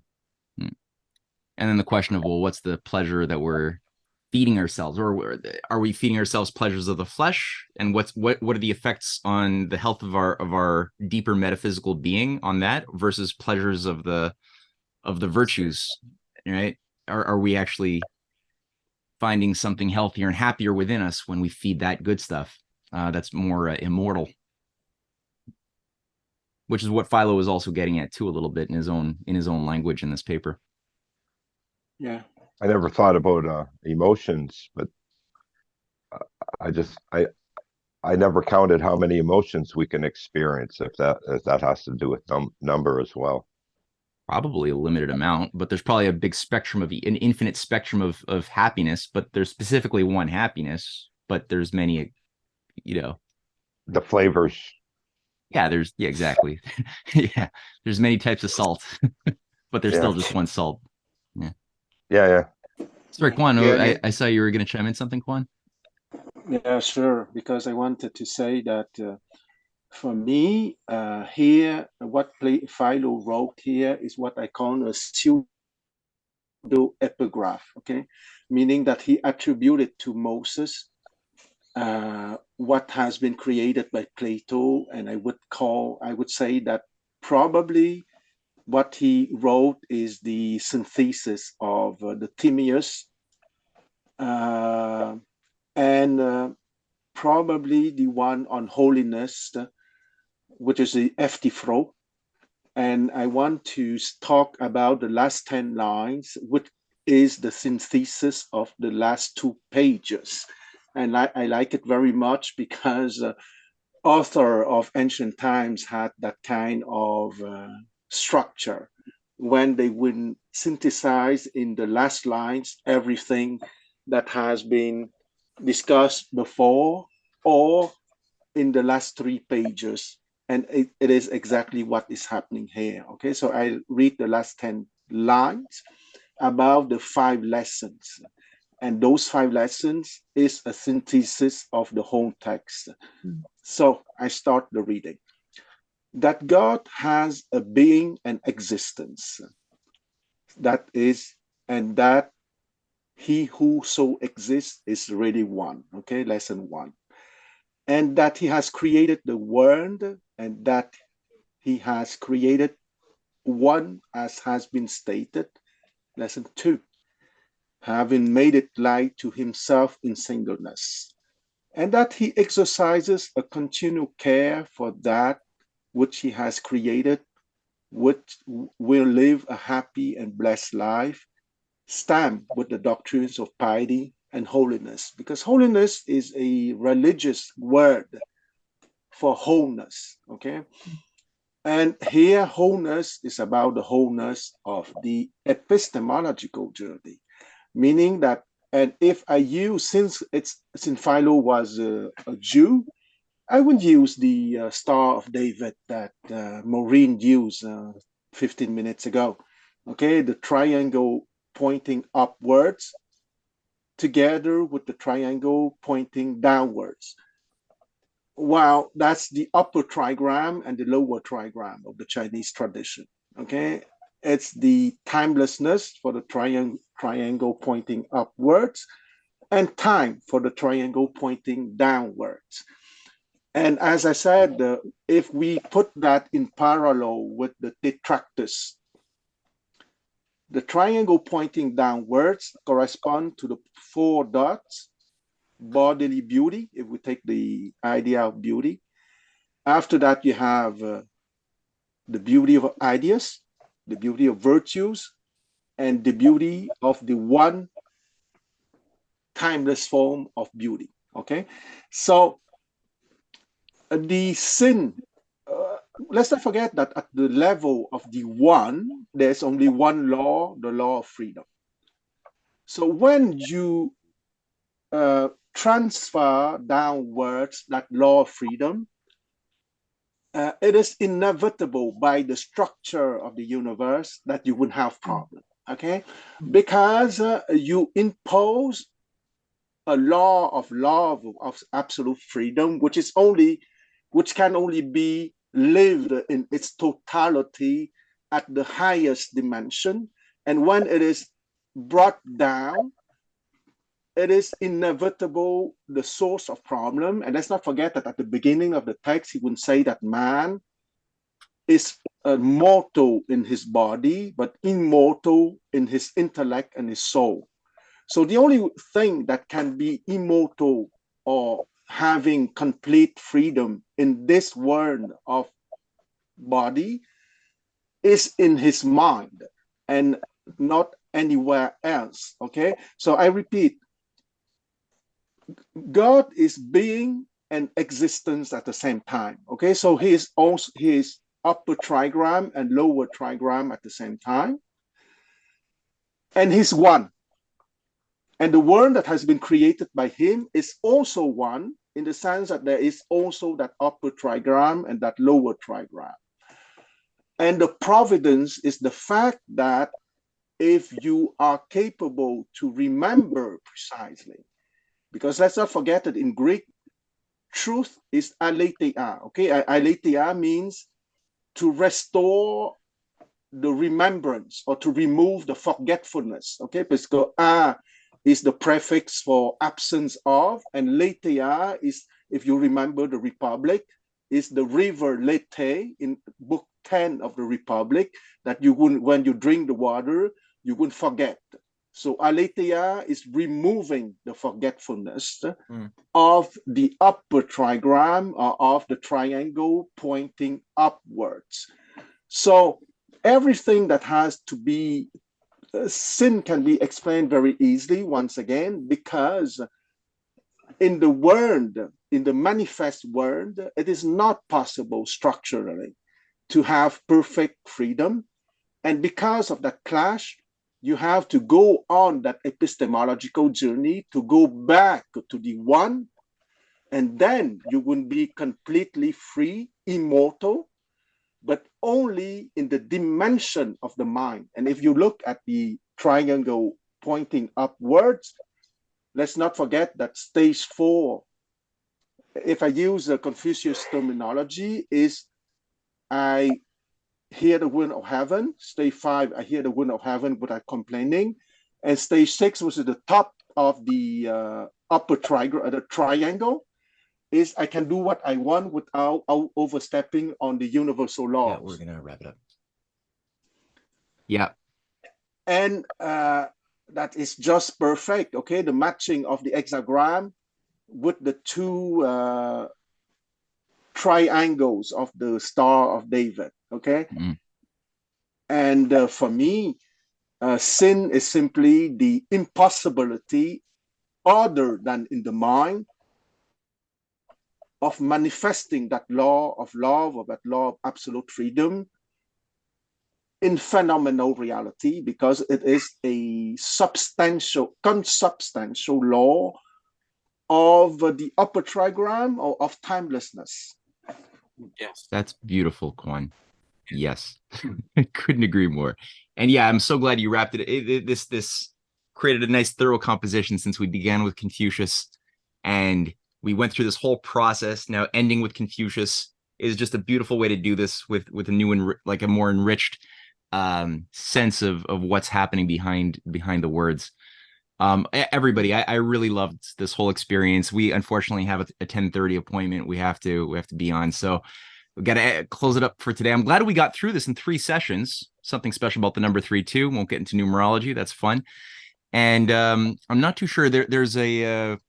And then the question of, well, what's the pleasure that we're feeding ourselves, or are we feeding ourselves pleasures of the flesh? And what are the effects on the health of our deeper metaphysical being on that versus pleasures of the virtues, right? Are we actually finding something healthier and happier within us when we feed that good stuff that's more immortal? Which is what Philo is also getting at too, a little bit in his own language in this paper. Yeah. I never thought about emotions, but I never counted how many emotions we can experience, if that has to do with number as well. Probably a limited amount, but there's probably a big spectrum of an infinite spectrum of happiness, but there's specifically one happiness, but there's many, the flavors. Yeah, exactly. Yeah, there's many types of salt, but there's still just one salt. Yeah. Sorry, Kwan, I saw you were going to chime in something, Kwan. Yeah, sure. Because I wanted to say that for me, here, what Philo wrote here is what I call a pseudo epigraph. Okay, meaning that he attributed to Moses what has been created by Plato, and I would say that probably what he wrote is the synthesis of the Timaeus, and probably the one on holiness, which is the Eftifro. And I want to talk about the last 10 lines, which is the synthesis of the last 2 pages. And I like it very much because author of ancient times had that kind of structure when they would synthesize in the last lines everything that has been discussed before or in the last 3 pages. And it is exactly what is happening here. Okay, so I read the last 10 lines about the 5 lessons. And those 5 lessons is a synthesis of the whole text. So I start the reading. That God has a being and existence. That is, and that he who so exists is really one. Okay, lesson 1. And that he has created the world, and that he has created one as has been stated. Lesson 2. Having made it lie to himself in singleness, and that he exercises a continual care for that which he has created, which will live a happy and blessed life, stamped with the doctrines of piety and holiness, because holiness is a religious word for wholeness, okay? And here, wholeness is about the wholeness of the epistemological journey, meaning that, and if I use, since Philo was a Jew, I would use the Star of David that Maureen used 15 minutes ago. Okay, the triangle pointing upwards together with the triangle pointing downwards. Wow, that's the upper trigram and the lower trigram of the Chinese tradition. Okay, it's the timelessness for the triangle pointing upwards, and time for the triangle pointing downwards. And as I said, if we put that in parallel with the Tetractys, the triangle pointing downwards correspond to the 4 dots, bodily beauty, if we take the idea of beauty. After that, you have the beauty of ideas, the beauty of virtues, and the beauty of the one timeless form of beauty, okay? So the sin, let's not forget that at the level of the one, there's only one law, the law of freedom. So when you transfer downwards that law of freedom, it is inevitable by the structure of the universe that you would have problems, okay? Because you impose a law of absolute freedom, which can only be lived in its totality at the highest dimension. And when it is brought down, it is inevitable the source of problem. And let's not forget that at the beginning of the text, he would say that man is mortal in his body, but immortal in his intellect and his soul. So the only thing that can be immortal or having complete freedom in this world of body is in his mind and not anywhere else, okay? So I repeat, God is being and existence at the same time, okay? So he is upper trigram and lower trigram at the same time, and he's one. And the world that has been created by him is also one, in the sense that there is also that upper trigram and that lower trigram. And the providence is the fact that if you are capable to remember precisely, because let's not forget that in Greek, truth is aletheia, okay? Aletheia means to restore the remembrance or to remove the forgetfulness, okay? Because is the prefix for absence of, and letheia is, if you remember the Republic, is the river Lethe in book 10 of the Republic, that you wouldn't, when you drink the water, you wouldn't forget. So aletheia is removing the forgetfulness of the upper trigram or of the triangle pointing upwards. So everything that has to be sin can be explained very easily once again, because in the world in the manifest world, it is not possible structurally to have perfect freedom. And because of that clash, you have to go on that epistemological journey to go back to the one, and then you will be completely free, immortal, but only in the dimension of the mind. And if you look at the triangle pointing upwards, let's not forget that stage 4, if I use a Confucius terminology, is I hear the wind of heaven. Stage 5, I hear the wind of heaven without complaining. And stage 6, which is the top of the upper triangle, is I can do what I want without overstepping on the universal laws. Yeah, we're gonna wrap it up. Yeah. And that is just perfect. Okay, the matching of the hexagram with the two triangles of the Star of David. Okay, and for me, sin is simply the impossibility, other than in the mind, of manifesting that law of love, or that law of absolute freedom, in phenomenal reality, because it is a consubstantial law of the upper trigram, or of timelessness. Yes. That's beautiful, Quan. Yes. I couldn't agree more. And yeah, I'm so glad you wrapped it. This created a nice thorough composition, since we began with Confucius and we went through this whole process. Now ending with Confucius is just a beautiful way to do this, with a new and like a more enriched sense of what's happening behind the words. Everybody, I really loved this whole experience. We unfortunately have a 10:30 appointment we have to be on, so we got to close it up for today. I'm glad we got through this in 3 sessions. Something special about the number 3 too. Won't get into numerology. That's fun. And I'm not too sure. There's a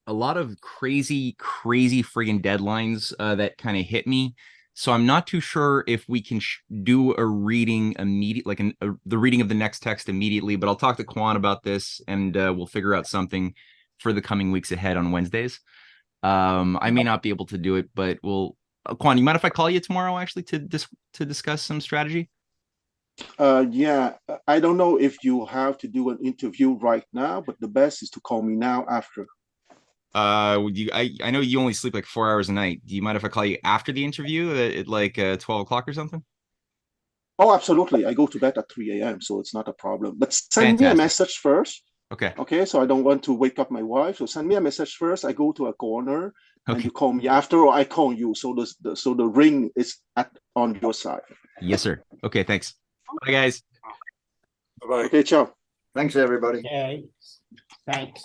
lot of crazy friggin' deadlines that kind of hit me. So I'm not too sure if we can do a reading immediate, like the reading of the next text immediately. But I'll talk to Quan about this, and we'll figure out something for the coming weeks ahead on Wednesdays. I may not be able to do it, but we'll. Quan, you mind if I call you tomorrow actually to discuss some strategy? Yeah, I don't know if you have to do an interview right now, but the best is to call me now after. I know you only sleep like 4 hours a night. Do you mind if I call you after the interview at like 12 o'clock or something? Oh, absolutely. I go to bed at 3 a.m., so it's not a problem. But send me a message first. Okay. Okay, so I don't want to wake up my wife. So send me a message first. I go to a corner, okay, and you call me after, or I call you. So the ring is on your side. Yes, sir. Okay, thanks. Bye, guys. Bye-bye. Okay, ciao. Thanks, everybody. Okay. Thanks.